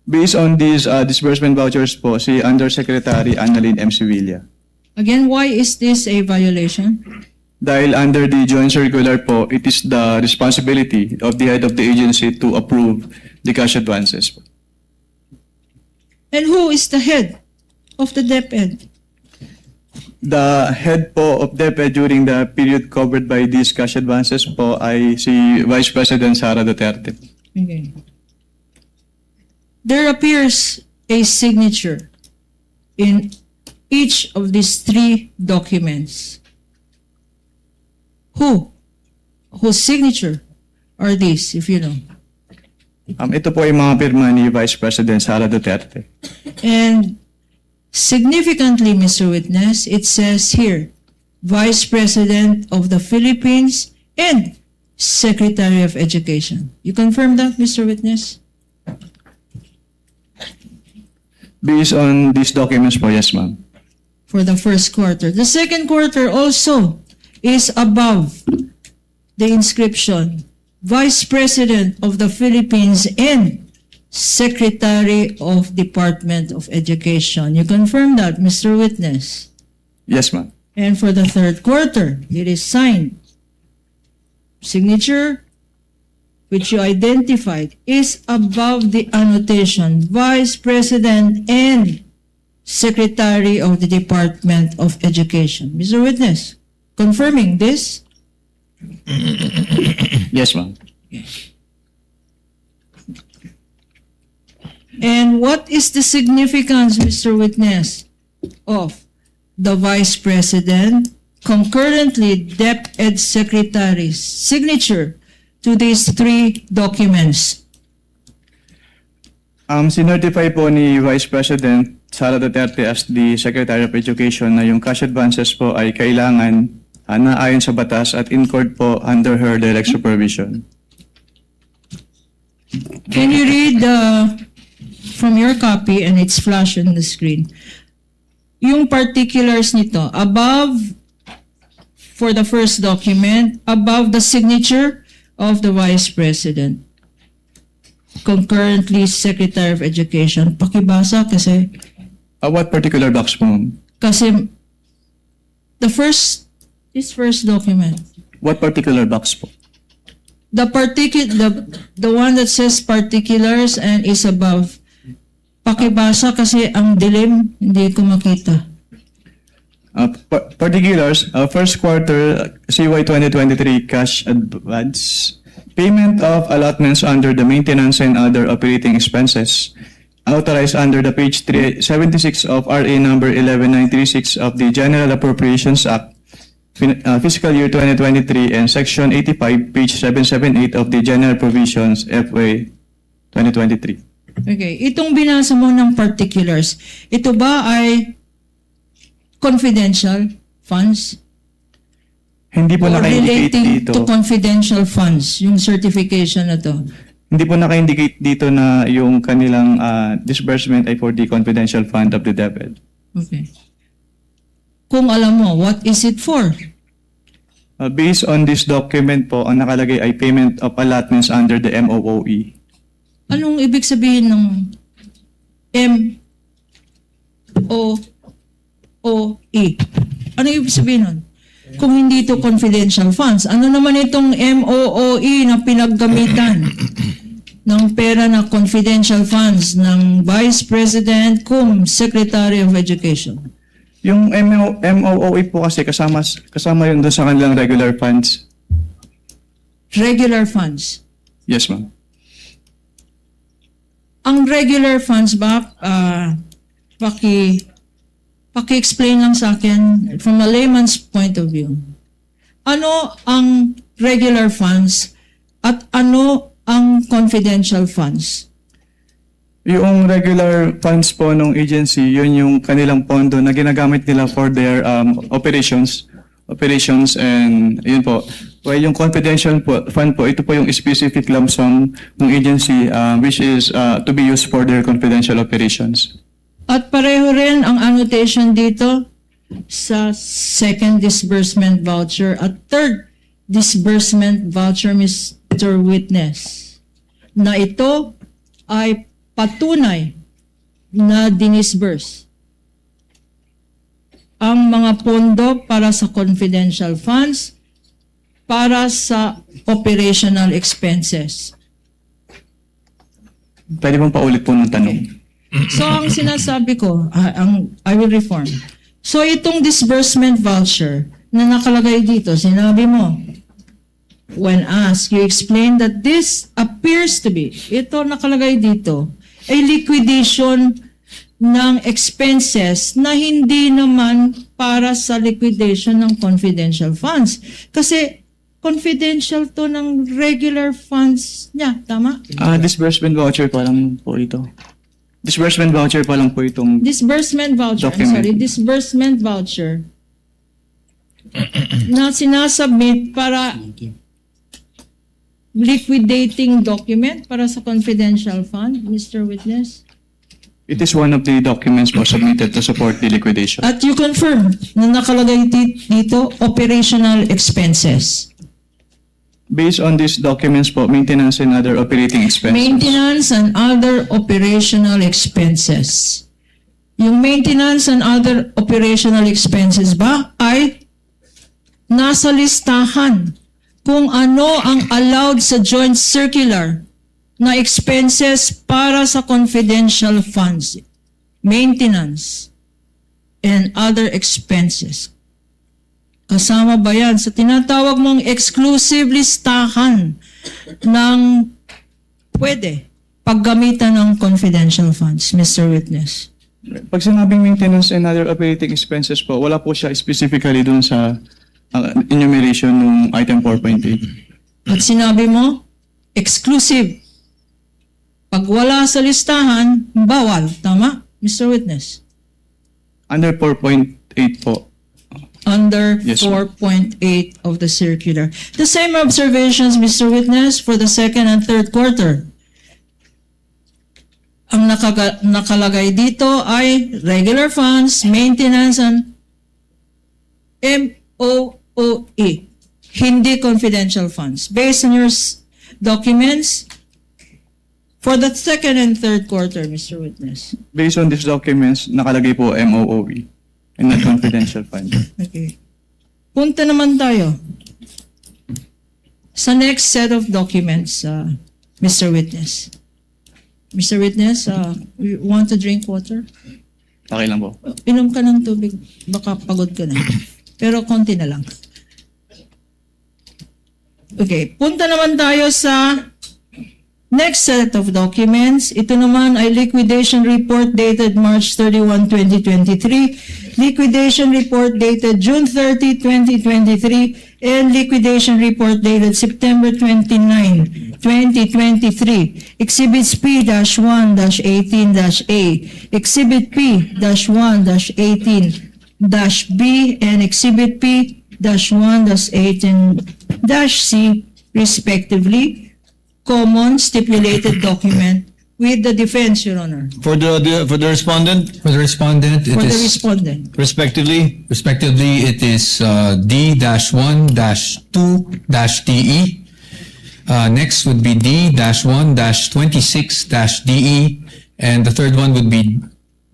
Based on these disbursement vouchers po, si Undersecretary Annalyn M. Sevilla. Again, why is this a violation? Dahil under the joint circular po, it is the responsibility of the head of the agency to approve the cash advances. And who is the head of the DepEd? The head po of DepEd during the period covered by these cash advances po ay si Vice President Sara Duterte. Okay. There appears a signature in each of these three documents? Whose signature are these, if you know? Ito po ay mga pirma ni Vice President Sara Duterte. And significantly, Mr. Witness, it says here, Vice President of the Philippines and Secretary of Education. You confirm that, Mr. Witness? Based on these documents po, yes, ma'am. For the first quarter. The second quarter also is above the inscription, Vice President of the Philippines and Secretary of Department of Education. You confirm that, Mr. Witness? Yes, ma'am. And for the third quarter, it is signed. Signature, which you identified, is above the annotation, Vice President and Secretary of the Department of Education. Mr. Witness, confirming this? Yes, ma'am. And what is the significance, Mr. Witness, of the Vice President concurrently DepEd Secretary's signature to these three documents? Sinertify po ni Vice President Sara Duterte as the Secretary of Education na yung cash advances po ay kailangan na ayon sa batas at incurred po under her direct supervision. Can you read from your copy, and it's flashed on the screen, yung particulars nito, above, for the first document, above the signature of the Vice President, concurrently Secretary of Education. Pakibasa kasi, What particular box po, ma'am? kasi this first document, What particular box po? the one that says particulars and is above. Pakibasa kasi ang dilim, hindi ko makita. Particulars, first quarter CY 2023 cash advance, payment of allotments under the maintenance and other operating expenses, authorized under the page 376 of RA number 11936 of the General Appropriations Act, fiscal year 2023, and section 85, page 778 of the General Provisions FY 2023. Okay, itong binasa mo ng particulars, ito ba ay confidential funds? Hindi po Or naka-indicate relating dito. to confidential funds, yung certification na to? Hindi po naka-indicate dito na yung kanilang disbursement ay for the confidential fund of the DepEd. Okay. Kung alam mo, what is it for? Based on this document po, ang nakalagay ay payment of allotments under the MOOE. Anong ibig sabihin ng MOOE? Anong ibig sabihin nun? Kung hindi ito confidential funds, ano naman itong MOOE na pinaggamitan ng pera na confidential funds ng Vice President cum Secretary of Education? Yung MOOE po kasi kasama yun doon sa kanilang regular funds. Regular funds. Yes, ma'am. Ang regular funds ba, paki-explain lang sa akin from a layman's point of view. Ano ang regular funds at ano ang confidential funds? Yung regular funds po ng agency, yun yung kanilang pondo na ginagamit nila for their operations, and yun po. Well, yung confidential fund po, ito po yung specific lump sum ng agency which is to be used for their confidential operations. At pareho rin ang annotation dito sa second disbursement voucher at third disbursement voucher, Mr. Witness, na ito ay patunay na dinisburse ang mga pondo para sa confidential funds para sa operational expenses. Pwede bang paulit po ng tanong? So, ang sinasabi ko, I will reform. So, itong disbursement voucher na nakalagay dito, sinabi mo, when asked, you explained that this appears to be, ito nakalagay dito, a liquidation ng expenses na hindi naman para sa liquidation ng confidential funds. Kasi confidential to ng regular funds niya, tama? Disbursement voucher pa lang po ito. Disbursement voucher pa lang po itong Disbursement voucher, Document. disbursement voucher na sinasubmit para liquidating document para sa confidential fund, Mr. Witness? It is one of the documents po submitted to support the liquidation. At you confirm na nakalagay dito operational expenses. Based on these documents po, maintenance and other operating expenses. Maintenance and other operational expenses. Yung maintenance and other operational expenses ba ay nasa listahan kung ano ang allowed sa joint circular na expenses para sa confidential funds, maintenance, and other expenses. Kasama ba yan sa tinatawag mong exclusive listahan ng pwede paggamitan ng confidential funds, Mr. Witness? Pag sinabing maintenance and other operating expenses po, wala po siya specifically dun sa enumeration ng item 4.8. At sinabi mo, exclusive. Pag wala sa listahan, bawal. Tama, Mr. Witness? Under 4.8 po. Under Yes, ma'am. 4.8 of the circular. The same observations, Mr. Witness, for the second and third quarter. Ang nakalagay dito ay regular funds, maintenance, and MOOE. Hindi confidential funds. Based on your documents, for the second and third quarter, Mr. Witness. Based on these documents, nakalagay po MOOE and not confidential fund. Okay. Punta naman tayo sa next set of documents, Mr. Witness. Mr. Witness, you want to drink water? Okay lang po. Inom ka ng tubig, baka pagod ka na. Pero konti na lang. Okay, punta naman tayo sa next set of documents. Ito naman ay liquidation report dated March 31, 2023, liquidation report dated June 30, 2023, and liquidation report dated September 29, 2023. Exhibits P-1-18-A, Exhibit P-1-18-B, and Exhibit P-1-18-C, respectively, common stipulated document with the defense, Your Honor. For the respondent, For the respondent, For it the is respondent. respectively, it is D-1-2-DE. Next would be D-1-26-DE. And the third one would be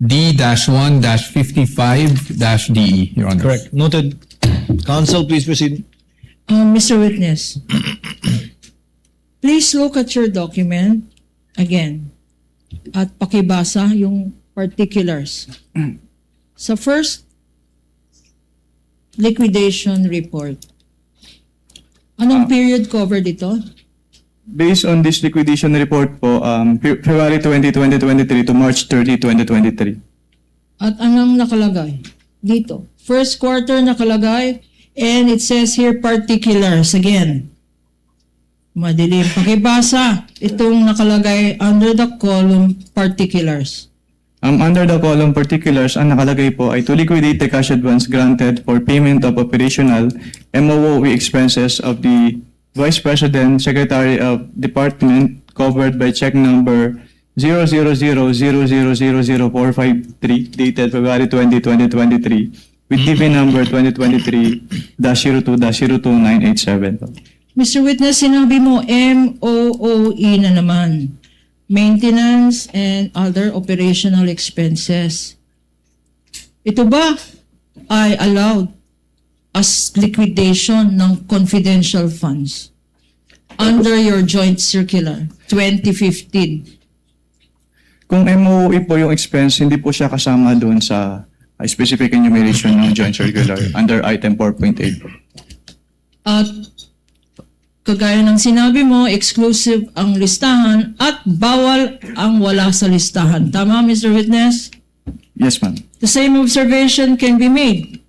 D-1-55-DE, Your Honor. correct. Noted. Counsel, please proceed. Mr. Witness, please look at your document again at pakibasa yung particulars. Sa first liquidation report, anong period covered ito? Based on this liquidation report po, February 20, 2023 to March 30, 2023. At anong nakalagay dito? First quarter nakalagay, and it says here particulars again. Madilim. Pakibasa itong nakalagay under the column particulars. Under the column particulars, ang nakalagay po ay to liquidate the cash advance granted for payment of operational MOOE expenses of the Vice President, Secretary of Department covered by check number 000000453 dated February 20, 2023 with DV number 2023-02-02987. Mr. Witness, sinabi mo MOOE na naman. Maintenance and other operational expenses. Ito ba ay allowed as liquidation ng confidential funds under your joint circular 2015? Kung MOOE po yung expense, hindi po siya kasama doon sa specific enumeration ng joint circular under item 4.8 po. At kagaya ng sinabi mo, exclusive ang listahan at bawal ang wala sa listahan. Tama, Mr. Witness? Yes, ma'am. The same observation can be made.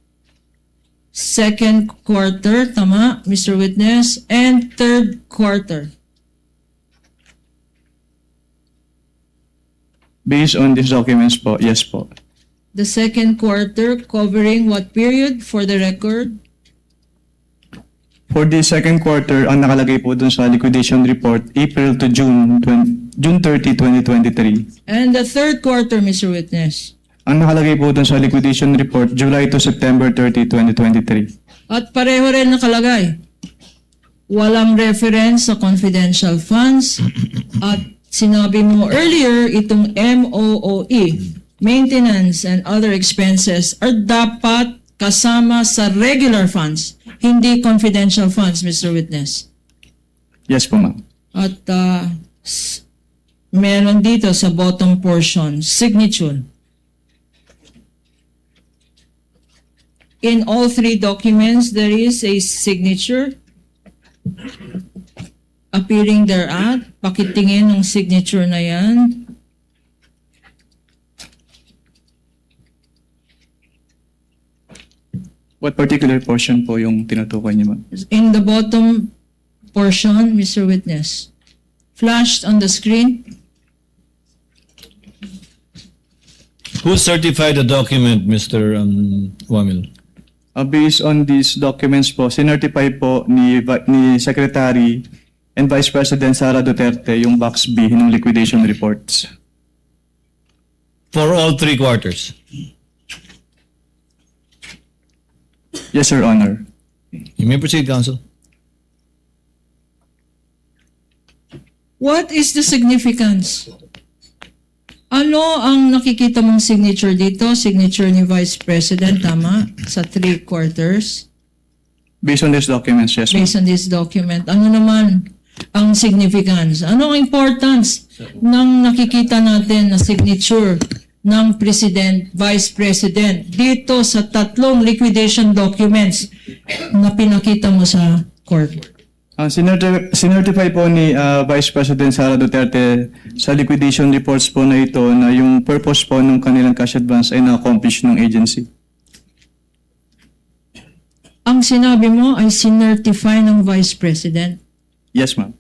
Second quarter, tama, Mr. Witness, and third quarter. Based on these documents po, yes po. The second quarter covering what period for the record? For the second quarter, ang nakalagay po dun sa liquidation report, April to June 30, 2023. And the third quarter, Mr. Witness. Ang nakalagay po dun sa liquidation report, July to September 30, 2023. At pareho rin nakalagay. Walang reference sa confidential funds at sinabi mo earlier itong MOOE, maintenance and other expenses are dapat kasama sa regular funds, hindi confidential funds, Mr. Witness. Yes po, ma'am. At meron dito sa bottom portion, signature. In all three documents, there is a signature appearing thereat. Pakitingin ng signature na yan. What particular portion po yung tinutukoy niyo, ma'am? In the bottom portion, Mr. Witness. Flashed on the screen. Who certified the document, Mr. Wamil? Based on these documents po, sinertify po ni Secretary and Vice President Sara Duterte yung Box B ng liquidation reports. For all 3 quarters. Yes, Your Honor. You may proceed, Counsel. What is the significance? Ano ang nakikita mong signature dito? Signature ni Vice President, tama? Sa 3 quarters. Based on these documents, yes, ma'am. Based on this document. Ano naman ang significance? Ano ang importance ng nakikita natin na signature ng President, Vice President dito sa 3 liquidation documents na pinakita mo sa court? Sinertify po ni Vice President Sara Duterte sa liquidation reports po na ito na yung purpose po ng kanilang cash advance ay na-accomplish ng agency. Ang sinabi mo ay sinertify ng Vice President. Yes, ma'am.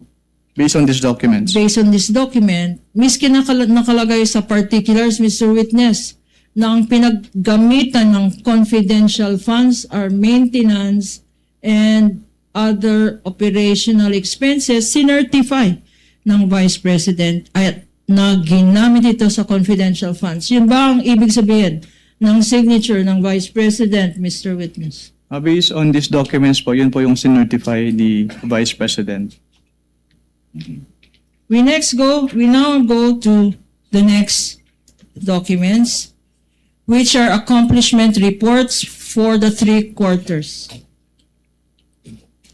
Based on these documents. Based on this document, miski nakalagay sa particulars, Mr. Witness, na ang pinaggamitan ng confidential funds are maintenance and other operational expenses, sinertify ng Vice President at na ginamit ito sa confidential funds. Yun ba ang ibig sabihin ng signature ng Vice President, Mr. Witness? Based on these documents po, yun po yung sinertify ni Vice President. We now go to the next documents, which are accomplishment reports for the 3 quarters.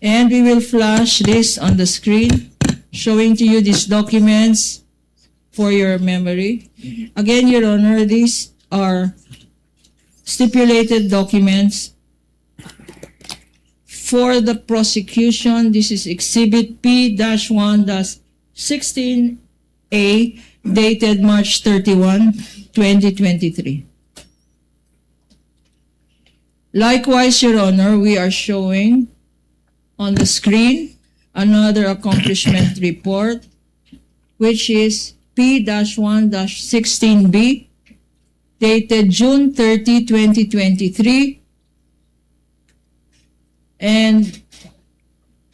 And we will flash this on the screen, showing to you these documents for your memory. Again, Your Honor, these are stipulated documents for the prosecution. This is Exhibit P-1-16A, dated March 31, 2023. Likewise, Your Honor, we are showing on the screen another accomplishment report, which is P-1-16B, dated June 30, 2023. And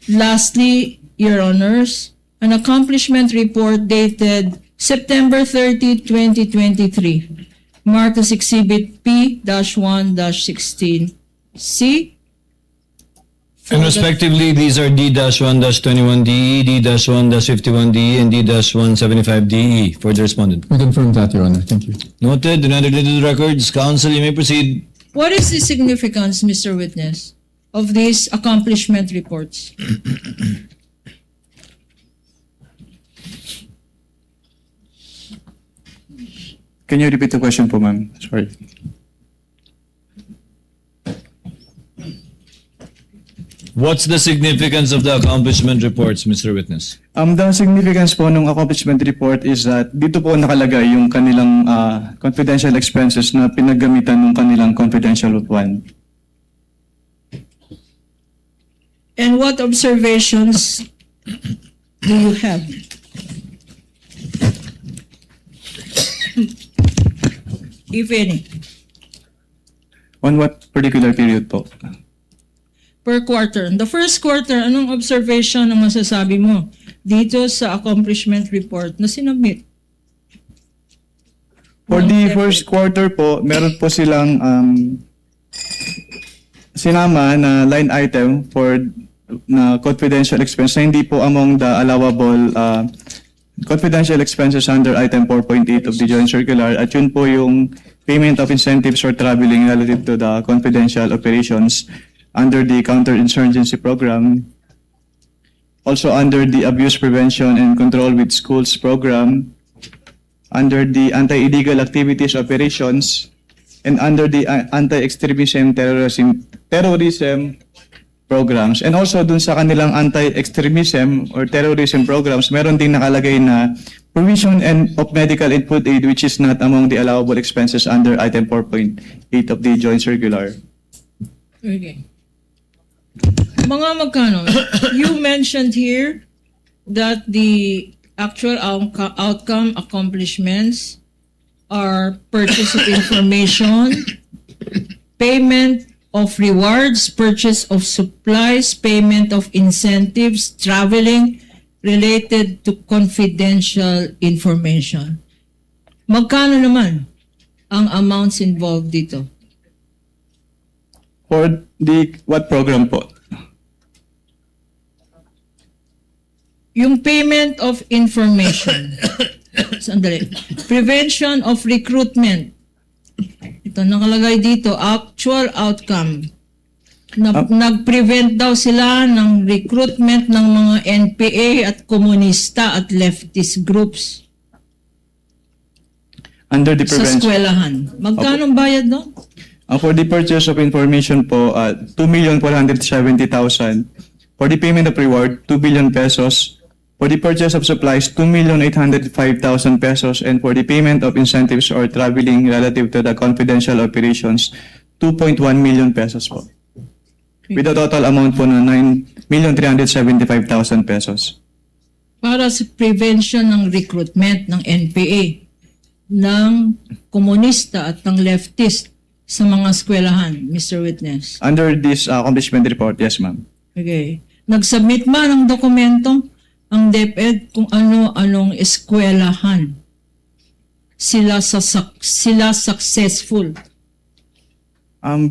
lastly, Your Honors, an accomplishment report dated September 30, 2023, marked as Exhibit P-1-16C. And respectively, these are D-1-21DE, D-1-51DE, and D-175DE for the respondent. We confirm that, Your Honor. Thank you. Noted and added to the records. Counsel, you may proceed. What is the significance, Mr. Witness, of these accomplishment reports? Can you repeat the question po, ma'am? Sorry. What's the significance of the accomplishment reports, Mr. Witness? The significance po ng accomplishment report is that dito po nakalagay yung kanilang confidential expenses na pinaggamitan ng kanilang confidential fund. And what observations do you have? If any, On what particular period po? per quarter. The first quarter, anong observation ang masasabi mo dito sa accomplishment report na sinubmit? For the first quarter po, meron po silang sinama na line item for na confidential expense na hindi po among the allowable confidential expenses under item 4.8 of the Joint Circular, at yun po yung payment of incentives for traveling relative to the confidential operations under the counterinsurgency program, also under the abuse prevention and control with schools program, under the anti-illegal activities operations, and under the anti-extremism terrorism programs. And also dun sa kanilang anti-extremism or terrorism programs, meron ding nakalagay na provision and of medical input aid, which is not among the allowable expenses under item 4.8 of the Joint Circular. Okay. Mga magkano? You mentioned here that the actual outcome accomplishments are purchase of information, payment of rewards, purchase of supplies, payment of incentives, traveling related to confidential information. Magkano naman ang amounts involved dito? For the what program po? Yung payment of information. Sandali. Prevention of recruitment. Ito, nakalagay dito, actual outcome. Nag-prevent daw sila ng recruitment ng mga NPA at komunista at leftist groups Under the sa prevention. eskwelahan. Magkano ang bayad doon? For the purchase of information po, 2,470,000. For the payment of reward, 2 billion pesos. For the purchase of supplies, 2,805,000 pesos. And for the payment of incentives or traveling relative to the confidential operations, 2.1 million pesos po. With a total amount po na 9,375,000 pesos. Para sa prevention ng recruitment ng NPA, ng komunista at ng leftist sa mga eskwelahan, Mr. Witness. Under this accomplishment report, yes ma'am. Okay. Nag-submit man ng dokumento ang DepEd kung ano-anong eskwelahan sila successful.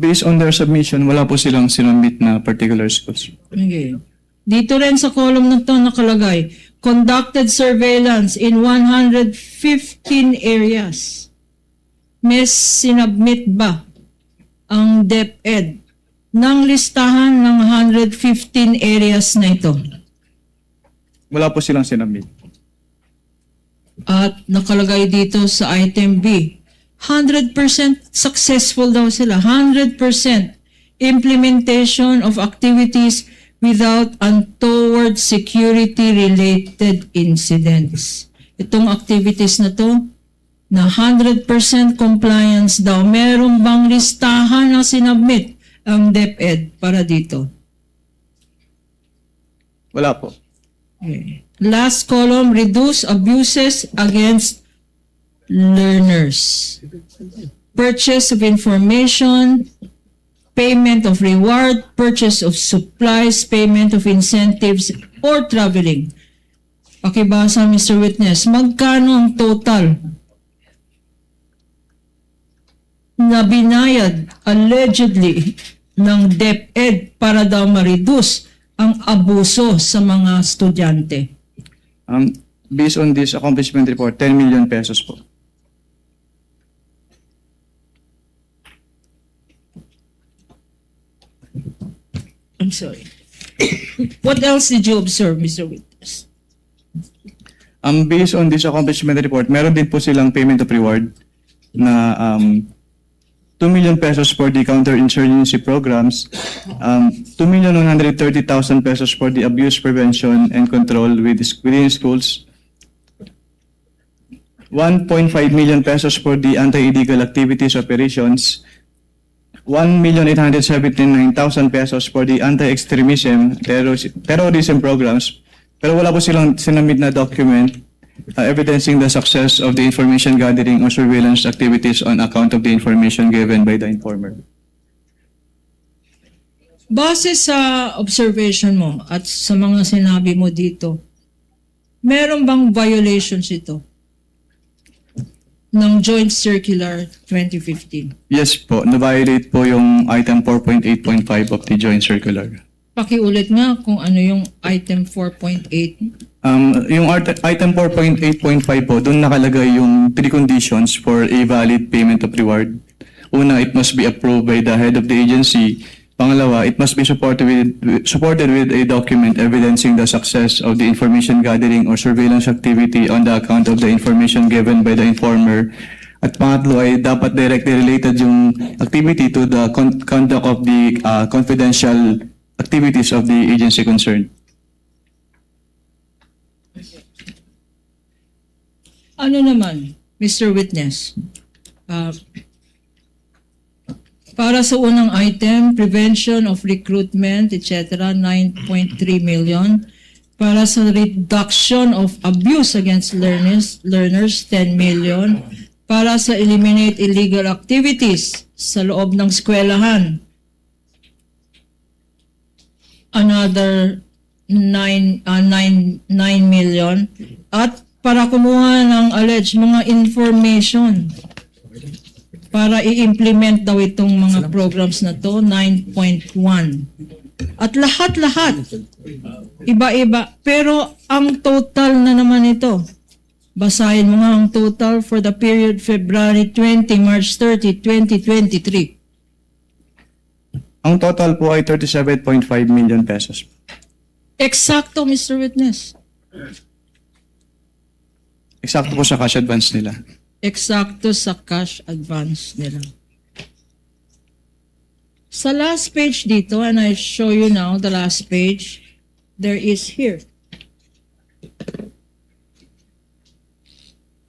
Based on their submission, wala po silang sinubmit na particular schools. Okay. Dito rin sa column na to nakalagay, conducted surveillance in 115 areas. May sinubmit ba ang DepEd ng listahan ng 115 areas na ito? Wala po silang sinubmit. At nakalagay dito sa item B, 100% successful daw sila. 100% implementation of activities without untoward security-related incidents. Itong activities na to, na 100% compliance daw. Meron bang listahan na sinubmit ang DepEd para dito? Wala po. Okay. Last column, reduce abuses against learners. Purchase of information, payment of reward, purchase of supplies, payment of incentives, or traveling. Pakibasa, Mr. Witness, magkano ang total na binayad allegedly ng DepEd para daw ma-reduce ang abuso sa mga estudyante? Based on this accomplishment report, 10 million pesos po. I'm sorry. What else did you observe, Mr. Witness? Based on this accomplishment report, meron din po silang payment of reward na 2 million pesos for the counterinsurgency programs, 2,130,000 pesos for the abuse prevention and control within schools, 1.5 million pesos for the anti-illegal activities operations, 1,879,000 pesos for the anti-extremism, terrorism programs, pero wala po silang sinamit na document evidencing the success of the information gathering or surveillance activities on account of the information given by the informer. Base sa observation mo at sa mga sinabi mo dito, meron bang violations ito ng Joint Circular 2015? Yes po, na-violate po yung item 4.8.5 of the Joint Circular. Pakiulit nga kung ano yung item 4.8. Yung item 4.8.5 po, doon nakalagay yung three conditions for a valid payment of reward. Una, it must be approved by the head of the agency. Pangalawa, it must be supported with a document evidencing the success of the information gathering or surveillance activity on the account of the information given by the informer. At pangatlo ay dapat directly related yung activity to the conduct of the confidential activities of the agency concerned. Ano naman, Mr. Witness? Para sa unang item, prevention of recruitment, etc., 9.3 million. Para sa reduction of abuse against learners, 10 million. Para sa eliminate illegal activities sa loob ng eskwelahan, another 9 million. At para kumuha ng alleged mga information para i-implement daw itong mga programs na to, 9.1. At lahat-lahat, iba-iba. Pero ang total na naman ito, basahin mo nga ang total for the period February 20, March 30, 2023. Ang total po ay 37.5 million pesos. Eksakto, Mr. Witness. Eksakto po sa cash advance nila. Eksakto sa cash advance nila. Sa last page dito, and I show you now the last page, there is here.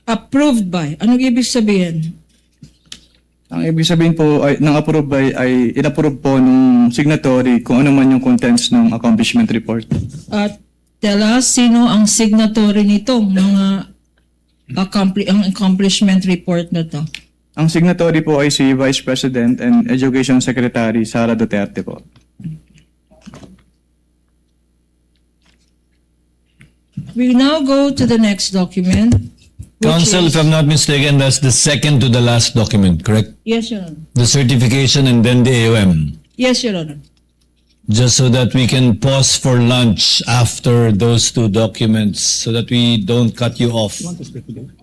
Approved by. Anong ibig sabihin? Ang ibig sabihin po ay, ng approve by ay inapprove po ng signatory kung ano man yung contents ng accomplishment report. At tell us, sino ang signatory nito, mga ang accomplishment report na to? Ang signatory po ay si Vice President and Education Secretary Sara Duterte po. We now go to the next document. which Counsel, is- if I'm not mistaken, that's the second to the last document, correct? Yes, Your Honor. The certification and then the AOM. Yes, Your Honor. Just so that we can pause for lunch after those two documents so that we don't cut you off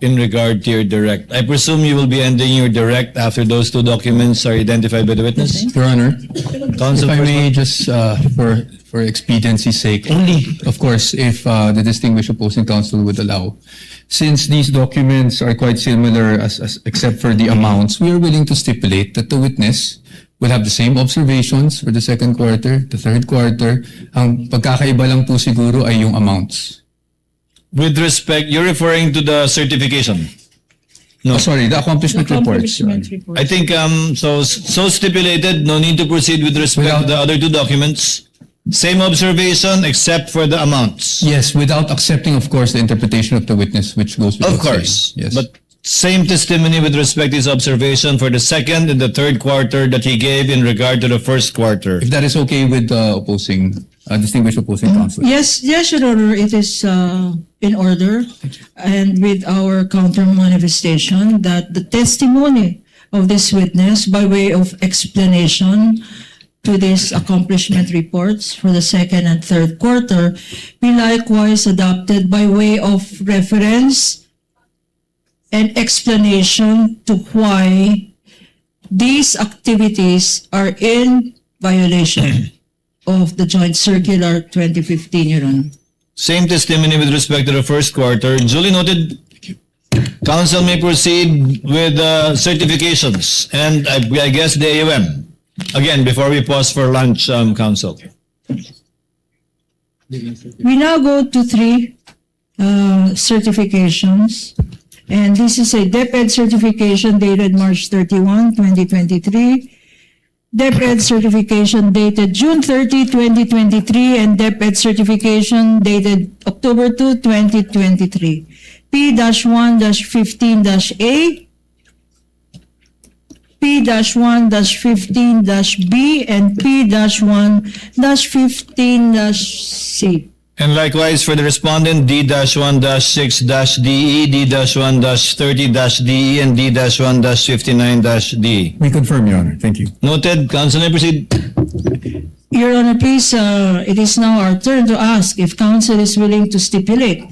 in regard to your direct. I presume you will be ending your direct after those two documents are identified by the witness? Your Honor, Counsel, if I first may one. just, for expediency's sake, only, of course, if the distinguished opposing counsel would allow. Since these documents are quite similar except for the amounts, we are willing to stipulate that the witness will have the same observations for the second quarter, the third quarter. Ang pagkakaiba lang po siguro ay yung amounts. With respect, you're referring to the certification. No. Sorry, the accomplishment reports. Your Honor. Accomplishment report. I think so stipulated, no need to proceed with respect to the other two documents. Same observation except for the amounts. Yes, without accepting, of course, the interpretation of the witness, which goes without Of course. saying. Yes. But same testimony with respect to his observation for the second and the third quarter that he gave in regard to the first quarter. If that is okay with the distinguished opposing counsel. Yes, yes, Your Honor, it is in order. And with our counter manifestation that the testimony of this witness by way of explanation to these accomplishment reports for the second and third quarter be likewise adopted by way of reference and explanation to why these activities are in violation of the Joint Circular 2015, Your Honor. Same testimony with respect to the first quarter. Duly noted. Council may proceed with certifications and I guess the AUM. Again, before we pause for lunch, Council. We now go to three certifications. And this is a DepEd certification dated March 31, 2023. DepEd certification dated June 30, 2023. And DepEd certification dated October 2, 2023. P-1-15-A, P-1-15-B, and P-1-15-C. And likewise for the respondent, D-1-6-DE, D-1-30-DE, and D-1-59-DE. We confirm, Your Honor. Thank you. Noted. Council may proceed. Your Honor, please, it is now our turn to ask if council is willing to stipulate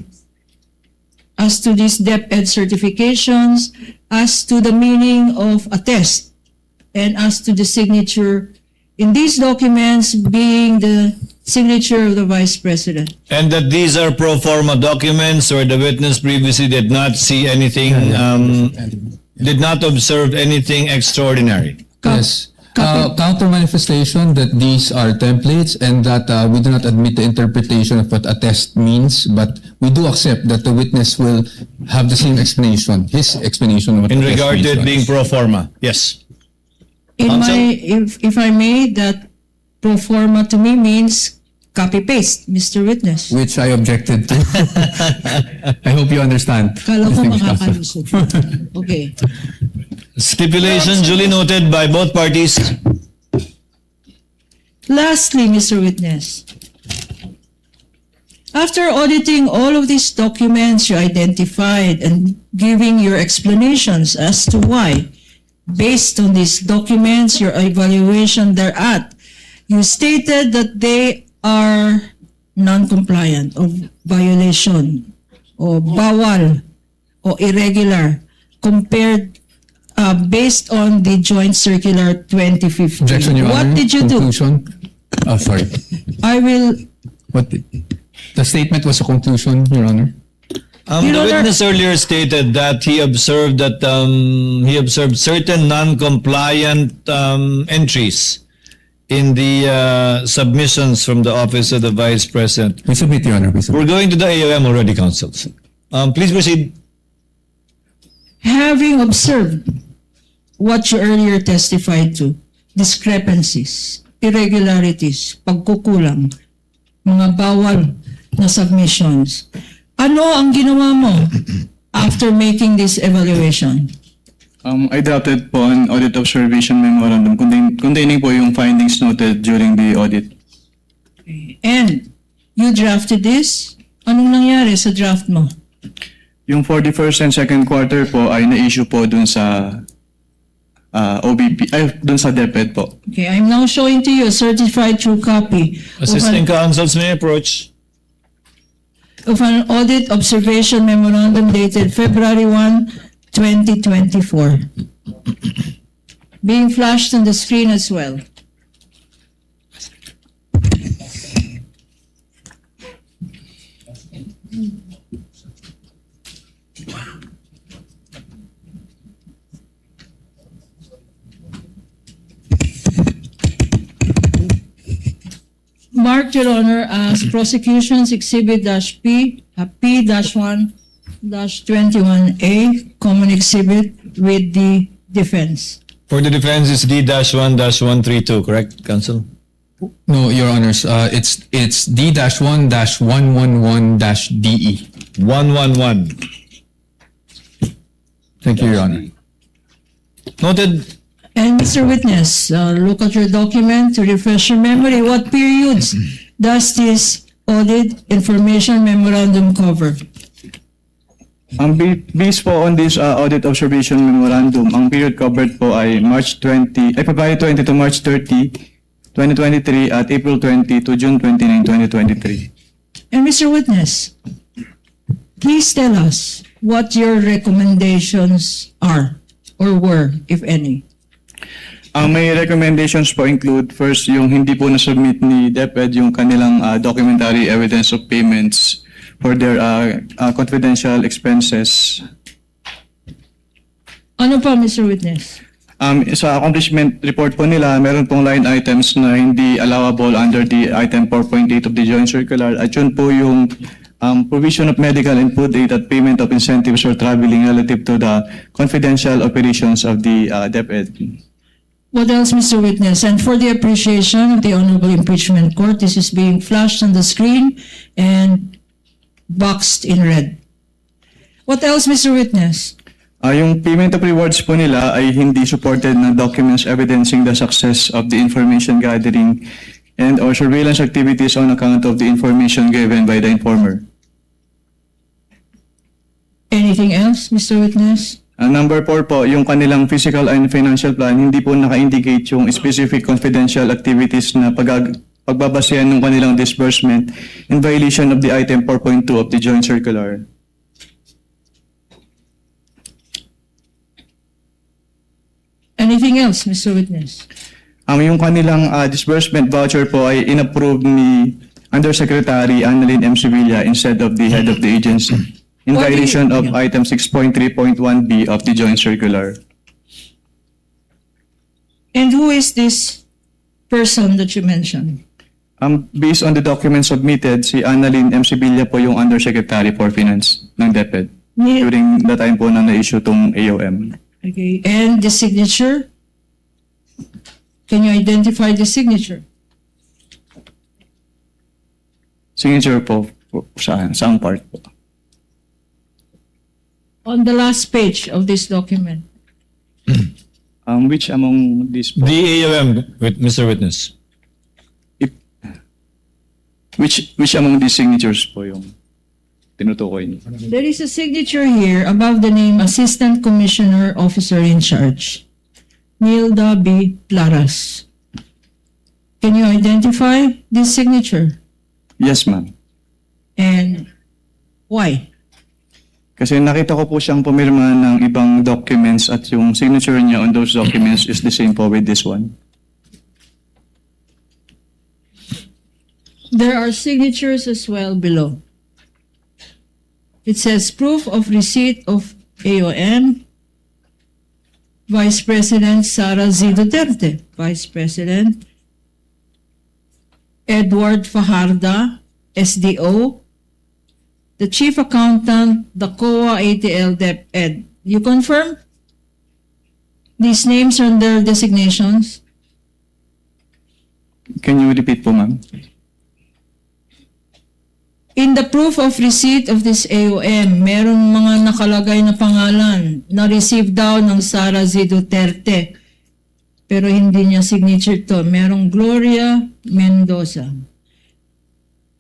as to these DepEd certifications, as to the meaning of attest, and as to the signature in these documents being the signature of the Vice President. And that these are pro forma documents or the witness previously did not see anything, did not observe anything extraordinary. Yes. Counter manifestation that these are templates and that we do not admit the interpretation of what attest means, but we do accept that the witness will have the same explanation, his explanation of what In attest regard to means it being us. pro forma. Yes. In Counsel? if I may, that pro forma to me means copy-paste, Mr. Witness. Which I objected to. I hope you understand. Kala ko Distinguished counsel. makakalusot. Okay. Stipulation duly noted by both parties. Lastly, Mr. Witness, after auditing all of these documents you identified and giving your explanations as to why, based on these documents, your evaluation thereat, you stated that they are non-compliant or violation or bawal or irregular compared based on the Joint Circular 2015. Objection, Your What Honor. did you do? Conclusion. Oh, sorry. I will. The statement was a conclusion, Your Honor. The Your Honor- witness earlier stated that he observed certain non-compliant entries in the submissions from the Office of the Vice President. We submit, Your Honor. We submit. We're going to the AOM already, counsels. Please proceed. Having observed what you earlier testified to, discrepancies, irregularities, pagkukulang, mga bawal na submissions, ano ang ginawa mo after making this evaluation? I drafted po an audit observation memorandum containing po yung findings noted during the audit. And you drafted this? Anong nangyari sa draft mo? Yung for the first and second quarter po ay na-issue po dun sa OBP, dun sa DepEd po. Okay, I'm now showing to you a certified true copy Assisting counsels may approach. of an audit observation memorandum dated February 1, 2024. Being flashed on the screen as well. Marked, Your Honor, as Prosecution's Exhibit-P, P-1-21A, Common Exhibit with the defense. For the defense, it's D-1-132, correct, counsel? No, Your Honors. It's D-1-111-DE. 111. Thank you, Your Honor. Noted. And Mr. Witness, look at your document to refresh your memory. What periods does this audit information memorandum cover? Based po on this audit observation memorandum, ang period covered po ay February 20 to March 30, 2023 at April 20 to June 29, 2023. And Mr. Witness, please tell us what your recommendations are or were, if any. Ang may recommendations po include, first, yung hindi po na-submit ni DepEd yung kanilang documentary evidence of payments for their confidential expenses. Ano pa, Mr. Witness? Sa accomplishment report po nila, meron pong line items na hindi allowable under the item 4.8 of the Joint Circular. At yun po yung provision of medical and food aid at payment of incentives for traveling relative to the confidential operations of the DepEd. What else, Mr. Witness? And for the appreciation of the Honorable Impeachment Court, this is being flashed on the screen and boxed in red. What else, Mr. Witness? Yung payment of rewards po nila ay hindi supported ng documents evidencing the success of the information gathering and or surveillance activities on account of the information given by the informer. Anything else, Mr. Witness? Number 4 po, yung kanilang physical and financial plan, hindi po naka-indicate yung specific confidential activities na pagbabasehan ng kanilang disbursement in violation of the item 4.2 of the Joint Circular. Anything else, Mr. Witness? Yung kanilang disbursement voucher po ay inapprove ni Undersecretary Annalyn M. Sevilla instead of the head of the agency in What do you- violation of item 6.3.1b of the Joint Circular. And who is this person that you mentioned? Based on the documents submitted, si Annalyn M. Sevilla po yung Undersecretary for Finance ng DepEd during the time po na na-issue tong AOM. Okay, and the signature? Can you identify the signature? Signature po saan part po? On the last page of this document. Which among these po? The AOM, with Mr. Witness. Which among these signatures po yung tinutukoy niyo? There is a signature here above the name Assistant Commissioner Officer in Charge, Nilda B. Plaras. Can you identify this signature? Yes, ma'am. And why? Kasi nakita ko po siyang pumirma ng ibang documents at yung signature niya on those documents is the same po with this one. There are signatures as well below. It says proof of receipt of AOM, Vice President Sara Z. Duterte, Vice President Edward Fajarda, SDO, the Chief Accountant, the COA ATL DepEd. You confirm? These names are their designations? Can you repeat po, ma'am? In the proof of receipt of this AOM, meron mga nakalagay na pangalan na receive daw ng Sara Z. Duterte. Pero hindi niya signature to. Merong Gloria Mendoza.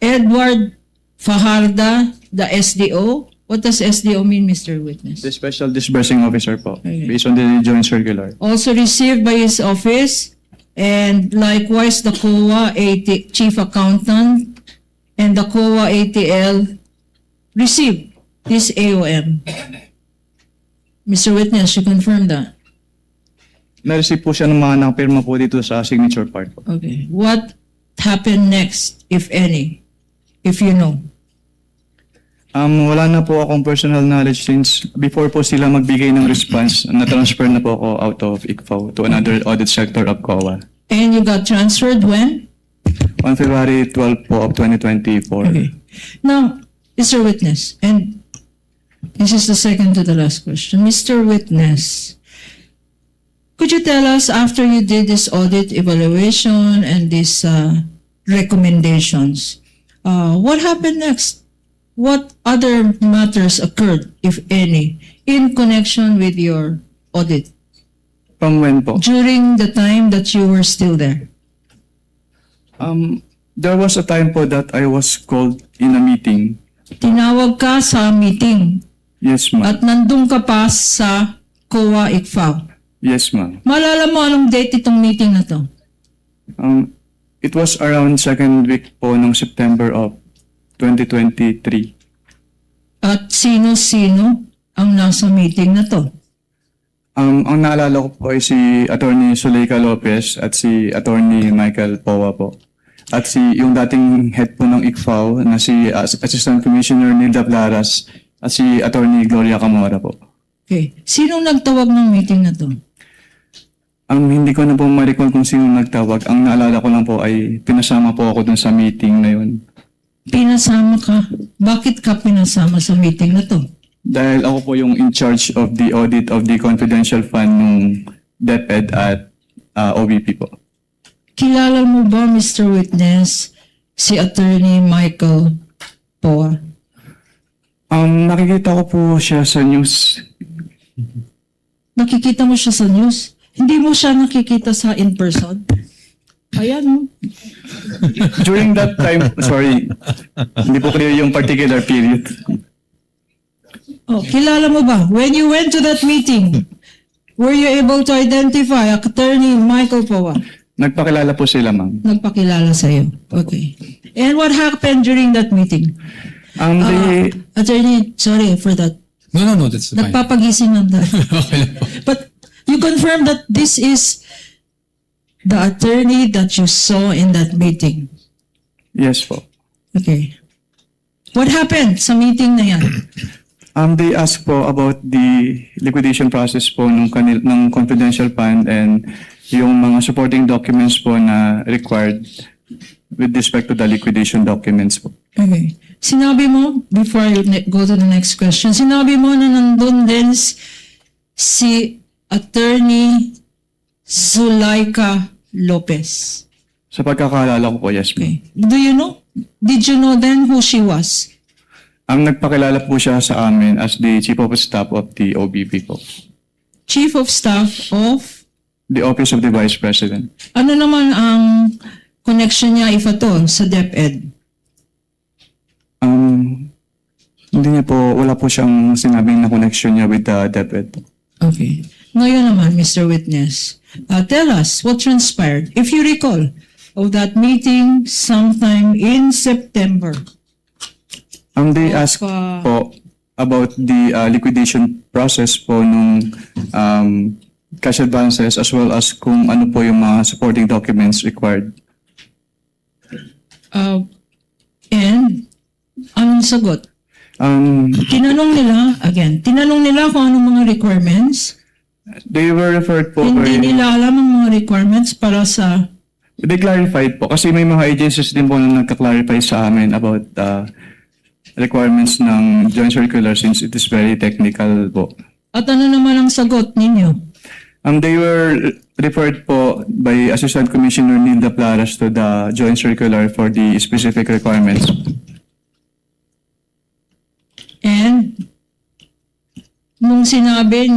Edward Fajarda, the SDO. What does SDO mean, Mr. Witness? The Special Disbursing Officer po, Okay. based on the Joint Circular. Also received by his office, and likewise the COA Chief Accountant and the COA ATL received this AOM. Mr. Witness, you confirm that? Na-receive po siya ng mga nakapirma po dito sa signature part po. Okay. What happened next, if any, if you know? Wala na po akong personal knowledge since before po sila magbigay ng response, na-transfer na po ako out of ICFAO to another audit sector of COA. And you got transferred when? On February 12 po of 2024. Okay. Now, Mr. Witness, and this is the second to the last question. Mr. Witness, could you tell us, after you did this audit evaluation and these recommendations, what happened next? What other matters occurred, if any, in connection with your audit From when po? during the time that you were still there? There was a time po that I was called in a meeting. Tinawag ka sa meeting Yes, ma'am. at nandun ka pa sa COA ICFAO. Yes, ma'am. Maalala mo anong date itong meeting na to? It was around second week po ng September of 2023. At sino-sino ang nasa meeting na to? Ang naalala ko po ay si Attorney Zuleika Lopez at si Attorney Michael Powa po. At yung dating head po ng ICFAO na si Assistant Commissioner Nilda Plaras at si Attorney Gloria Camora po. Okay. Sinong nagtawag ng meeting na to? Hindi ko na po ma-recall kung sino nagtawag. Ang naalala ko lang po ay pinasama po ako dun sa meeting na yun. Pinasama ka? Bakit ka pinasama sa meeting na to? Dahil ako po yung in charge of the audit of the confidential fund ng DepEd at OBP po. Kilala mo ba, Mr. Witness, si Attorney Michael Poa? Nakikita ko po siya sa news. Nakikita mo siya sa news? Hindi mo siya nakikita sa in-person? Ayan, no? During that time, sorry, hindi po clear yung particular period. Oh, kilala mo ba? When you went to that meeting, were you able to identify Attorney Michael Poa? Nagpakilala po sila, ma'am. Nagpakilala sa iyo. Okay. And what happened during that meeting? Attorney, sorry for that. No, that's fine. Nagpapagising lang tayo. Okay lang po. But you confirm that this is the attorney that you saw in that meeting. Yes po. Okay. What happened sa meeting na yan? They asked po about the liquidation process po ng confidential fund and yung mga supporting documents po na required with respect to the liquidation documents po. Okay. Sinabi mo, before I go to the next question, sinabi mo na nandun din si Attorney Zulaika Lopez. Sa pagkakaalala ko po, yes ma'am. Okay. Do you know? Did you know then who she was? Ang nagpakilala po siya sa amin as the Chief of Staff of the OBP po. Chief of Staff of? The Office of the Vice President. Ano naman ang connection niya, if at all, sa DepEd? Hindi niya po, wala po siyang sinabing na connection niya with the DepEd po. Okay. Ngayon naman, Mr. Witness, tell us what transpired. If you recall, of that meeting sometime in September. They asked po about the liquidation process po nung cash advances as well as kung ano po yung mga supporting documents required. And anong sagot? Tinanong nila kung anong mga requirements. They were referred po Hindi nila alam ang mga requirements para sa... They clarified po kasi may mga agencies din po na nagka-clarify sa amin about requirements ng joint circular since it is very technical po. At ano naman ang sagot ninyo? They were referred po by Assistant Commissioner Nilda Plaras to the joint circular for the specific requirements. And nung sinabi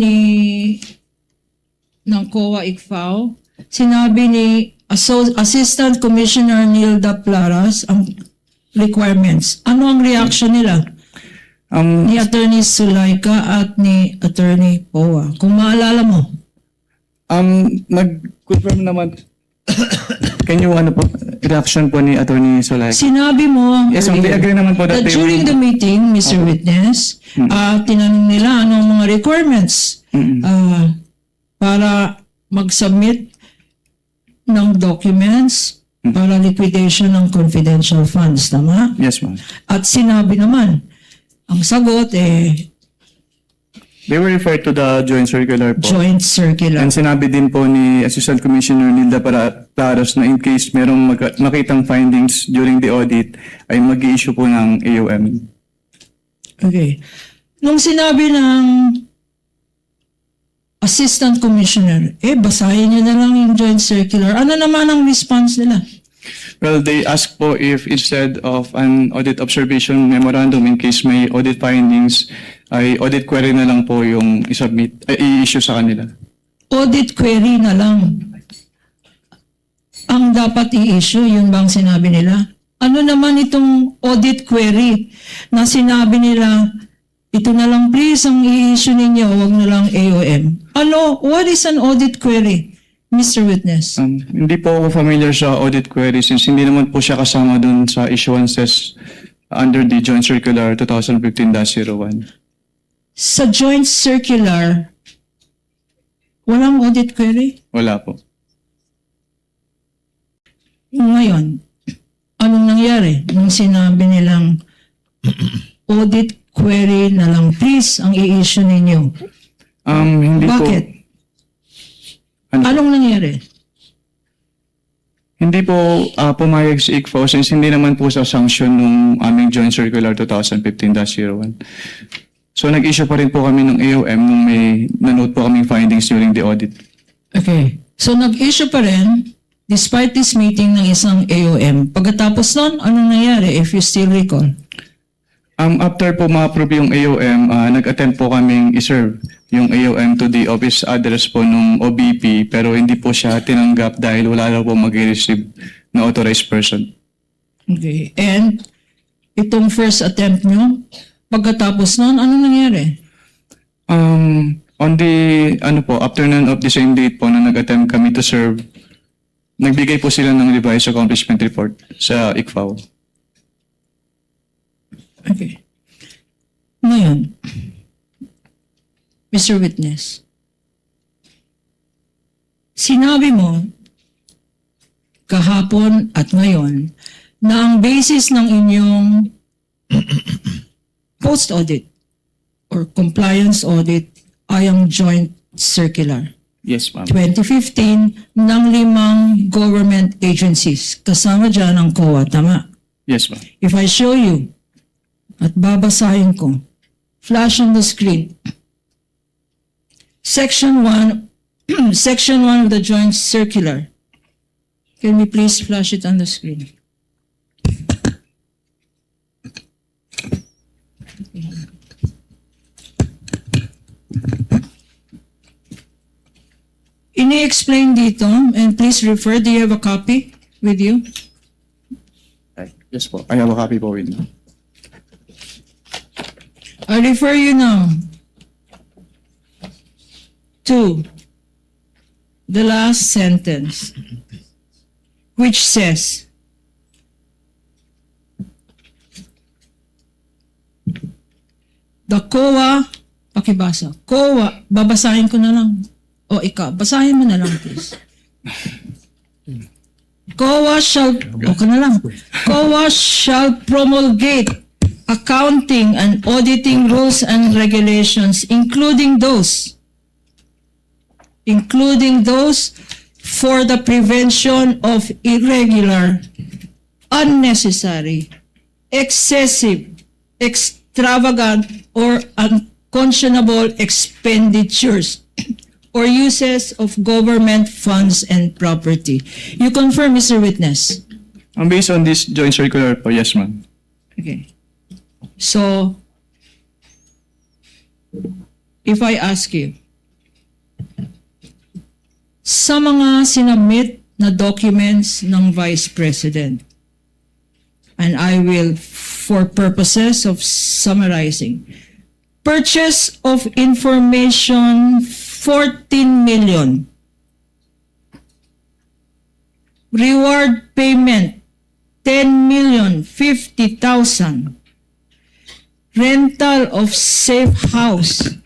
ng COA ICFAO, sinabi ni Assistant Commissioner Nilda Plaras ang requirements. Ano ang reaction nila? Ni Attorney Zulaika at ni Attorney Poa. Kung maalala mo. Nag-confirm naman. Can you reaction po ni Attorney Zulaika? Sinabi mo Yes, they agree naman po that they during the meeting, Mr. Witness, tinanong nila ano ang mga requirements para mag-submit ng documents para liquidation ng confidential funds, tama? Yes, ma'am. At sinabi naman, ang sagot They were referred to the joint circular po. joint circular. And sinabi din po ni Assistant Commissioner Nilda Plaras na in case merong makitang findings during the audit ay mag-i-issue po ng AOM. Okay. Nung sinabi ng Assistant Commissioner, basahin niyo na lang yung joint circular. Ano naman ang response nila? Well, they asked po if instead of an audit observation memorandum in case may audit findings, ay audit query na lang po yung i-issue sa kanila. Audit query na lang ang dapat i-issue, yun bang sinabi nila? Ano naman itong audit query na sinabi nila, ito na lang please ang i-issue ninyo, wag na lang AOM. What is an audit query, Mr. Witness? Hindi po ako familiar sa audit query since hindi naman po siya kasama dun sa issuances under the Joint Circular 2015-01. Sa joint circular, walang audit query? Wala po. Ngayon, anong nangyari? Nung sinabi nilang audit query na lang please ang i-issue ninyo. Hindi po. Bakit? Ano po? Anong nangyari? Hindi po pumayag si ICFO since hindi naman po sa sanction nung aming Joint Circular 2015-01. So nag-issue pa rin po kami ng AOM nung may nanote po kaming findings during the audit. Okay. So nag-issue pa rin despite this meeting ng isang AOM. Pagkatapos nun, anong nangyari if you still recall? After po ma-approve yung AOM, nag-attempt po kaming iserve yung AOM to the office address po nung OBP pero hindi po siya tinanggap dahil wala raw po mag-receive na authorized person. Okay. And itong first attempt nyo, pagkatapos nun, anong nangyari? On the afternoon of the same date po na nag-attempt kami to serve, nagbigay po sila ng revised accomplishment report sa ICFAO. Okay. Ngayon, Mr. Witness, sinabi mo kahapon at ngayon na ang basis ng inyong post-audit or compliance audit ay ang joint circular Yes, ma'am. 2015 ng 5 government agencies. Kasama dyan ang COA, tama? Yes, ma'am. If I show you at babasahin ko, flash on the screen. Section 1, Section 1 of the Joint Circular. Can we please flash it on the screen? Ini-explain dito, and please refer, do you have a copy with you? Yes po. I have a copy po with me. I refer you now to the last sentence, which says, the COA, pakibasa, COA, babasahin ko na lang. O ikaw, basahin mo na lang, please. COA shall, COA shall promulgate accounting and auditing rules and regulations, including those for the prevention of irregular, unnecessary, excessive, extravagant, or unconscionable expenditures or uses of government funds and property. You confirm, Mr. Witness? Based on this joint circular po, yes, ma'am. Okay. So, if I ask you, sa mga sinubmit na documents ng Vice President, and I will, for purposes of summarizing, purchase of information, 14 million. Reward payment, 10,050,000. Rental of safe house.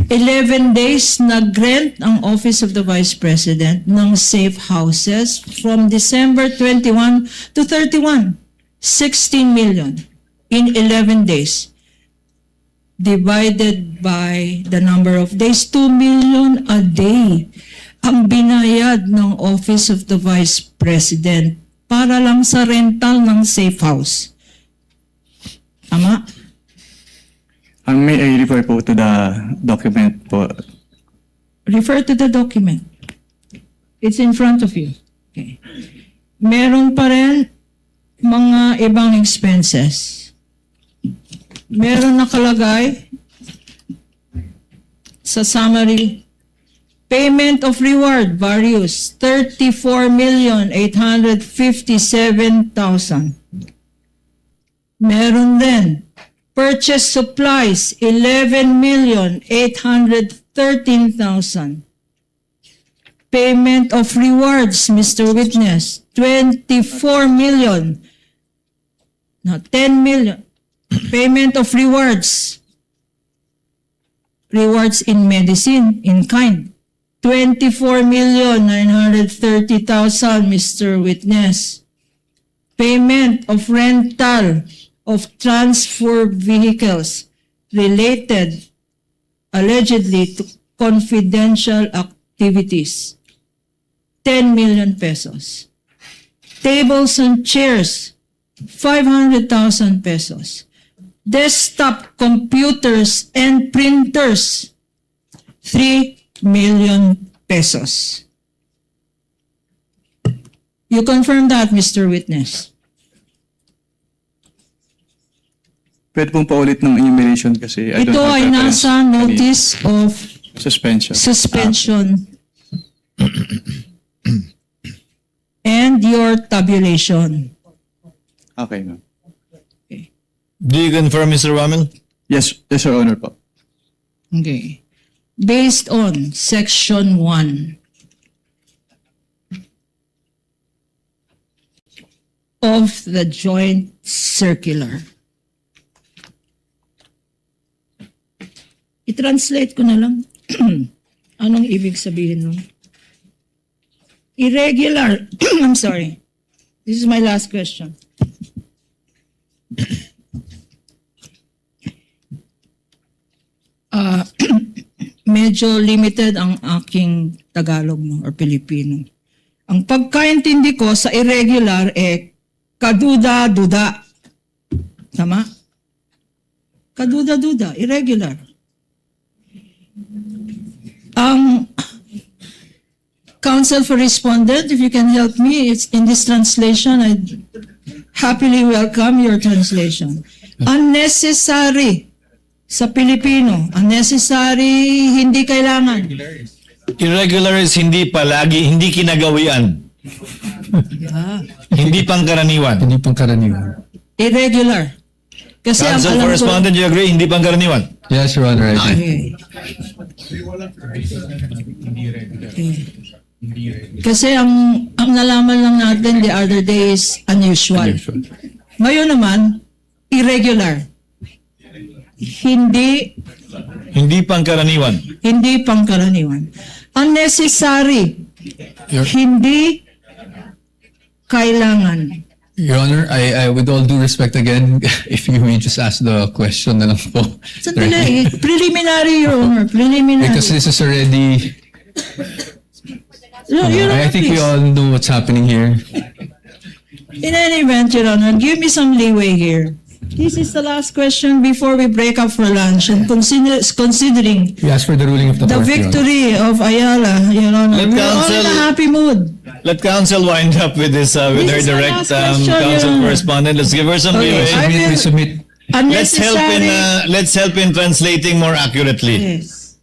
11 days nag-rent ang Office of the Vice President ng safe houses from December 21 to 31. 16 million in 11 days. Divided by the number of days, 2 million a day ang binayad ng Office of the Vice President para lang sa rental ng safe house. Tama? May I refer po to the document po. Refer to the document. It's in front of you. Okay. Meron pa rin mga ibang expenses. Meron nakalagay sa summary, payment of reward various 34,857,000. Meron din purchase supplies 11,813,000. Payment of rewards, Mr. Witness, 24 million. No, 10 million. Payment of rewards. Rewards in medicine, in kind. 24,930,000, Mr. Witness. Payment of rental of transfer vehicles related allegedly to confidential activities, 10 million pesos. Tables and chairs, 500,000 pesos. Desktop computers and printers, 3 million pesos. You confirm that, Mr. Witness? Pwede pong paulit ng enumeration kasi I don't Ito have ay reference. nasa notice of Suspension. suspension and your tabulation. Okay, ma'am. Do you confirm, Mr. Ramel? Yes, Your Honor po. Okay. Based on Section 1 of the Joint Circular. I-translate ko na lang. Anong ibig sabihin nun? Irregular. I'm sorry. This is my last question. Medyo limited ang aking Tagalog or Pilipino. Ang pagkaintindi ko sa irregular kaduda-duda. Tama? Kaduda-duda, irregular. Ang counsel for respondent, if you can help me, it's in this translation, I'd happily welcome your translation. Unnecessary sa Pilipino. Unnecessary, hindi kailangan. Irregular is hindi palagi, hindi kinagawian. Yeah. Hindi pangkaraniwan. Hindi pang karaniwan. Irregular. Kasi ang Counsel alam for ko... respondent, you agree? Hindi pangkaraniwan. Yes, Your Honor, I agree. Okay. Kasi ang nalaman lang natin the other day is unusual. Unusual. Ngayon naman, irregular. Hindi pangkaraniwan. pangkaraniwan. Unnecessary. Hindi kailangan. Your Honor, I with all due respect again, if you may just ask the question na lang po. Sandali, preliminary, Your Honor, preliminary. Because this is already, Your Honor, I think we please. all know what's happening here. In any event, Your Honor, give me some leeway here. This is the last question before we break up for lunch, and considering We ask for the ruling of the the court, Your Honor. victory of Ayala, Your Honor, Let we're all in a counsel- happy mood. Let counsel wind up with this, with This her is my direct last question, counsel Your Honor. correspondent. Let's give her some Okay, leeway. I will- We submit. Unnecessary. Let's help in translating more accurately. Yes.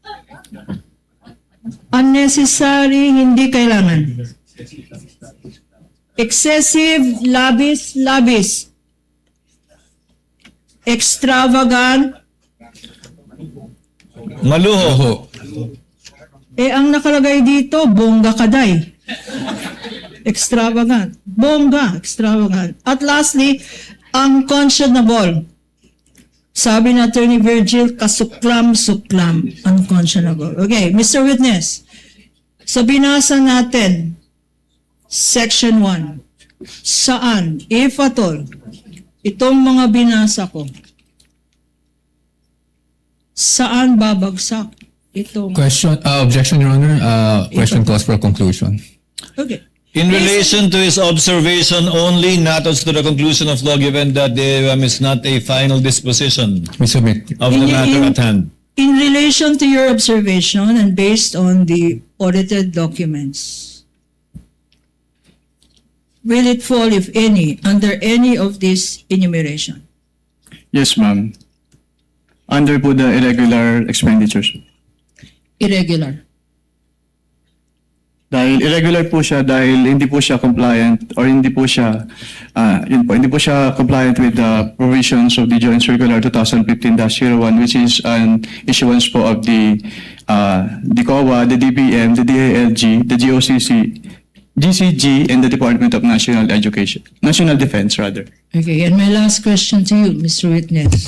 Unnecessary, hindi kailangan. Excessive, labis. Extravagant. Maluho. Oho. Ang nakalagay dito, bongga kaday. Extravagant. Bongga, extravagant. At lastly, unconscionable. Sabi na Attorney Virgil, kasuklam. Unconscionable. Okay, Mr. Witness. Sa binasa natin, Section 1. Saan, if at all, itong mga binasa ko, saan babagsak itong... Question, objection, Your Honor. Question calls for a conclusion. Okay. In relation to his observation only, not as to the conclusion of law, given that the is not a final disposition We submit. of the matter at hand. In relation to your observation and based on the audited documents, will it fall, if any, under any of this enumeration? Yes, ma'am. Under po the irregular expenditures. Irregular. Dahil irregular po siya dahil hindi po siya compliant or hindi po siya compliant with the provisions of the Joint Circular 2015-01, which is an issuance po of the COA, the DBM, the DILG, the GOCC, GCG, and the Department of National Defense rather. Okay, and my last question to you, Mr. Witness.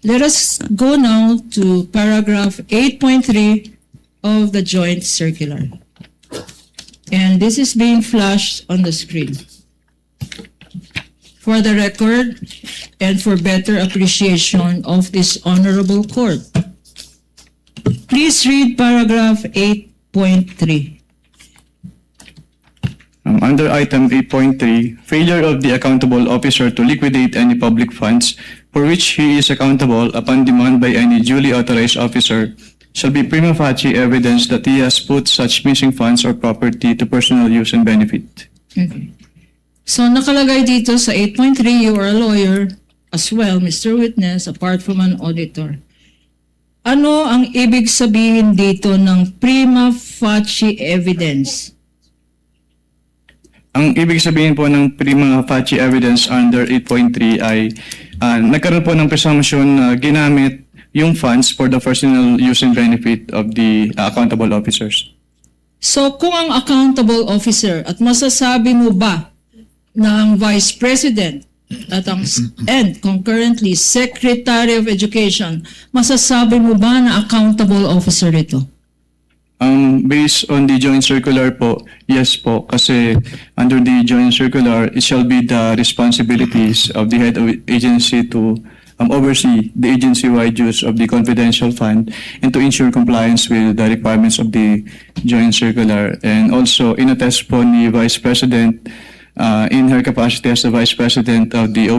Let us go now to paragraph 8.3 of the Joint Circular. And this is being flashed on the screen. For the record and for better appreciation of this honorable court, Please read paragraph 8.3. Under item 8.3, failure of the accountable officer to liquidate any public funds for which he is accountable upon demand by any duly authorized officer shall be prima facie evidence that he has put such missing funds or property to personal use and benefit. Okay. So nakalagay dito sa 8.3, you are a lawyer as well, Mr. Witness, apart from an auditor. Ano ang ibig sabihin dito ng prima facie evidence? Ang ibig sabihin po ng prima facie evidence under 8.3 ay nagkaroon po ng presumption na ginamit yung funds for the personal use and benefit of the accountable officers. So kung ang accountable officer at masasabi mo ba na ang Vice President at ang and concurrently Secretary of Education, masasabi mo ba na accountable officer ito? Based on the joint circular po, yes po, kasi under the joint circular, it shall be the responsibilities of the head of agency to oversee the agency-wide use of the confidential fund and to ensure compliance with the requirements of the joint circular. And also, inattest po ni Vice President in her capacity as the Vice President of the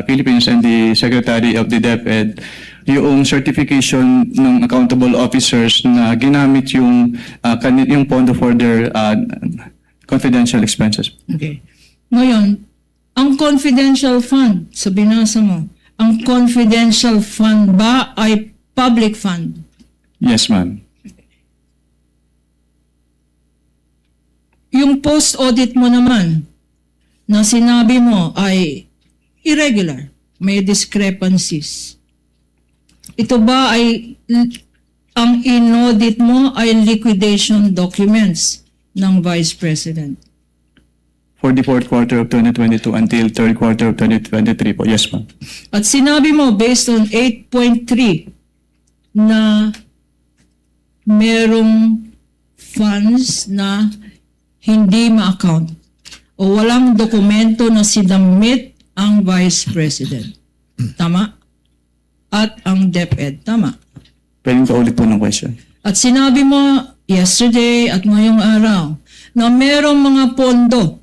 Philippines and the Secretary of the DepEd, yung certification ng accountable officers na ginamit yung pondo for their confidential expenses. Okay. Ngayon, ang confidential fund, sa binasa mo, ang confidential fund ba ay public fund? Yes, ma'am. Yung post-audit mo naman, na sinabi mo ay irregular, may discrepancies. Ito ba ay, ang in-audit mo ay liquidation documents ng Vice President? For the fourth quarter of 2022 until third quarter of 2023 po. Yes, ma'am. At sinabi mo, based on 8.3, na merong funds na hindi ma-account o walang dokumento na sinamit ang Vice President. Tama? At ang DepEd. Tama? Pwedeng paulit po ng question. At sinabi mo yesterday at ngayong araw na merong mga pondo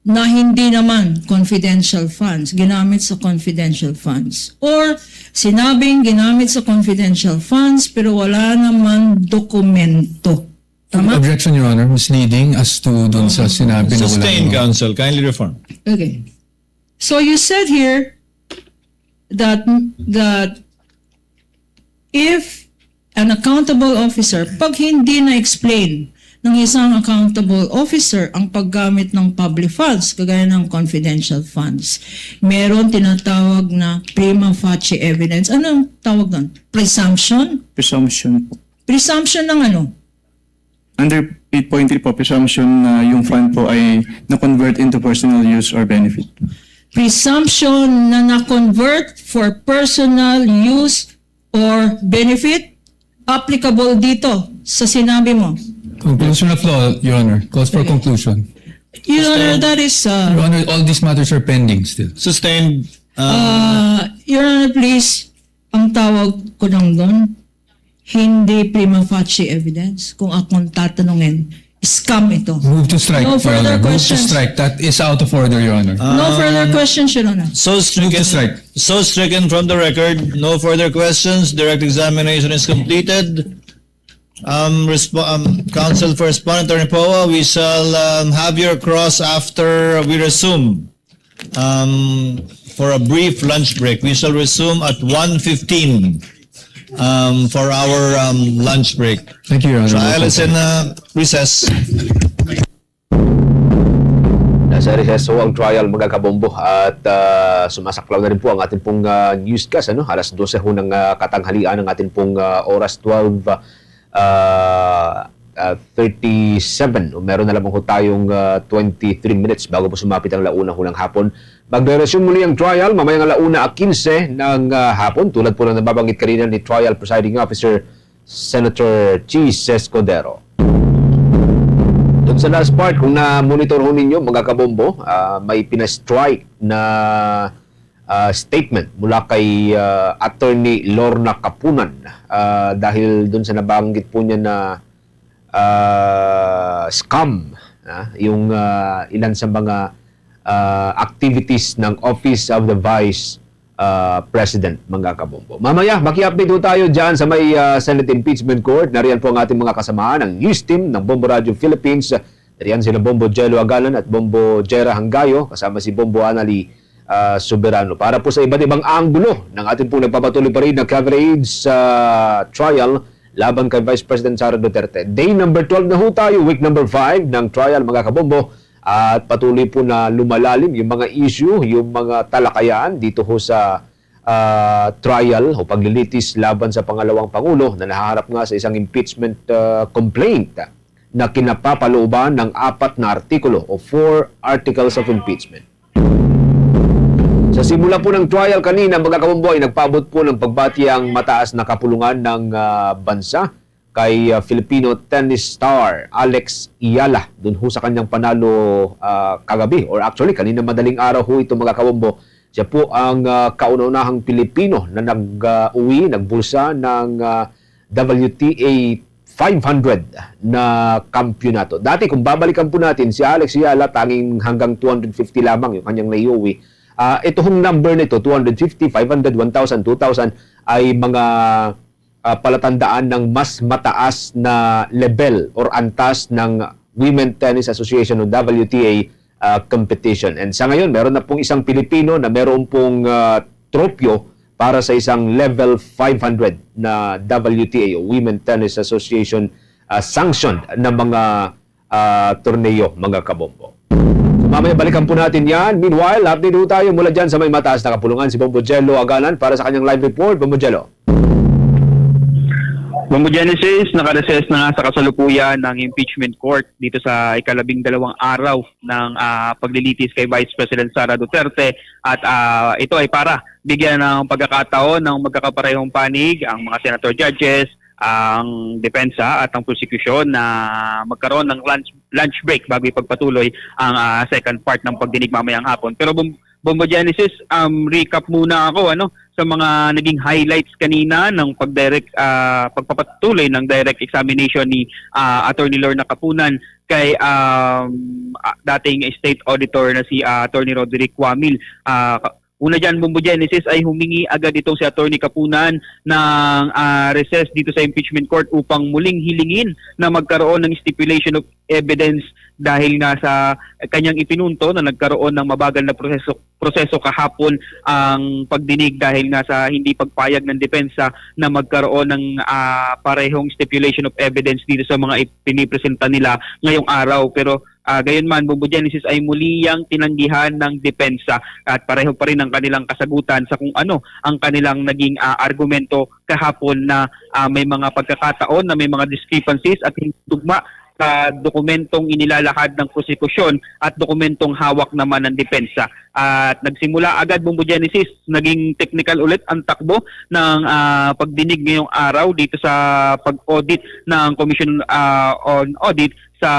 na hindi naman confidential funds, ginamit sa confidential funds. Or sinabing ginamit sa confidential funds pero wala naman dokumento. Tama? Objection, Your Honor. Misleading as to dun sa sinabi na wala. Sustained, counsel. Kindly reform. Okay. So you said here that if an accountable officer, pag hindi na-explain ng isang accountable officer ang paggamit ng public funds, kagaya ng confidential funds, meron tinatawag na prima facie evidence. Anong tawag doon? Presumption? Presumption po. Presumption ng ano? Under 8.3 po, presumption na yung fund po ay na-convert into personal use or benefit. Presumption na na-convert for personal use or benefit applicable dito sa sinabi mo. Conclusion of law, Your Honor. Calls for conclusion. Your Honor, that is... Your Honor, all these matters are pending still. Sustained. Your Honor, please, ang tawag ko lang doon, hindi prima facie evidence. Kung akong tatanungin, scam ito. Move to strike, No Your further Honor. Move to questions. strike. That is out of order, Your Honor. No further questions, Your Honor. So Move to strike. stricken from the record. No further questions. Direct examination is completed. Counsel for Respondent Attorney Poa, we shall have your cross after we resume for a brief lunch break. We shall resume at 1:15 for our lunch break. Thank you, Your Honor. Trial is in recess. Nasa reseso ang trial, mga kabombo, at sumasaklaw na rin po ang ating pong newscast. Alas 12 ho ng katanghalian ng ating pong oras, 12:37. Meron na lamang ho tayong 23 minutes bago po sumapit ang launa ho ng hapon. Magre-resume muli ang trial mamayang alauna 15 ng hapon, tulad po ng nababanggit kanina ni Trial Presiding Officer Senator Cheese Escudero. Doon sa last part, kung na-monitor ho ninyo, mga kabombo, may pina-strike na statement mula kay Attorney Lorna Kapunan dahil dun sa nabanggit po niya na scam, yung ilan sa mga activities ng Office of the Vice President, mga kabombo. Mamaya, maki-update po tayo dyan sa may Senate Impeachment Court. Nariyan po ang ating mga kasamahan, ang news team ng Bombo Radio Philippines. Nariyan sila Bombo Jello Agalan at Bombo Jera Hanggayo, kasama si Bombo Anali Soberano. Para po sa iba't ibang anggulo ng ating po nagpapatuloy pa rin na coverage sa trial laban kay Vice President Sara Duterte. Day number 12 na ho tayo, week number 5 ng trial, mga kabombo. At patuloy po na lumalalim yung mga issue, yung mga talakayan dito ho sa trial o paglilitis laban sa pangalawang Pangulo na nahaharap nga sa isang impeachment complaint na kinapapalooban ng 4 na artikulo o 4 articles of impeachment. Sa simula po ng trial kanina, mga kabombo, ay nagpaabot po ng pagbati ang mataas na kapulungan ng bansa kay Filipino tennis star Alex Iyala dun ho sa kanyang panalo kagabi, or actually kanina madaling araw ho ito, mga kabombo. Siya po ang kauna-unahang Pilipino na nag-uwi, nagbulsa ng WTA 500 na kampyonato. Dati kung babalikan po natin, si Alex Iyala tanging hanggang 250 lamang yung kanyang naiuwi. Ito hong number nito, 250, 500, 1,000, 2,000 ay mga palatandaan ng mas mataas na level or antas ng Women Tennis Association o WTA competition. And sa ngayon, meron na pong isang Pilipino na meron pong tropyo para sa isang level 500 na WTA o Women Tennis Association sanctioned na mga torneo, mga kabombo. Mamaya balikan po natin yan. Meanwhile, update po tayo mula dyan sa may mataas na kapulungan, si Bombo Jello Agalan para sa kanyang live report. Bombo Jello. Bombo Genesis, nakareses na sa kasalukuyan ng impeachment court dito sa ika-12 araw ng paglilitis kay Vice President Sara Duterte at ito ay para bigyan ng pagkakataon ng magkakaparehong panig ang mga senator judges, ang depensa at ang prosecution na magkaroon ng lunch break bago ipagpatuloy ang second part ng pagdinig mamayang hapon. Pero Bombo Genesis, recap muna ako sa mga naging highlights kanina ng pagpapatuloy ng direct examination ni Attorney Lorna Kapunan kay dating State Auditor na si Attorney Roderick Wamil. Una dyan, Bombo Genesis, ay humingi agad itong si Attorney Kapunan ng recess dito sa impeachment court upang muling hilingin na magkaroon ng stipulation of evidence dahil nga sa kanyang ipinunto na nagkaroon ng mabagal na proseso kahapon ang pagdinig dahil nga sa hindi pagpayag ng depensa na magkaroon ng parehong stipulation of evidence dito sa mga ipinipresenta nila ngayong araw. Pero gayon man, Bombo Genesis, ay muli yang tinanggihan ng depensa at pareho pa rin ang kanilang kasagutan sa kung ano ang kanilang naging argumento kahapon na may mga pagkakataon na may mga discrepancies at hindi tugma sa dokumentong inilalahad ng prosekusyon at dokumentong hawak naman ng depensa. At nagsimula agad, Bombo Genesis, naging technical ulit ang takbo ng pagdinig ngayong araw dito sa pag-audit ng Commission on Audit sa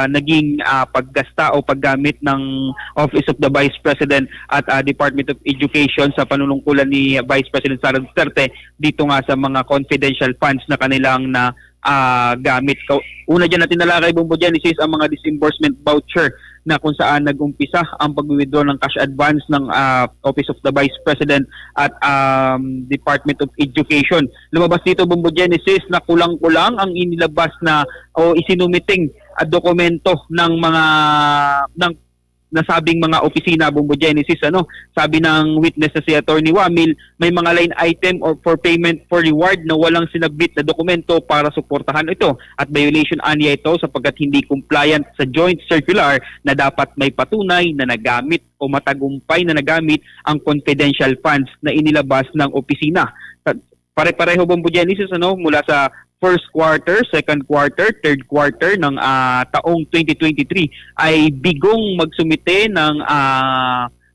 naging paggasta o paggamit ng Office of the Vice President at Department of Education sa panunungkulan ni Vice President Sara Duterte dito nga sa mga confidential funds na kanilang na gamit. Una dyan natin nalakay, Bombo Genesis, ang mga disbursement voucher na kung saan nag-umpisa ang pag-withdraw ng cash advance ng Office of the Vice President at Department of Education. Lumabas dito, Bombo Genesis, na kulang-kulang ang inilabas na o isinumiting at dokumento ng mga nasabing mga opisina, Bombo Genesis. Sabi ng witness na si Attorney Wamil, may mga line item or for payment for reward na walang sinabit na dokumento para suportahan ito at violation anya ito sapagkat hindi compliant sa joint circular na dapat may patunay na nagamit o matagumpay na nagamit ang confidential funds na inilabas ng opisina. Pare-pareho, Bombo Genesis, mula sa first quarter, second quarter, third quarter ng taong 2023 ay bigong magsumite ng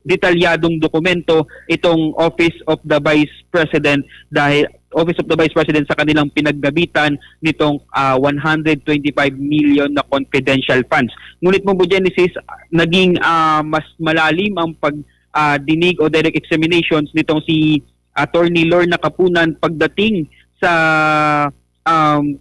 detalyadong dokumento itong Office of the Vice President dahil Office of the Vice President sa kanilang pinaggabitan nitong 125 million na confidential funds. Ngunit, Bombo Genesis, naging mas malalim ang dinig o direct examinations nitong si Attorney Lorna Kapunan pagdating sa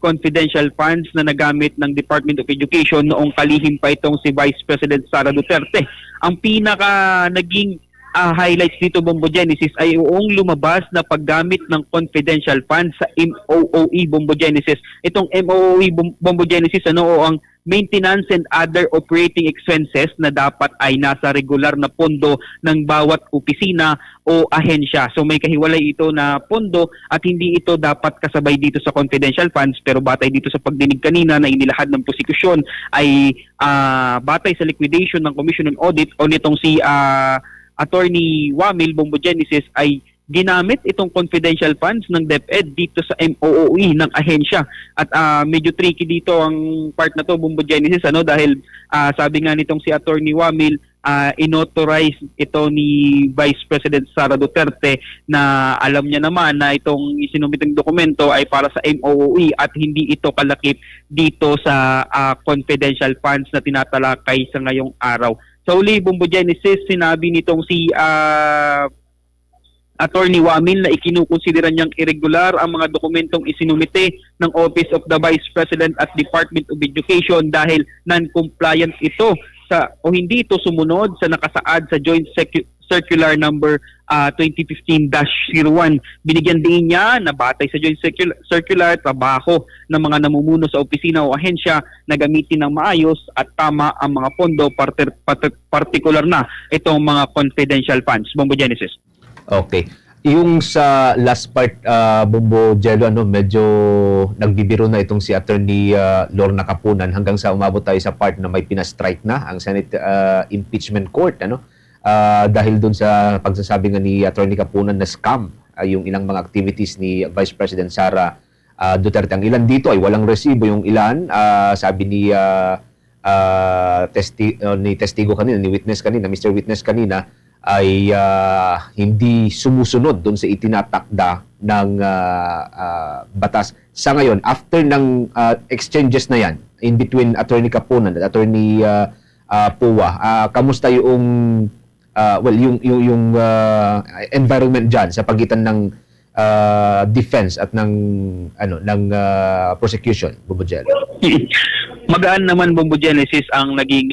confidential funds na nagamit ng Department of Education noong kalihim pa itong si Vice President Sara Duterte. Ang pinaka naging highlights dito, Bombo Genesis, ay uong lumabas na paggamit ng confidential funds sa MOOE, Bombo Genesis. Itong MOOE, Bombo Genesis, o ang maintenance and other operating expenses na dapat ay nasa regular na pondo ng bawat opisina o ahensya. So may kahiwalay ito na pondo at hindi ito dapat kasabay dito sa confidential funds, pero batay dito sa pagdinig kanina na inilahad ng prosekusyon ay batay sa liquidation ng Commission on Audit o nitong si Attorney Wamil, Bombo Genesis, ay ginamit itong confidential funds ng DepEd dito sa MOOE ng ahensya. At medyo tricky dito ang part na to, Bombo Genesis, dahil sabi nga nitong si Attorney Wamil, inauthorize ito ni Vice President Sara Duterte na alam niya naman na itong isinumitong dokumento ay para sa MOOE at hindi ito kalakip dito sa confidential funds na tinatalakay sa ngayong araw. Sa uli, Bombo Genesis, sinabi nitong si Attorney Wamil na ikinukonsidera niyang irregular ang mga dokumentong isinumite ng Office of the Vice President at Department of Education dahil non-compliant ito o hindi ito sumunod sa nakasaad sa Joint Circular number 2015-01. Binigyan din niya na batay sa Joint Circular, trabaho ng mga namumuno sa opisina o ahensya na gamitin ng maayos at tama ang mga pondo, partikular na itong mga confidential funds. Bombo Genesis. Okay. Yung sa last part, Bombo Jello, medyo nagbibiro na itong si Attorney Lorna Kapunan hanggang sa umabot tayo sa part na may pinastrike na ang Senate Impeachment Court, dahil dun sa pagsasabi nga ni Attorney Kapunan na scam yung ilang mga activities ni Vice President Sara Duterte. Ang ilan dito ay walang resibo, yung ilan, sabi ni testigo kanina, ni witness kanina, Mr. Witness kanina, ay hindi sumusunod doon sa itinatakda ng batas. Sa ngayon, after ng exchanges na yan, in between Attorney Kapunan at Attorney Puwa, kamusta yung environment dyan sa pagitan ng defense at ng prosecution, Bubujel? Magaan naman, Bombo Genesis, ang naging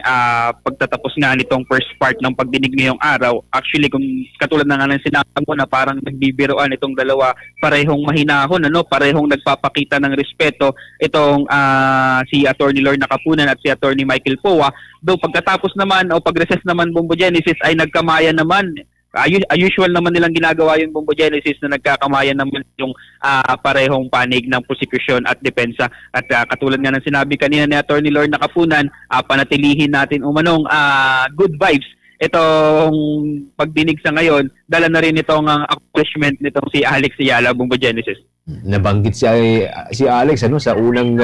pagtatapos nga nitong first part ng pagdinig ngayong araw. Actually, kung katulad na nga ng sinabi mo na parang nagbibiroan itong dalawa, parehong mahinahon, parehong nagpapakita ng respeto itong si Attorney Lorna Kapunan at si Attorney Michael Powa. Though pagkatapos naman o pag-recess naman, Bombo Genesis, ay nagkamayan naman. Usual naman nilang ginagawa yung Bombo Genesis na nagkakamayan naman yung parehong panig ng prosecution at depensa. At katulad nga ng sinabi kanina ni Attorney Lorna Kapunan, panatilihin natin umanong good vibes itong pagdinig sa ngayon. Dala na rin itong accomplishment nitong si Alex Ayala, Bombo Genesis. Nabanggit si Alex sa unang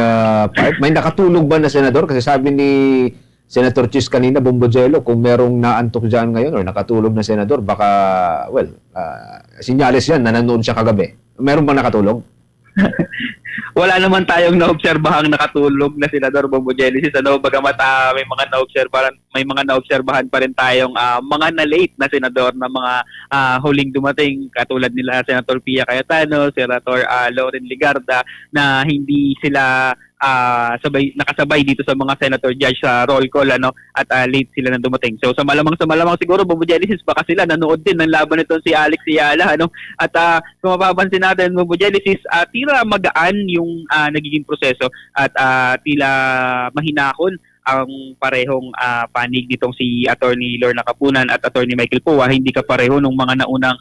part. May nakatulog ba na senador? Kasi sabi ni Senator Chis kanina, Bombo Jello, kung merong naantok dyan ngayon or nakatulog na senador, baka, sinyalis yan, nanonood siya kagabi. Meron bang nakatulog? Wala naman tayong naobserbahang nakatulog na senador, Bombo Genesis. Bagamat may mga naobserbahan pa rin tayong mga na-late na senador na mga huling dumating, katulad nila Senator Pia Cayetano, Senator Lauren Ligarda, na hindi sila nakasabay dito sa mga senator judge sa roll call at late sila na dumating. So sa malamang siguro, Bombo Genesis, baka sila nanood din ng laban nito si Alex Ayala at kung mapapansin natin, Bombo Genesis, tila magaan yung nagiging proseso at tila mahinahon ang parehong panig nitong si Attorney Lorna Kapunan at Attorney Michael Powa. Hindi ka pareho nung mga naunang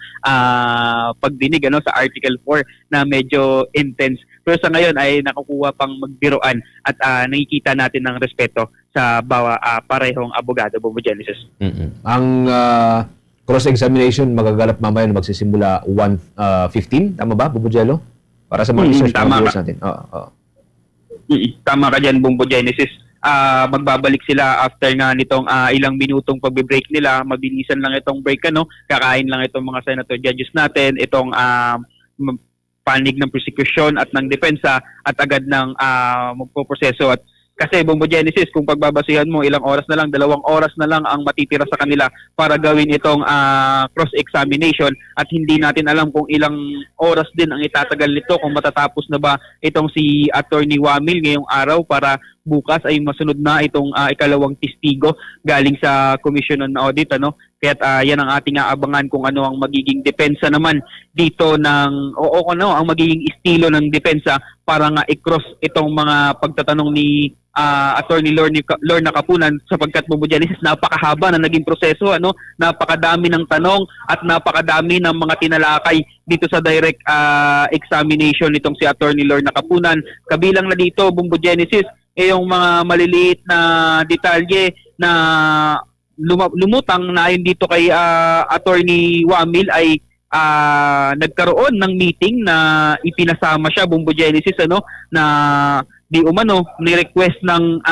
pagdinig sa Article 4 na medyo intense. Pero sa ngayon ay nakukuha pang magbiroan at nakikita natin ng respeto sa parehong abogado, Bombo Genesis. Ang cross-examination magaganap mamaya na magsisimula 1:15, tama ba, Bombo Jello? Para sa mga research natin. Tama ka dyan, Bombo Genesis. Magbabalik sila after nga nitong ilang minutong pagbe-break nila. Mabilisan lang itong break, kakain lang itong mga senator judges natin, itong panig ng prosecution at ng depensa at agad ng magpoproseso at Kasi Bombo Genesis, kung pagbabasihan mo, ilang oras na lang, 2 oras na lang ang matitira sa kanila para gawin itong cross-examination at hindi natin alam kung ilang oras din ang itatagal nito, kung matatapos na ba itong si Attorney Wamil ngayong araw para bukas ay masunod na itong ikalawang testigo galing sa Commission on Audit. Kaya yan ang ating aabangan kung ano ang magiging depensa naman dito ang magiging estilo ng depensa para nga i-cross itong mga pagtatanong ni Attorney Lorna Kapunan, sapagkat Bombo Genesis, napakahaba na naging proseso, napakadami ng tanong at napakadami ng mga tinalakay dito sa direct examination nitong si Attorney Lorna Kapunan. Kabilang na dito, Bombo Genesis, yung mga maliliit na detalye na lumutang na ayon dito kay Attorney Wamil ay nagkaroon ng meeting na ipinasama siya, Bombo Genesis, na di umano ni-request ng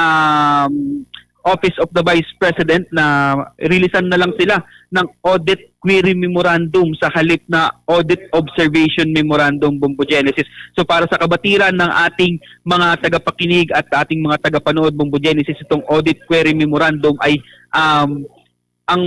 Office of the Vice President na releasean na lang sila ng Audit Query Memorandum sa halip na Audit Observation Memorandum, Bombo Genesis. So para sa kabatiran ng ating mga tagapakinig at ating mga tagapanood, Bombo Genesis, itong Audit Query Memorandum ay ang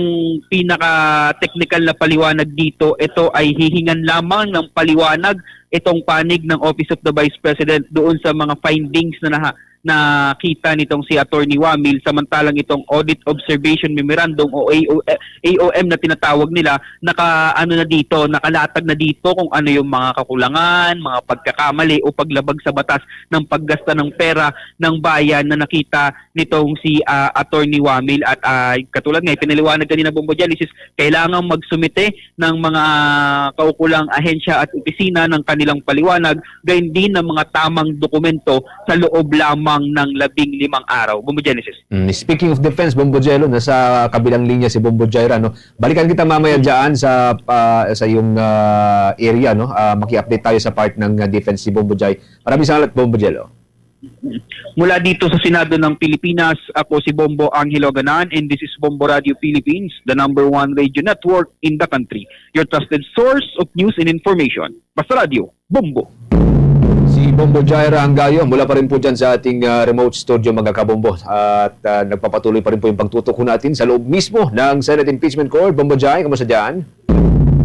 pinaka-technical na paliwanag dito, ito ay hihingan lamang ng paliwanag itong panig ng Office of the Vice President doon sa mga findings na nakita nitong si Attorney Wamil, samantalang itong Audit Observation Memorandum o AOM na tinatawag nila, nakalatag na dito kung ano yung mga kakulangan, mga pagkakamali o paglabag sa batas ng paggasta ng pera ng bayan na nakita nitong si Attorney Wamil. At katulad nga, pinaliwanag kanina, Bombo Genesis, kailangan magsumite ng mga kaukulang ahensya at opisina ng kanilang paliwanag, gayon din ng mga tamang dokumento sa loob lamang ng 15 araw. Bombo Genesis. Speaking of defense, Bombo Jello, nasa kabilang linya si Bombo Jaira. Balikan kita mamaya dyan sa yung area. Maki-update tayo sa part ng defense si Bombo Jai. Maraming salamat, Bombo Jello. Mula dito sa Senado ng Pilipinas, ako si Bombo Angelo Ganan, and this is Bombo Radio Philippines, the #1 radio network in the country. Your trusted source of news and information. Basta Radio, Bombo. Si Bombo Jaira Angayo, mula pa rin po dyan sa ating remote studio, mga kabombo. At nagpapatuloy pa rin po yung pagtutok natin sa loob mismo ng Senate Impeachment Court. Bombo Jai, kamusta dyan?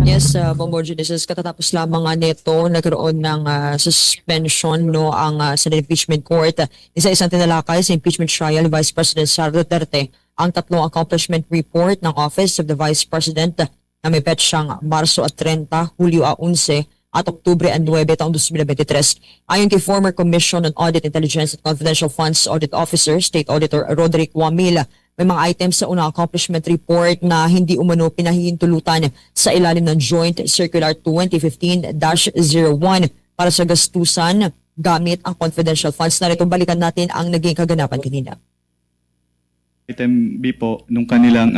Yes, Bombo Genesis, katatapos lamang nito, nagkaroon ng suspension ang Senate Impeachment Court. Isa-isang tinalakay sa impeachment trial ni Vice President Sara Duterte ang 3 accomplishment report ng Office of the Vice President na may petsang Marso at 30, Hulyo 11 at Oktubre 9 taong 2023. Ayon kay former Commission on Audit, Intelligence at Confidential Funds Audit Officer, State Auditor Roderick Wamil, may mga items sa unang accomplishment report na hindi umano pinahihintulutan sa ilalim ng Joint Circular 2015-01 para sa gastusan gamit ang confidential funds. Narito balikan natin ang naging kaganapan kanina. Item B po, nung kanilang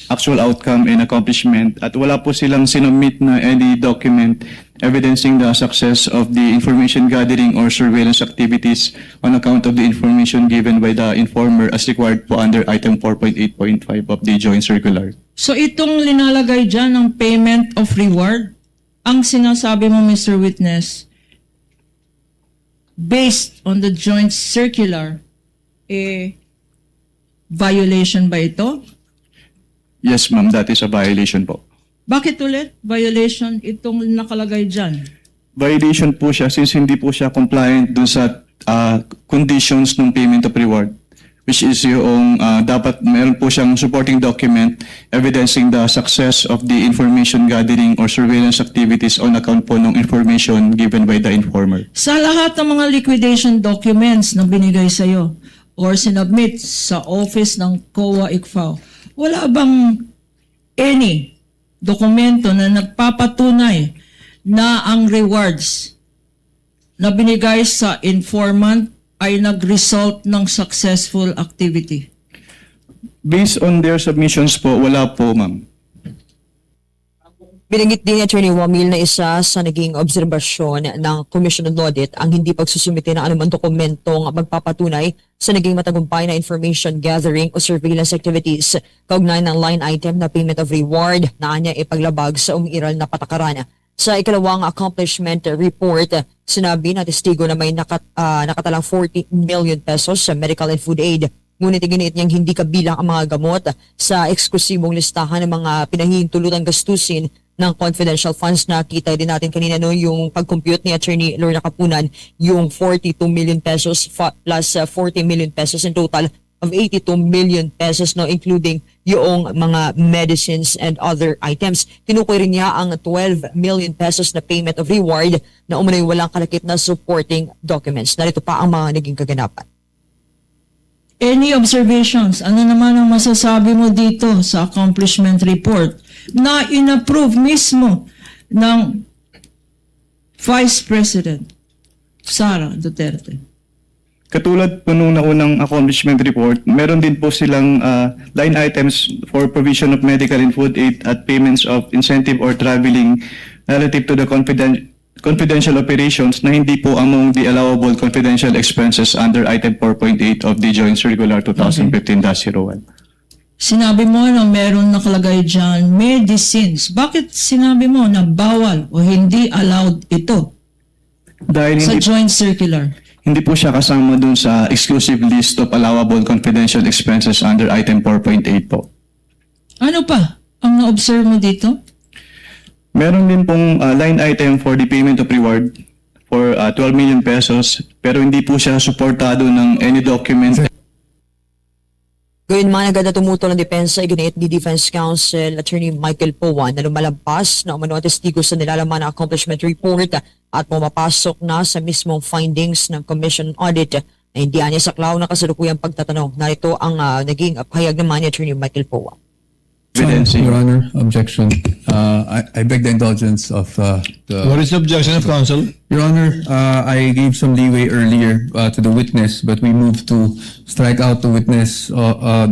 actual outcome and accomplishment, at wala po silang sinubmit na any document evidencing the success of the information gathering or surveillance activities on account of the information given by the informer as required po under item 4.8.5 of the Joint Circular. So itong linalagay dyan ng payment of reward, ang sinasabi mo, Mr. Witness, based on the Joint Circular, violation ba ito? Yes, ma'am, that is a violation po. Bakit ulit violation itong nakalagay dyan? Violation po siya since hindi po siya compliant dun sa conditions ng payment of reward, which is yung dapat meron po siyang supporting document evidencing the success of the information gathering or surveillance activities on account po ng information given by the informer. Sa lahat ng mga liquidation documents na binigay sa'yo or sinubmit sa office ng COA ICFAO, wala bang any dokumento na nagpapatunay na ang rewards na binigay sa informant ay nag-result ng successful activity? Based on their submissions po, wala po, ma'am. Binanggit din ni Attorney Wamil na isa sa naging obserbasyon ng Commission on Audit ang hindi pagsusumite ng anumang dokumentong magpapatunay sa naging matagumpay na information gathering o surveillance activities kaugnay ng line item na payment of reward na anya ipaglabag sa umiiral na patakaran. Sa ikalawang accomplishment report, sinabi na testigo na may nakatalang 40 million pesos sa medical and food aid. Ngunit iginiit niyang hindi kabilang ang mga gamot sa eksklusibong listahan ng mga pinahihintulutang gastusin ng confidential funds. Nakita din natin kanina yung pag-compute ni Attorney Lorna Capunan, yung 42 million pesos plus 40 million pesos in total of 82 million pesos, including yung mga medicines and other items. Tinukoy rin niya ang 12 million pesos na payment of reward na umano'y walang kalakip na supporting documents. Narito pa ang mga naging kaganapan. Any observations? Ano naman ang masasabi mo dito sa accomplishment report na inapprove mismo ng Vice President Sara Duterte? Katulad po nung naunang accomplishment report, meron din po silang line items for provision of medical and food aid at payments of incentive or traveling relative to the confidential operations na hindi po among the allowable confidential expenses under item 4.8 of the Joint Circular 2015-01. Sinabi mo na meron nakalagay dyan medicines. Bakit sinabi mo na bawal o hindi allowed ito Dahil sa joint circular? hindi po siya kasama dun sa exclusive list of allowable confidential expenses under item 4.8 po. Ano pa ang na-observe mo dito? Meron din pong line item for the payment of reward for 12 million pesos pero hindi po siya suportado ng any document. Gayun mga agad na tumutol ng depensa, iginiit ni Defense Counsel Attorney Michael Powan na lumalabas na umano ang testigo sa nilalaman ng accomplishment report at pumapasok na sa mismong findings ng Commission Audit na hindi niya saklaw na kasalukuyang pagtatanong. Narito ang naging pahayag naman ni Attorney Michael Powan. Evidence. Your Honor, objection. I beg the indulgence of What is the objection of counsel? Your Honor, I gave some leeway earlier to the witness, but we moved to strike out the witness,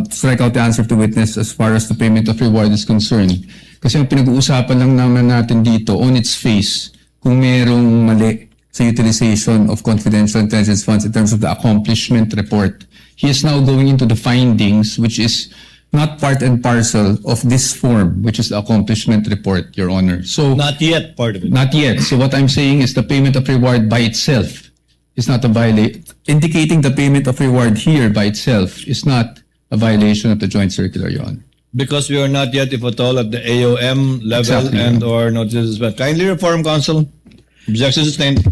strike out the answer of the witness as far as the payment of reward is concerned. Kasi ang pinag-uusapan lang naman natin dito, on its face, kung merong mali sa utilization of confidential intelligence funds in terms of the accomplishment report. He is now going into the findings, which is not part and parcel of this form, which is the accomplishment report, Your Honor. So, Not yet part of it. not yet. So what I'm saying is the payment of reward by itself is not a violation. Indicating the payment of reward here by itself is not a violation of the joint circular, Your Honor. Because we are not yet, if at all, at the AOM level Exactly. and or notices. But kindly reform, counsel. Objection sustained.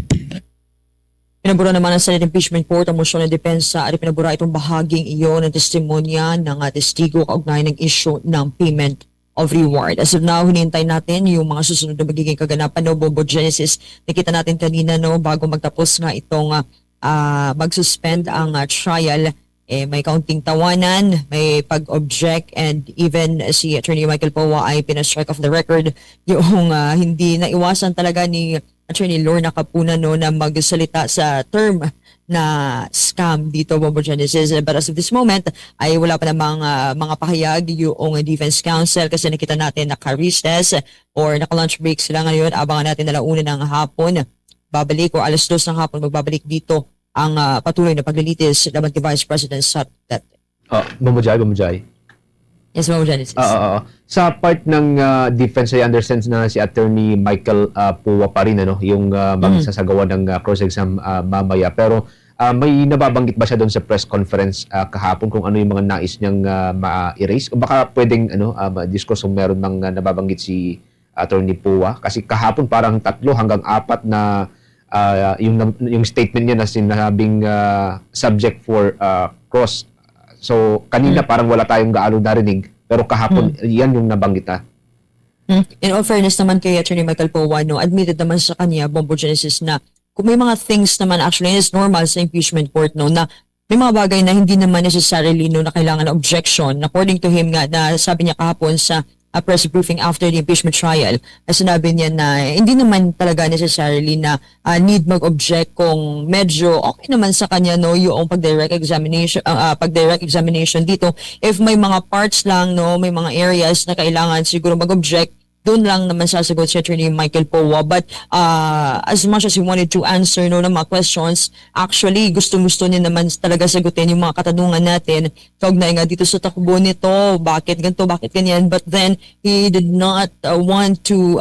Pinabura naman ng Senate Impeachment Court ang motion ng depensa at pinabura itong bahaging iyon ng testimonya ng testigo kaugnay ng issue ng payment of reward. As of now, hinihintay natin yung mga susunod na magiging kaganapan, Bombo Genesis. Nakita natin kanina, bago magtapos nga itong mag-suspend ang trial, may kaunting tawanan, may pag-object, and even si Attorney Michael Powa ay pinastrike off the record yung hindi naiwasan talaga ni Attorney Lorna Capunan na magsalita sa term na scam dito, Bombo Genesis. But as of this moment, ay wala pa namang mga pahayag yung Defense Counsel kasi nakita natin naka-recess or naka-lunch break sila ngayon. Abangan natin na launa ng hapon, babalik o alas 2 ng hapon, magbabalik dito ang patuloy na paglilitis laban kay Vice President Sara Duterte. Bumujay. Yes, Bombo Genesis. Sa part ng defense, I understand na si Attorney Michael Puwa pa rin, yung magsasagawa ng cross-exam mamaya. Pero may nababanggit ba siya doon sa press conference kahapon kung ano yung mga nais niyang ma-erase? O baka pwedeng discuss kung meron mang nababanggit si Attorney Puwa? Kasi kahapon parang 3 hanggang 4 na yung statement niya na sinabing subject for cross. So, kanina parang wala tayong gaano narinig, pero kahapon, yan yung nabanggit In all fairness naman kay Attorney Michael Powa, admitted naman sa kanya, Bombo Genesis, na kung may mga things naman actually, it's normal sa impeachment court, na may mga bagay na hindi naman necessarily na kailangan na objection. According to him nga, na sabi niya kahapon sa press briefing after the impeachment trial, sinabi niya na hindi naman talaga necessarily na need mag-object kung medyo okay naman sa kanya yung pag-direct examination dito. If may mga parts lang, may mga areas na kailangan siguro mag-object, doon lang naman sasagot si Attorney Michael Powa. But as much as he wanted to answer ng mga questions, actually gusto-gusto niya naman talaga sagutin yung mga katanungan natin. Kaugnay nga dito sa takbo nito, bakit ganito, bakit ganyan. But then he did not want to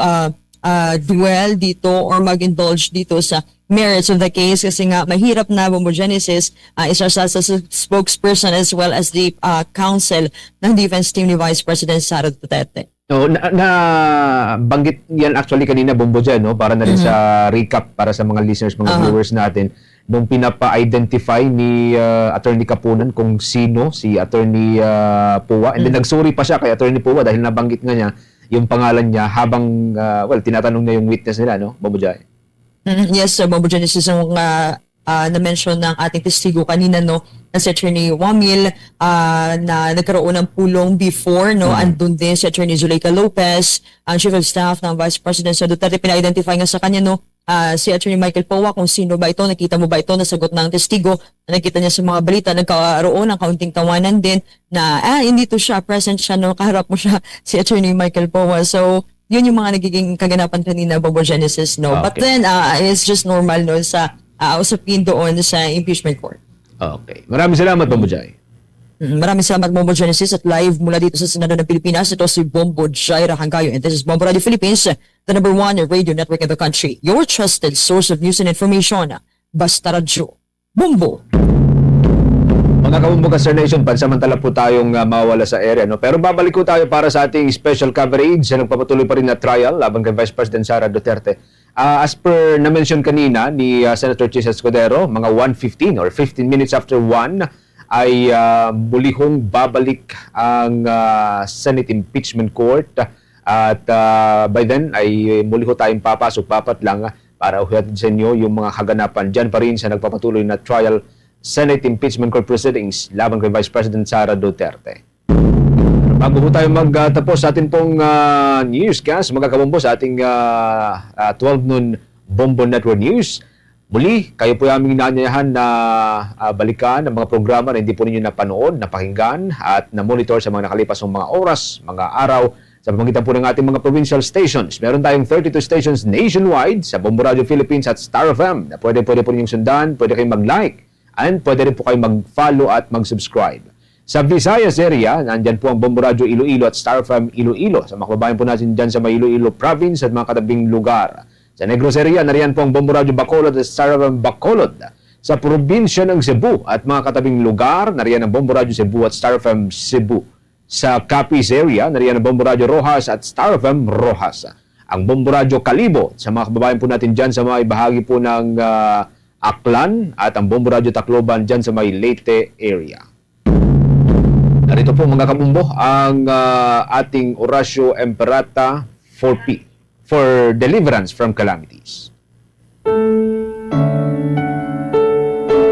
dwell dito or mag-indulge dito sa merits of the case kasi nga mahirap na Bombo Genesis, isa siya sa spokesperson as well as the counsel ng defense team ni Vice President Sara Duterte. No, banggit yan actually kanina Bombo Jen, no? Para na rin sa recap para sa mga listeners, mga viewers natin. Nung pinapa-identify ni Attorney Kapunan kung sino si Attorney Puwa. And then nagsorry pa siya kay Attorney Puwa dahil nabanggit nga niya yung pangalan niya habang, tinatanong niya yung witness nila, no? Bombo Jen. Yes, Bombo Genesis, ang na-mention ng ating testigo kanina, no, na si Attorney Wamil, na nagkaroon ng pulong before, no, andun din si Attorney Zuleika Lopez, ang Chief of Staff ng Vice President sa Duterte, pina-identify nga sa kanya, no, si Attorney Michael Powa, kung sino ba ito, nakita mo ba ito, nasagot ng testigo, nakita niya sa mga balita, nagkaroon ng kaunting tawanan din, na, hindi to siya, present siya, no, kaharap mo siya, si Attorney Michael Powa. So, yun yung mga nagiging kaganapan kanina, Bombo Genesis, no. But then, it's just normal, no, sa usapin doon sa impeachment court. Okay. Maraming salamat, Bombo Jai. Maraming salamat, Bombo Genesis, at live mula dito sa Senado ng Pilipinas. Ito si Bombo Jai Rahangayo, and this is Bombo Radio Philippines, the #1 radio network in the country. Your trusted source of news and information. Basta radyo. Bombo! Mga kabumbo ka, Sir Nation, pansamantala po tayong mawala sa area. No? Pero babalik ko tayo para sa ating special coverage sa nagpapatuloy pa rin na trial laban kay Vice President Sara Duterte. As per na-mention kanina ni Senator Chis Escudero, mga 1:15 or 15 minutes after 1 ay muli hong babalik ang Senate Impeachment Court. At by then ay muli ho tayong papat lang para uhatid sa inyo yung mga kaganapan dyan pa rin sa nagpapatuloy na trial Senate Impeachment Court proceedings laban kay Vice President Sara Duterte. Bago po tayo magtapos sa ating pong newscast, mga kabombo, sa ating 12 noon Bombo Network News, muli, kayo po aming inaanyayahan na balikan ang mga programa na hindi po ninyo napanood, napakinggan at na-monitor sa mga nakalipas ng mga oras, mga araw, sa pamamagitan po ng ating mga provincial stations. Meron tayong 32 stations nationwide sa Bombo Radio Philippines at Star FM na pwede po ninyong sundan, pwede kayong mag-like, and pwede rin po kayo mag-follow at mag-subscribe. Sa Visayas area, nandyan po ang Bombo Radio Iloilo at Star FM Iloilo. Sa mga kababayan po natin dyan sa may Iloilo Province at mga katabing lugar. Sa Negros area, nariyan po ang Bombo Radio Bacolod at Star FM Bacolod. Sa probinsya ng Cebu at mga katabing lugar, nariyan ang Bombo Radio Cebu at Star FM Cebu. Sa Capiz area, nariyan ang Bombo Radio Rojas at Star FM Rojas. Ang Bombo Radio Calibo, sa mga kababayan po natin dyan sa may bahagi po ng Aklan at ang Bombo Radio Tacloban dyan sa may Leyte area. Narito po mga kabumbo ang ating Orasyo Emperata 4P for deliverance from calamities.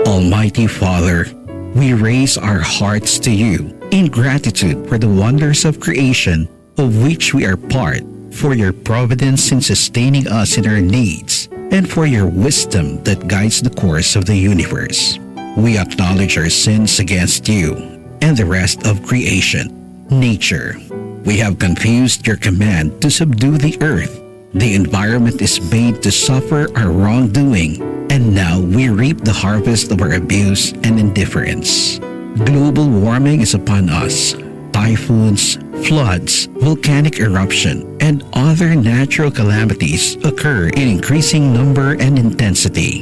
Almighty Father, we raise our hearts to you in gratitude for the wonders of creation of which we are part, for your providence in sustaining us in our needs, and for your wisdom that guides the course of the universe. We acknowledge our sins against you and the rest of creation, nature. We have confused your command to subdue the earth. The environment is made to suffer our wrongdoing, and now we reap the harvest of our abuse and indifference. Global warming is upon us. Typhoons, floods, volcanic eruption, and other natural calamities occur in increasing number and intensity.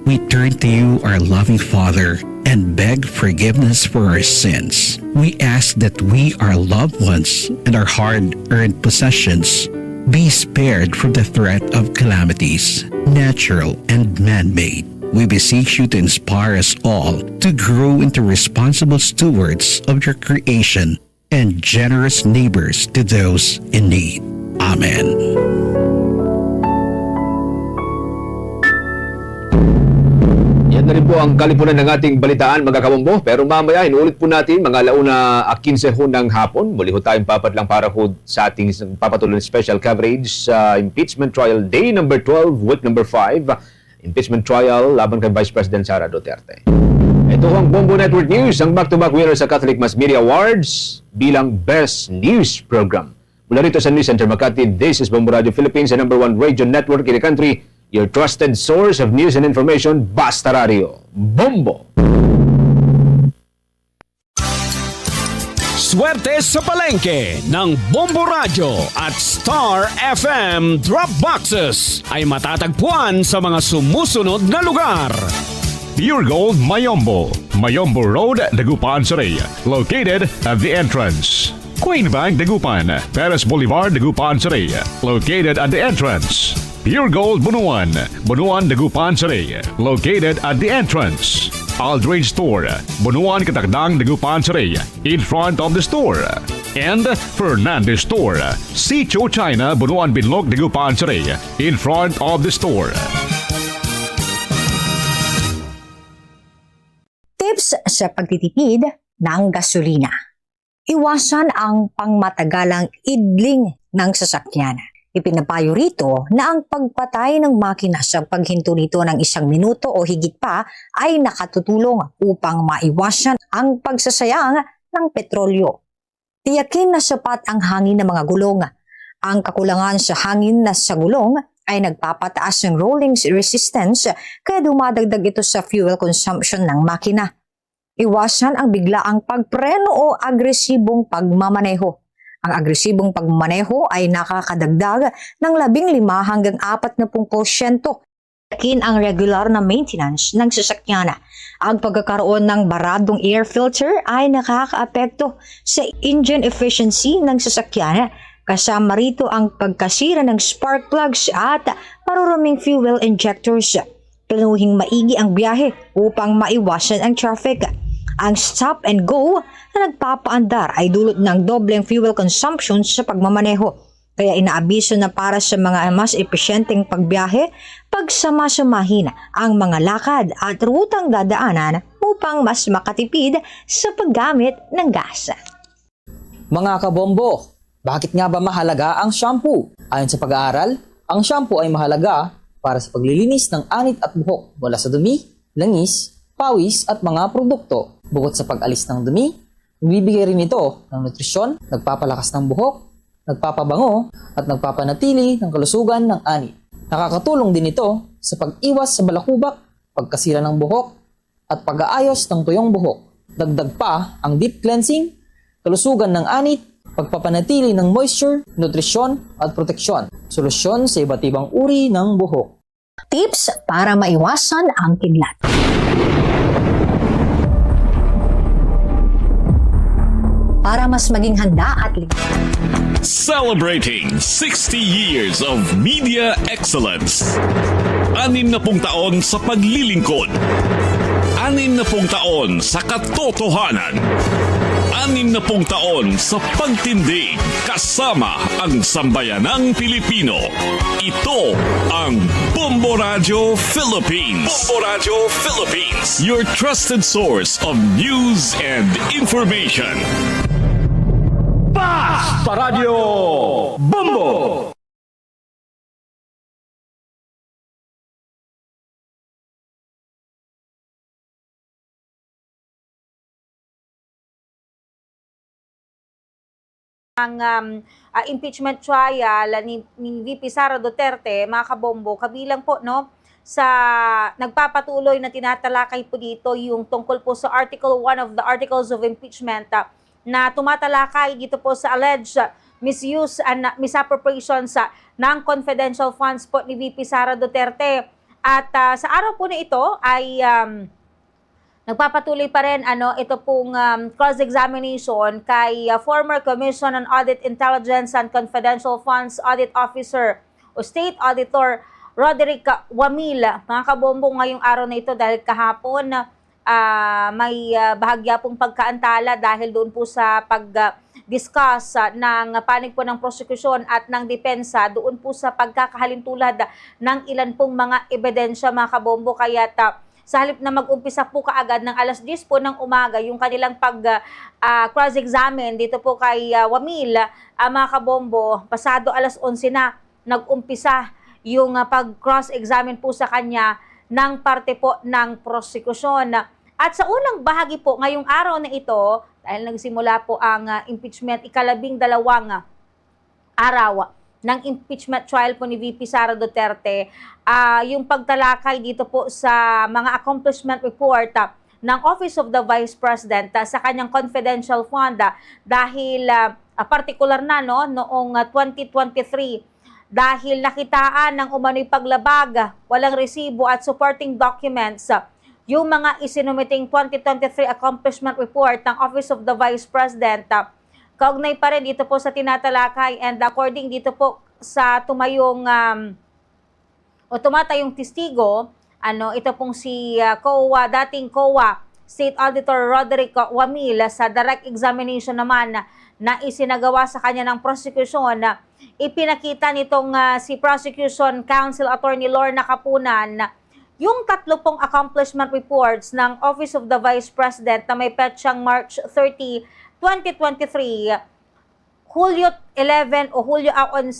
We turn to you, our loving Father, and beg forgiveness for our sins. We ask that we, our loved ones, and our hard-earned possessions be spared from the threat of calamities, natural and man-made. We beseech you to inspire us all to grow into responsible stewards of your creation and generous neighbors to those in need. Amen. Yan na rin po ang kalipunan ng ating balitaan, mga kabombo. Pero mamaya, inuulit po natin mga alauna 15 ng hapon. Muli ho tayong papatlang para ho sa ating papatuloy special coverage sa impeachment trial day number 12, week number 5. Impeachment trial laban kay Vice President Sara Duterte. Ito ang Bombo Network News, ang back-to-back winner sa Catholic Mass Media Awards bilang Best News Program. Mula rito sa News Center Makati, this is Bombo Radio Philippines, the #1 radio network in the country, your trusted source of news and information, Basta Radio. Bombo! Swerte sa palengke ng Bombo Radio at Star FM Drop Boxes ay matatagpuan sa mga sumusunod na lugar. Pure Gold Mayombo, Mayombo Road, Dagupan City, located at the entrance. Queen Bank, Dagupan, Perez Boulevard, Dagupan City, located at the entrance. Pure Gold Bunuan, Bunuan, Dagupan City, located at the entrance. Aldridge Store, Bunuan, Katakdang, Dagupan City, in front of the store. And Fernandez Store, Sitio China, Bunuan, Binlog, Dagupan City, in front of the store. Tips sa pagtitipid ng gasolina. Iwasan ang pangmatagalang idling ng sasakyan. Ipinapayo rito na ang pagpatay ng makina sa paghinto nito ng 1 minuto o higit pa ay nakatutulong upang maiwasan ang pagsasayang ng petrolyo. Tiyakin na sapat ang hangin ng mga gulong. Ang kakulangan sa hangin na sa gulong ay nagpapataas ng rolling resistance kaya dumadagdag ito sa fuel consumption ng makina. Iwasan ang biglaang pagpreno o agresibong pagmamaneho. Ang agresibong pagmamaneho ay nakakadagdag ng 15 hanggang 40%. Yakin ang regular na maintenance ng sasakyan. Ang pagkakaroon ng baradong air filter ay nakakaapekto sa engine efficiency ng sasakyan. Kasama rito ang pagkasira ng spark plugs at maruruming fuel injectors. Planuhing maigi ang biyahe upang maiwasan ang traffic. Ang stop and go na nagpapaandar ay dulot ng dobleng fuel consumption sa pagmamaneho. Kaya inaabiso na para sa mga mas epesyenteng pagbiyahe, pagsamasamahin ang mga lakad at rutang dadaanan upang mas makatipid sa paggamit ng gas. Mga kabombo, bakit nga ba mahalaga ang shampoo? Ayon sa pag-aaral, ang shampoo ay mahalaga para sa paglilinis ng anit at buhok mula sa dumi, langis, pawis at mga produkto. Bukod sa pag-alis ng dumi, nagbibigay rin ito ng nutrisyon, nagpapalakas ng buhok, nagpapabango at nagpapanatili ng kalusugan ng anit. Nakakatulong din ito sa pag-iwas sa balakubak, pagkasira ng buhok at pag-aayos ng tuyong buhok. Dagdag pa ang deep cleansing, kalusugan ng anit, pagpapanatili ng moisture, nutrisyon at proteksyon. Solusyon sa iba't ibang uri ng buhok. Tips para maiwasan ang kidlat. Para mas maging handa at Celebrating 60 years of media excellence. 60 taon sa paglilingkod. 60 taon sa katotohanan. 60 taon sa pagtindig kasama ang sambayanang Pilipino. Ito ang Bombo Radio Philippines. Bombo Radio Philippines. Your trusted source of news and information. Sa Radio Bombo! Ang impeachment trial ni VP Sara Duterte, mga kabombo, kabilang po no sa nagpapatuloy na tinatalakay po dito yung tungkol po sa Article 1 of the Articles of Impeachment na tumatalakay dito po sa alleged misuse and misappropriation sa non-confidential funds po ni VP Sara Duterte. At sa araw po na ito ay nagpapatuloy pa rin ito pong cross-examination kay former Commission on Audit Intelligence and Confidential Funds Audit Officer o State Auditor Roderick Wamil. Mga kabombo, ngayong araw na ito dahil kahapon may bahagya pong pagkaantala dahil doon po sa pag-discuss ng panig po ng prosekusyon at ng depensa doon po sa pagkakahalintulad ng ilan pong mga ebidensya, mga kabombo. Kaya sa halip na mag-umpisa po kaagad ng alas 10 po ng umaga yung kanilang cross-examine dito po kay Wamil, mga kabombo, pasado alas 11 na nag-umpisa yung pag-cross-examine po sa kanya ng parte po ng prosekusyon. At sa unang bahagi po ngayong araw na ito, dahil nagsimula po ang impeachment, 12 araw ng impeachment trial po ni VP Sara Duterte, yung pagtalakay dito po sa mga accomplishment report ng Office of the Vice President sa kanyang confidential fund dahil particular na no noong 2023 dahil nakitaan ng umano'y paglabag, walang resibo at supporting documents yung mga isinumiting 2023 accomplishment report ng Office of the Vice President. Kaugnay pa rin dito po sa tinatalakay and according dito po sa tumayong tumatayong testigo, ito pong si dating COA State Auditor Roderick Wamil sa direct examination naman na isinagawa sa kanya ng prosecution. Ipinakita nitong si Prosecution Counsel Attorney Lorna Kapunan yung 3 pong accomplishment reports ng Office of the Vice President na may petsang March 30, 2023, Hulyo 11 o Hulyo 11,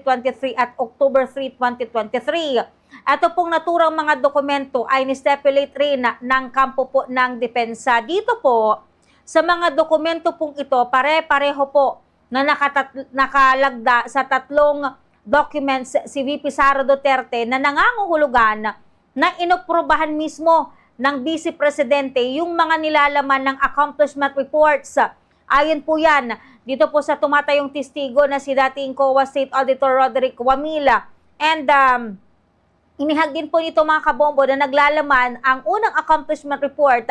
2023 at October 3, 2023. Ito pong naturang mga dokumento ay ni-stipulate rin ng kampo po ng depensa. Dito po, sa mga dokumento pong ito, pare-pareho po na nakalagda sa 3 documents si VP Sara Duterte na nangangahulugan na inoprubahan mismo ng Vice Presidente yung mga nilalaman ng accomplishment reports. Ayon po yan, dito po sa tumatayong testigo na si dating COA State Auditor Roderick Wamila. And inihag din po nito mga kabombo na naglalaman ang unang accomplishment report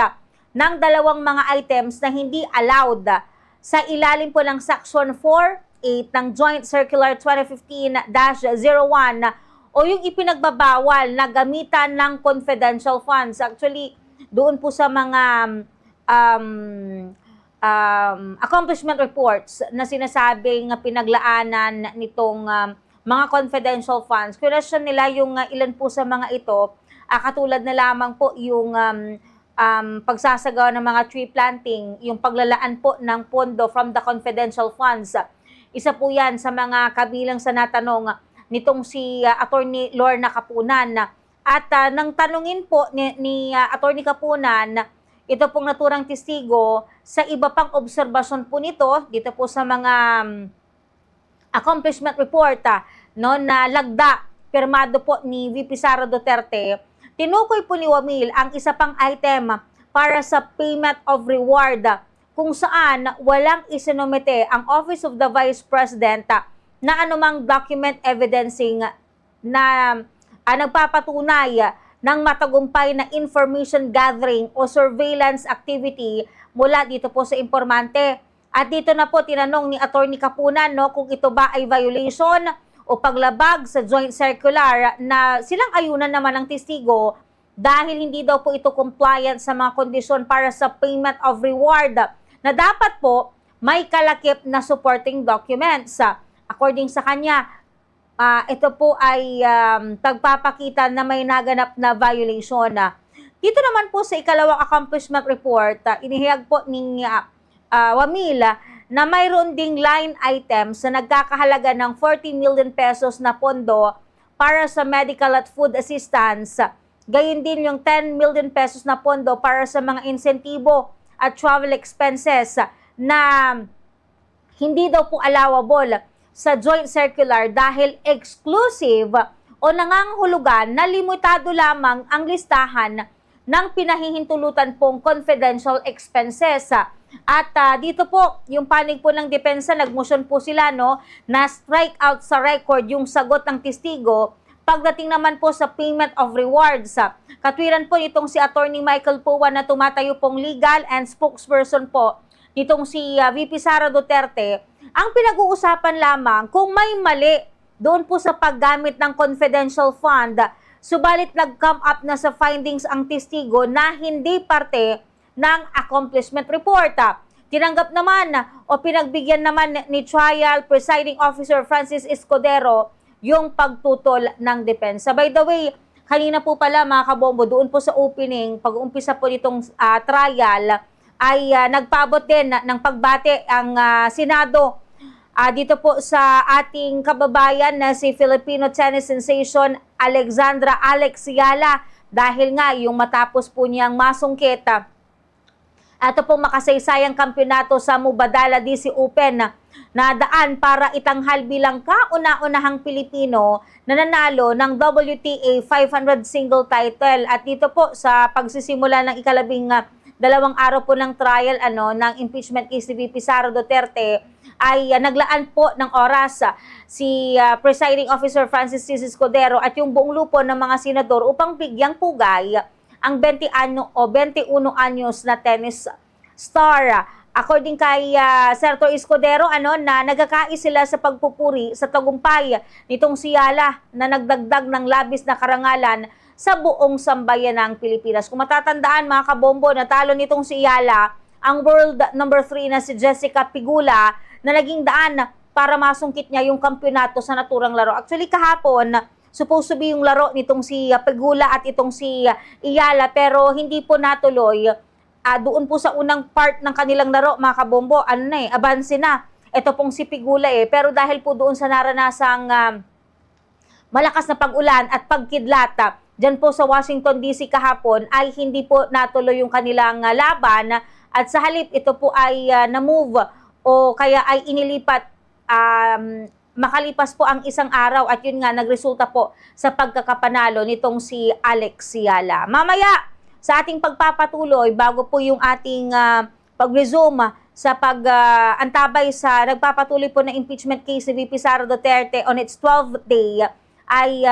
ng 2 mga items na hindi allowed sa ilalim po ng Section 4.8 ng Joint Circular 2015-01 o yung ipinagbabawal na gamitan ng confidential funds. Actually, doon po sa mga accomplishment reports na sinasabing pinaglaanan nitong mga confidential funds, question nila yung ilan po sa mga ito, katulad na lamang po yung pagsasagawa ng mga tree planting, yung paglalaan po ng pondo from the confidential funds. Isa po yan sa mga kabilang sa natanong nitong si Attorney Lorna Kapunan. At nang tanungin po ni Attorney Kapunan, ito pong naturang testigo sa iba pang obserbasyon po nito, dito po sa mga accomplishment report na lagda, pirmado po ni VP Sara Duterte, tinukoy po ni Wamil ang isa pang item para sa payment of reward kung saan walang isinumite ang Office of the Vice President na anumang document evidencing na nagpapatunay ng matagumpay na information gathering o surveillance activity mula dito po sa informante. At dito na po tinanong ni Attorney Kapunan kung ito ba ay violation o paglabag sa joint circular na silang ayunan naman ng testigo dahil hindi daw po ito compliant sa mga kondisyon para sa payment of reward na dapat po may kalakip na supporting documents. According sa kanya, ito po ay pagpapakita na may naganap na violation. Dito naman po sa ikalawang accomplishment report, inihayag po ni Wamil na mayroon ding line items na nagkakahalaga ng 40 million pesos na pondo para sa medical at food assistance. Gayon din yung 10 million pesos na pondo para sa mga insentibo at travel expenses na hindi daw po allowable sa joint circular dahil exclusive o nangangahulugan na limitado lamang ang listahan ng pinahihintulutan pong confidential expenses. At dito po, yung panig po ng depensa, nagmotion po sila na strike out sa record yung sagot ng testigo. Pagdating naman po sa payment of rewards, katwiran po itong si Attorney Michael Puwan na tumatayo pong legal and spokesperson po nitong si VP Sara Duterte, ang pinag-uusapan lamang kung may mali doon po sa paggamit ng confidential fund, subalit nag-come up na sa findings ang testigo na hindi parte ng accomplishment report. Tinanggap naman o pinagbigyan naman ni Trial Presiding Officer Francis Escudero yung pagtutol ng depensa. By the way, kanina po pala mga kabombo, doon po sa opening, pag-uumpisa po nitong trial, ay nagpaabot din ng pagbate ang Senado dito po sa ating kababayan na si Filipino tennis sensation Alexandra Alex Yala dahil nga yung matapos po niyang masungkit ito pong makasaysayang kampyonato sa Mubadala DC Open na daan para itanghal bilang kauna-unahang Pilipino na nanalo ng WTA 500 single title. At dito po sa pagsisimula ng ikalabing 2 araw po ng trial ng impeachment case ni VP Sara Duterte ay naglaan po ng oras si Presiding Officer Francis C. Escudero at yung buong lupo ng mga senador upang bigyang pugay ang 21 anyos na tennis star. According kay Senator Escudero, na nagkakais sila sa pagpupuri sa tagumpay nitong si Yala na nagdagdag ng labis na karangalan sa buong sambayan ng Pilipinas. Kung matatandaan mga kabombo, natalo nitong si Yala ang world number 3 na si Jessica Pegula na naging daan para masungkit niya yung kampyonato sa naturang laro. Actually kahapon, supposed to be yung laro nitong si Pegula at itong si Iyala pero hindi po natuloy. Doon po sa unang part ng kanilang laro, mga kabombo, abanse na. Ito pong si Pegula Pero dahil po doon sa naranasang malakas na pag-ulan at pagkidlat, dyan po sa Washington DC kahapon ay hindi po natuloy yung kanilang laban at sa halip ito po ay na-move o kaya ay inilipat makalipas po ang isang araw at yun nga nagresulta po sa pagkakapanalo nitong si Alex Yala. Mamaya sa ating pagpapatuloy bago po yung ating pag-resume sa pag-antabay sa nagpapatuloy po na impeachment case ni VP Sara Duterte on its 12th day ay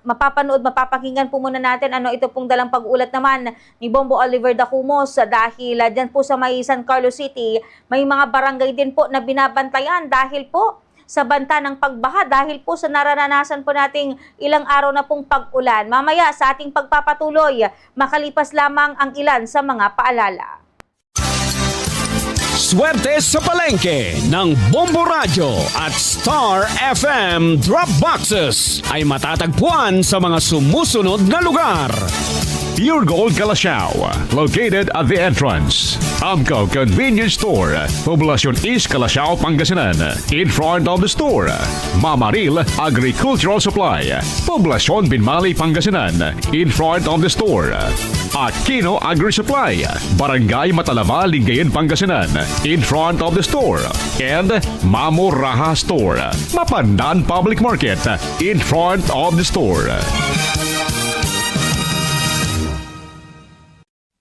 mapapakinggan po muna natin ito pong dalang pag-ulat naman ni Bombo Oliver Dacumos dahil dyan po sa may San Carlos City may mga barangay din po na binabantayan dahil po sa banta ng pagbaha dahil po sa naranasan po nating ilang araw na pong pag-ulan. Mamaya sa ating pagpapatuloy, makalipas lamang ang ilan sa mga paalala. Swerte sa palengke ng Bombo Radio at Star FM Drop Boxes ay matatagpuan sa mga sumusunod na lugar. Pure Gold Calasiao, located at the entrance. Amco Convenience Store, Poblacion East, Calasiao, Pangasinan. In front of the store, Mamaril Agricultural Supply, Poblacion Binmali, Pangasinan. In front of the store, Aquino Agri-Supply, Barangay Matalaba, Lingayen, Pangasinan. In front of the store, and Mamo Raha Store, Mapandan Public Market. In front of the store.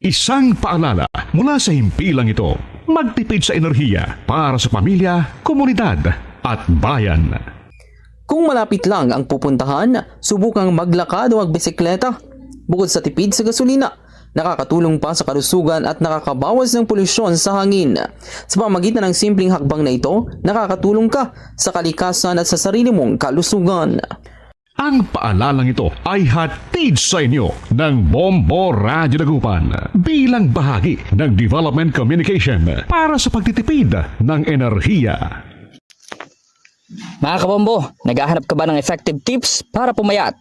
Isang paalala mula sa himpilang ito, magtipid sa enerhiya para sa pamilya, komunidad at bayan. Kung malapit lang ang pupuntahan, subukang maglakad o magbisikleta. Bukod sa tipid sa gasolina, nakakatulong pa sa kalusugan at nakakabawas ng polusyon sa hangin. Sa pamamagitan ng simpleng hakbang na ito, nakakatulong ka sa kalikasan at sa sarili mong kalusugan. Ang paalalang ito ay hatid sa inyo ng Bombo Radio Dagupan bilang bahagi ng Development Communication para sa pagtitipid ng enerhiya. Mga kabombo, naghahanap ka ba ng effective tips para pumayat?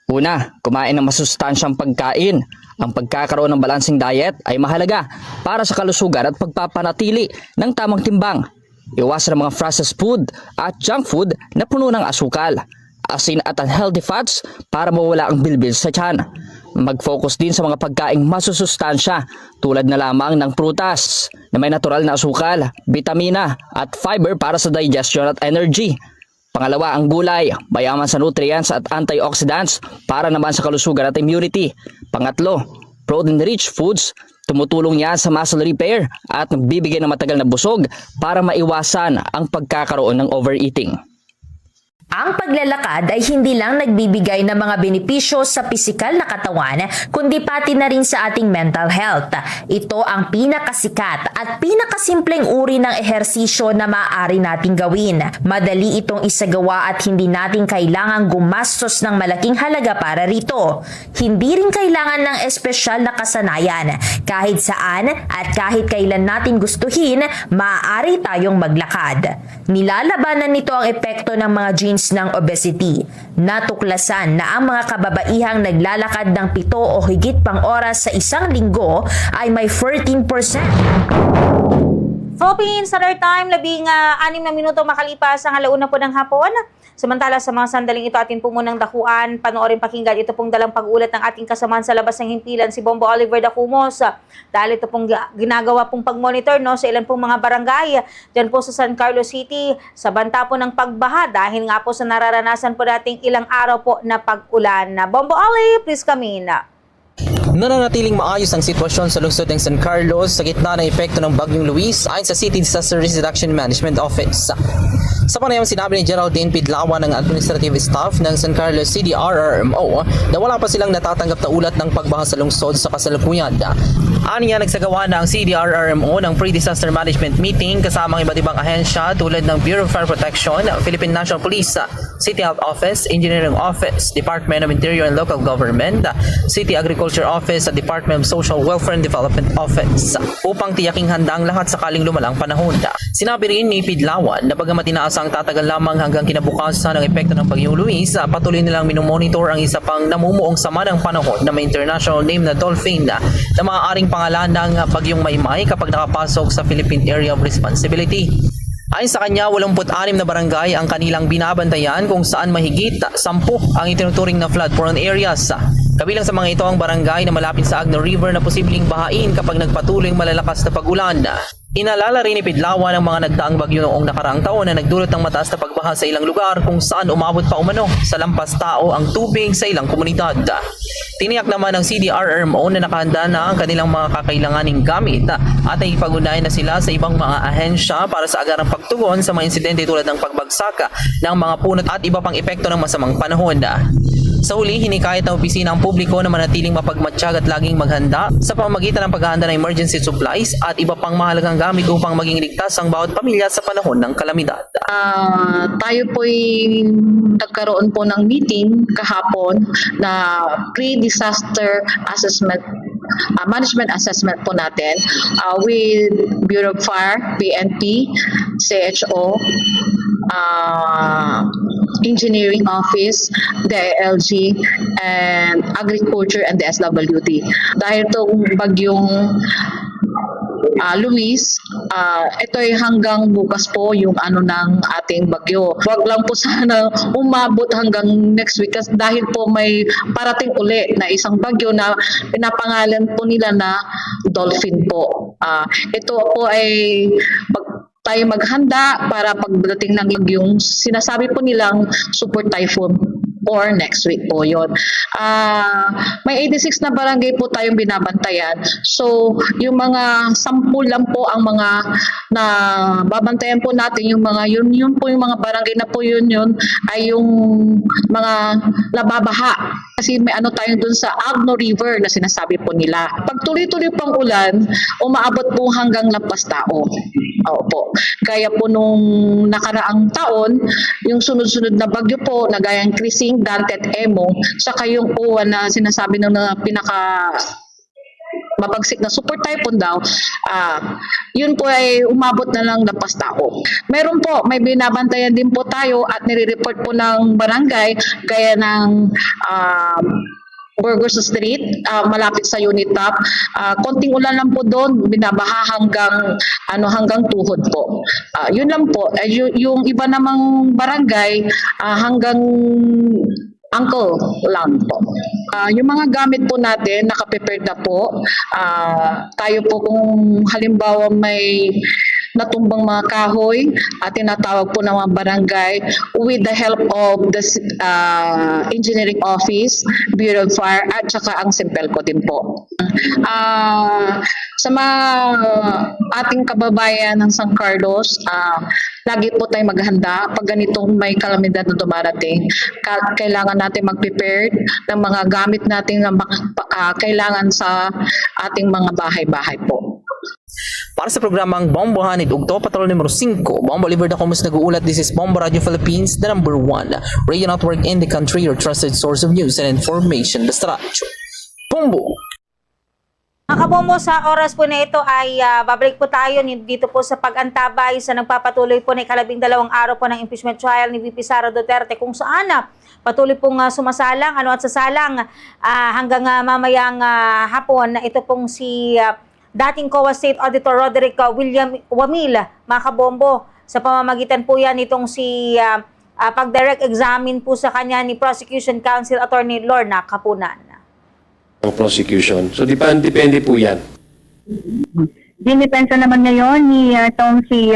Una, kumain ng masustansyang pagkain. Ang pagkakaroon ng balancing diet ay mahalaga para sa kalusugan at pagpapanatili ng tamang timbang. Iwasan ang mga processed food at junk food na puno ng asukal, asin at unhealthy fats para mawala ang bilbil sa tiyan. Mag-focus din sa mga pagkaing masusustansya tulad na lamang ng prutas na may natural na asukal, vitamina at fiber para sa digestion at energy. Pangalawa, ang gulay, mayaman sa nutrients at antioxidants para naman sa kalusugan at immunity. Pangatlo, protein-rich foods, tumutulong yan sa muscle repair at nagbibigay ng matagal na busog para maiwasan ang pagkakaroon ng overeating. Ang paglalakad ay hindi lang nagbibigay ng mga benepisyo sa pisikal na katawan, kundi pati na rin sa ating mental health. Ito ang pinakasikat at pinakasimpleng uri ng ehersisyo na maaari nating gawin. Madali itong isagawa at hindi natin kailangang gumastos ng malaking halaga para rito. Hindi rin kailangan ng espesyal na kasanayan. Kahit saan at kahit kailan natin gustuhin, maaari tayong maglakad. Nilalabanan nito ang epekto ng mga genes ng obesity. Natuklasan na ang mga kababaihang naglalakad ng 7 o higit pang oras sa isang linggo ay may 14%. Philippines Standard Time, 6 na minuto makalipas ang 1:00 po ng hapon. Samantala sa mga sandaling ito atin po munang dakuan, panoorin pakinggan ito pong dalang pag-ulat ng ating kasamahan sa labas ng himpilan si Bombo Oliver Dacumos. Dahil ito pong ginagawa pong pag-monitor sa ilan pong mga barangay dyan po sa San Carlos City sa banta po ng pagbaha dahil nga po sa nararanasan po nating ilang araw po na pag-ulan. Bombo Oli, please come in. Nananatiling maayos ang sitwasyon sa lungsod ng San Carlos sa gitna ng epekto ng Bagyong Luis ayon sa City Disaster Risk Reduction Management Office. Sa panayam sinabi ni Geraldine Pidlawan ng Administrative Staff ng San Carlos CDRRMO na wala pa silang natatanggap na ulat ng pagbaha sa lungsod sa kasalukuyan. Aniya nagsagawa na ang CDRRMO ng Pre-Disaster Management Meeting kasama ang iba't ibang ahensya tulad ng Bureau of Fire Protection, Philippine National Police, City Health Office, Engineering Office, Department of Interior and Local Government, City Agriculture Office at Department of Social Welfare and Development Office upang tiyaking handa ang lahat sakaling lumalang panahon. Sinabi rin ni Pidlawan na bagamat inaasang tatagal lamang hanggang kinabukasan ng epekto ng Bagyong Luis, patuloy nilang minumonitor ang isa pang namumuong sama ng panahon na may international name na dolphin na maaaring pangalan ng Bagyong Maymay kapag nakapasok sa Philippine Area of Responsibility. Ayon sa kanya, 86 na barangay ang kanilang binabantayan kung saan mahigit 10 ang itinuturing na flood-prone areas. Kabilang sa mga ito ang barangay na malapit sa Agno River na posibleng bahain kapag nagpatuloy malalakas na pag-ulan. Inalala rin ni Pidlawan ang mga nagdaang bagyo noong nakaraang taon na nagdulot ng mataas na pagbaha sa ilang lugar kung saan umabot pa umano sa lampas tao ang tubig sa ilang komunidad. Tiniyak naman ng CDRRMO na nakahanda na ang kanilang mga kakailanganing gamit at ay ipag-unayan na sila sa ibang mga ahensya para sa agarang pagtugon sa mga insidente tulad ng pagbagsak ng mga punot at iba pang epekto ng masamang panahon. Sa huli, hinikayat ng opisina ang publiko na manatiling mapagmatsyag at laging maghanda sa pamamagitan ng paghahanda ng emergency supplies at iba pang mahalagang gamit upang maging ligtas ang bawat pamilya sa panahon ng kalamidad. Tayo po'y nagkaroon po ng meeting kahapon na pre-disaster assessment management assessment po natin with Bureau of Fire, PNP, CHO, Engineering Office, DILG, and Agriculture and the SWD. Dahil itong bagyong Luis, ito ay hanggang bukas po yung ng ating bagyo. Huwag lang po sana umabot hanggang next week dahil po may parating uli na isang bagyo na pinapangalan po nila na dolphin po. Ito po ay tayo maghanda para pagdating ng bagyong sinasabi po nilang super typhoon or next week po yun. May 86 na barangay po tayong binabantayan. So, yung mga 10 lang po ang mga na babantayan po natin, yung mga yun po yung mga barangay na po yun ay yung mga nababaha. Kasi may tayo dun sa Agno River na sinasabi po nila. Pag tuloy-tuloy pang ulan, umaabot po hanggang lampas tao. Opo. Kaya po nung nakaraang taon, yung sunod-sunod na bagyo po, na gayang Krising, Dante at Emong, saka yung uwan na sinasabi ng pinaka mapagsik na super typhoon daw, yun po ay umabot na lang lampas tao. Meron po, may binabantayan din po tayo at nire-report po ng barangay, gaya ng Burgos Street, malapit sa Unitap. Konting ulan lang po doon, binabaha hanggang tuhod po. Yun lang po. Yung iba namang barangay, hanggang ankle lang po. Yung mga gamit po natin, nakaprepared na po. Tayo po kung halimbawa may natumbang mga kahoy at tinatawag po ng mga barangay with the help of the Engineering Office, Bureau of Fire at saka ang Simpelco din po. Sa mga ating kababayan ng San Carlos, lagi po tayong maghanda pag ganitong may kalamidad na dumarating. Kailangan natin mag-prepared ng mga gamit natin na kailangan sa ating mga bahay-bahay po. Para sa programang Bombo Hanid Ugto, Patrol numero 5, Bombo Oliver Dacomus nag-uulat. This is Bombo Radio Philippines, the #1 radio network in the country, your trusted source of news and information. Basta radyo. Bombo! Mga kabombo, sa oras po na ito ay babalik po tayo dito po sa pag-antabay sa nagpapatuloy po na ikalabing-dalawang araw po ng impeachment trial ni VP Sara Duterte, kung saan patuloy pong sumasalang at sasalang hanggang mamayang hapon na ito pong si dating COA State Auditor Roderick William Wamil, mga kabombo. Sa pamamagitan po yan itong si pag-direct examine po sa kanya ni Prosecution Counsel Attorney Lorna Capunan. Ang prosecution. So depende po yan. Dinipensa naman ngayon ni itong si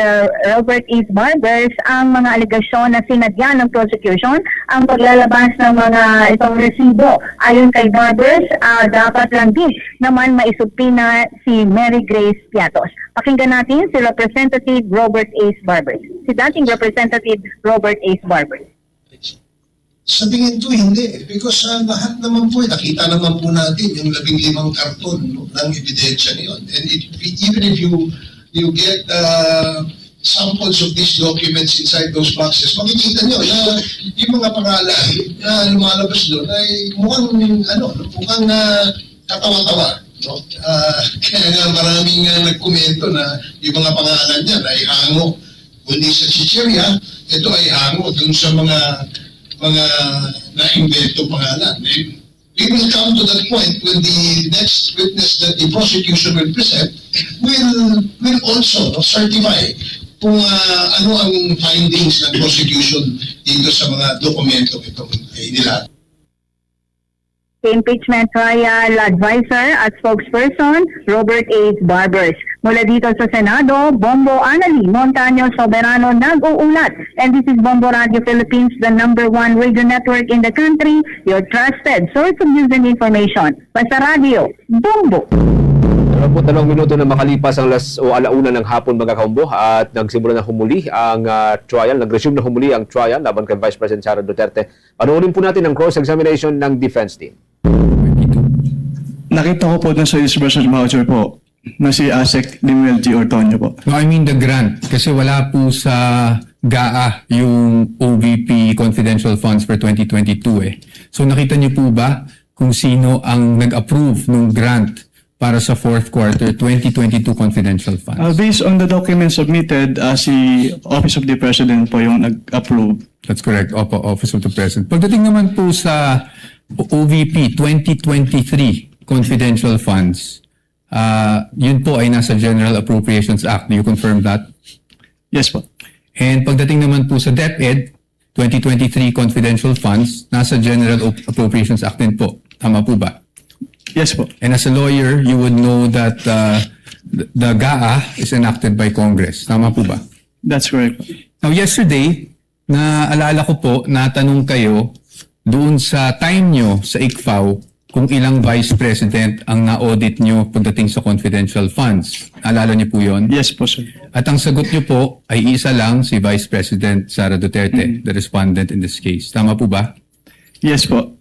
Robert East Barbers ang mga alegasyon na sinadya ng prosecution ang paglalabas ng mga itong resibo. Ayon kay Barbers, dapat lang din naman maisupina si Mary Grace Piatos. Pakinggan natin si Representative Robert East Barbers. Si dating Representative Robert East Barbers. Sa tingin ko hindi. Because lahat naman po, nakita naman po natin yung 15 karton ng ebidensya niyon. And even if you get samples of these documents inside those boxes, makikita nyo na yung mga pangalan na lumalabas doon ay mukhang katawa-tawa. No? Kaya nga maraming nagkomento na yung mga pangalan niya ay hango. Kundi sa Chicheria, ito ay hango dun sa mga na-invento pangalan. We will come to that point when the next witness that the prosecution will present will also certify kung ano ang findings ng prosecution dito sa mga dokumento itong nila. Impeachment Trial Advisor at Spokesperson, Robert H. Barbers. Mula dito sa Senado, Bombo Anali Montaño Soberano nag-uulat. And this is Bombo Radio Philippines, the #1 radio network in the country, your trusted source of news and information. Basta Radio, Bombo. 22 minuto na makalipas ang alauna ng hapon mga kaumbo at nagsimula na humuli ang trial, nag-resume na humuli ang trial laban kay Vice President Sara Duterte. Panoorin po natin ang cross-examination ng defense team. Nakita ko po dun sa disbursement voucher po na si Asek Limuel G. Ortonio po. No, I mean the grant. Kasi wala po sa GAA yung OVP confidential funds for 2022 eh. So nakita niyo po ba kung sino ang nag-approve ng grant para sa fourth quarter 2022 confidential funds? Based on the documents submitted, si Office of the President po yung nag-approve. That's correct. Opo, Office of the President. Pagdating naman po sa OVP 2023 confidential funds, yun po ay nasa General Appropriations Act. Do you confirm that? Yes po. And pagdating naman po sa DepEd 2023 confidential funds, nasa General Appropriations Act din po. Tama po ba? Yes po. And as a lawyer, you would know that the GAA is enacted by Congress. Tama po ba? That's correct. Now, yesterday, naalala ko po, natanong kayo doon sa time nyo sa ICFAO kung ilang Vice President ang na-audit nyo pagdating sa confidential funds. Alala niyo po yon? Yes po, sir. At ang sagot niyo po ay isa lang, si Vice President Sara Duterte, the respondent in this case. Tama po ba? Yes po.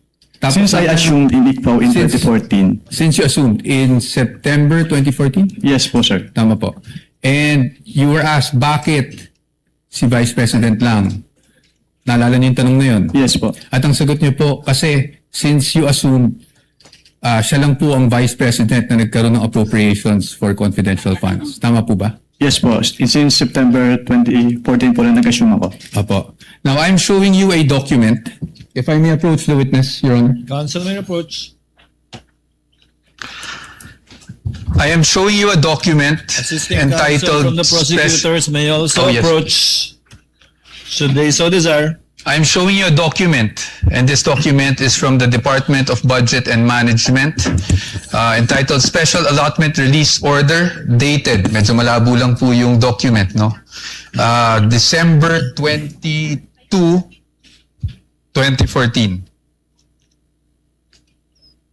Since I assumed in ICFAO in 2014. Since you assumed in September 2014? Yes po, sir. Tama po. And you were asked, bakit si Vice President lang? Naalala niyo yung tanong na yun? Yes po. At ang sagot niyo po, kasi since you assumed siya lang po ang Vice President na nagkaroon ng appropriations for confidential funds. Tama po ba? Yes po. Since September 2014 po na nag-assume ako. Apo. Now, I'm showing you a document. If I may approach the witness, Your Honor. Counsel may approach. I am showing you a document Assisting entitled counsel from the prosecutors may also Oh, yes. approach should they so desire. I'm showing you a document, and this document is from the Department of Budget and Management, entitled Special Allotment Release Order, dated. Medyo malabo lang po yung document, no? December 22, 2014.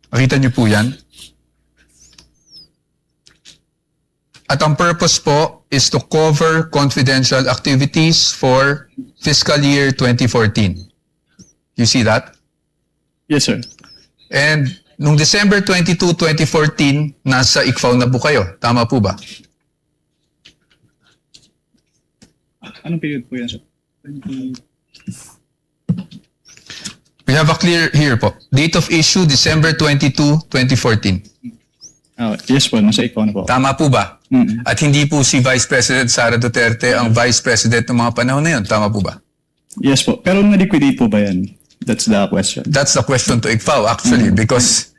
Makita niyo po yan? At ang purpose po is to cover confidential activities for fiscal year 2014. You see that? Yes, sir. And nung December 22, 2014, nasa ICFAO na po kayo. Tama po ba? Anong period po yan, sir? We have a clear here po. Date of issue, December 22, 2014. Yes po, nasa ICFAO na po. Tama po ba? Mm-hmm. At hindi po si Vice President Sara Duterte ang Vice President ng mga panahon na yun. Tama po ba? Yes po. Pero na-liquidate po ba yan? That's the question. That's the question to ICFAO actually, because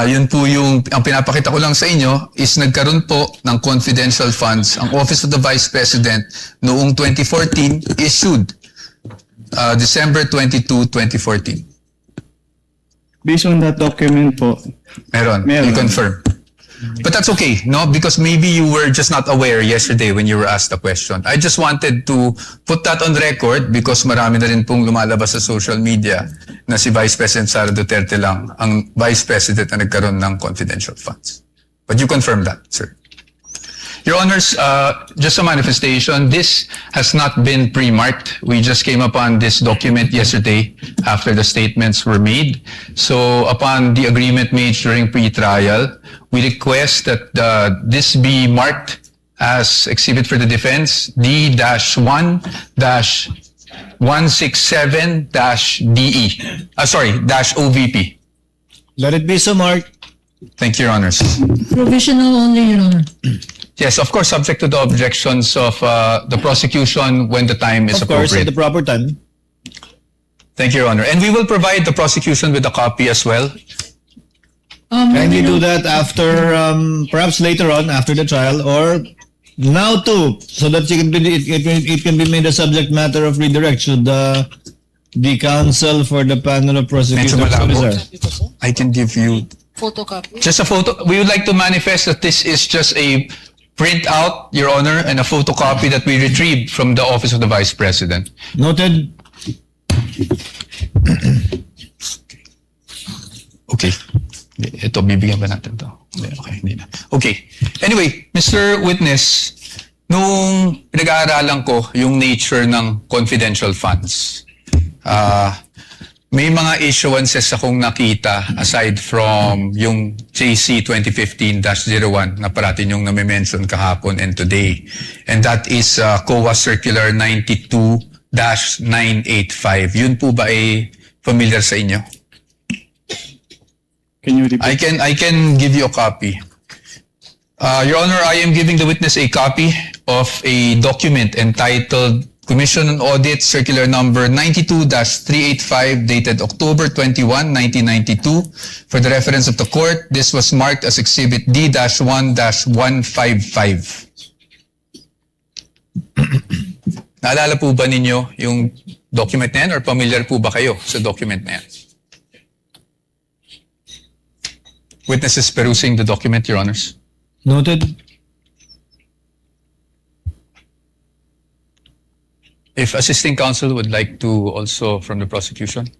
yun po yung, ang pinapakita ko lang sa inyo is nagkaroon po ng confidential funds ang Office of the Vice President noong 2014 issued December 22, 2014. Based on that document po. Meron. Meron. You confirm. But that's okay, no? Because maybe you were just not aware yesterday when you were asked the question. I just wanted to put that on record because marami na rin pong lumalabas sa social media na si Vice President Sara Duterte lang ang Vice President na nagkaroon ng confidential funds. But you confirm that, sir. Your Honors, just a manifestation, this has not been pre-marked. We just came upon this document yesterday after the statements were made. So upon the agreement made during pre-trial, we request that this be marked as exhibit for the defense D-1-167-DE. -OVP. Let it be so marked. Thank you, Your Honors. Provisional only, Your Honor. Yes, of course, subject to the objections of the prosecution when the time is Of course, at appropriate. the proper time. Thank you, Your Honor. And we will provide the prosecution with a copy as well. Kindly do that after, perhaps later on, after the trial, or now too, so that it can be made a subject matter of redirect should the counsel for the panel of prosecutors. Medyo malabo. Sorry, sir. I can give you Photocopy. just a photo. We would like to manifest that this is just a printout, Your Honor, and a photocopy that we retrieved from the Office of the Vice President. Noted. Okay. Ito, bibigyan ba natin to? Okay, hindi na. Okay. Anyway, Mr. Witness, nung pinag-aaralan ko yung nature ng confidential funds, may mga issuances akong nakita aside from yung JC 2015-01 na parating yung nami-mention kahapon and today. And that is COA Circular 92-985. Yun po ba ay familiar sa inyo? Can you repeat? I can give you a copy. Your Honor, I am giving the witness a copy of a document entitled Commission on Audit Circular Number 92-385 dated October 21, 1992. For the reference of the court, this was marked as Exhibit D-1-155. Naalala po ba ninyo yung document na yan or familiar po ba kayo sa document na yan? Witness is perusing the document, Your Honors. Noted. If assisting counsel would like to also from the prosecution.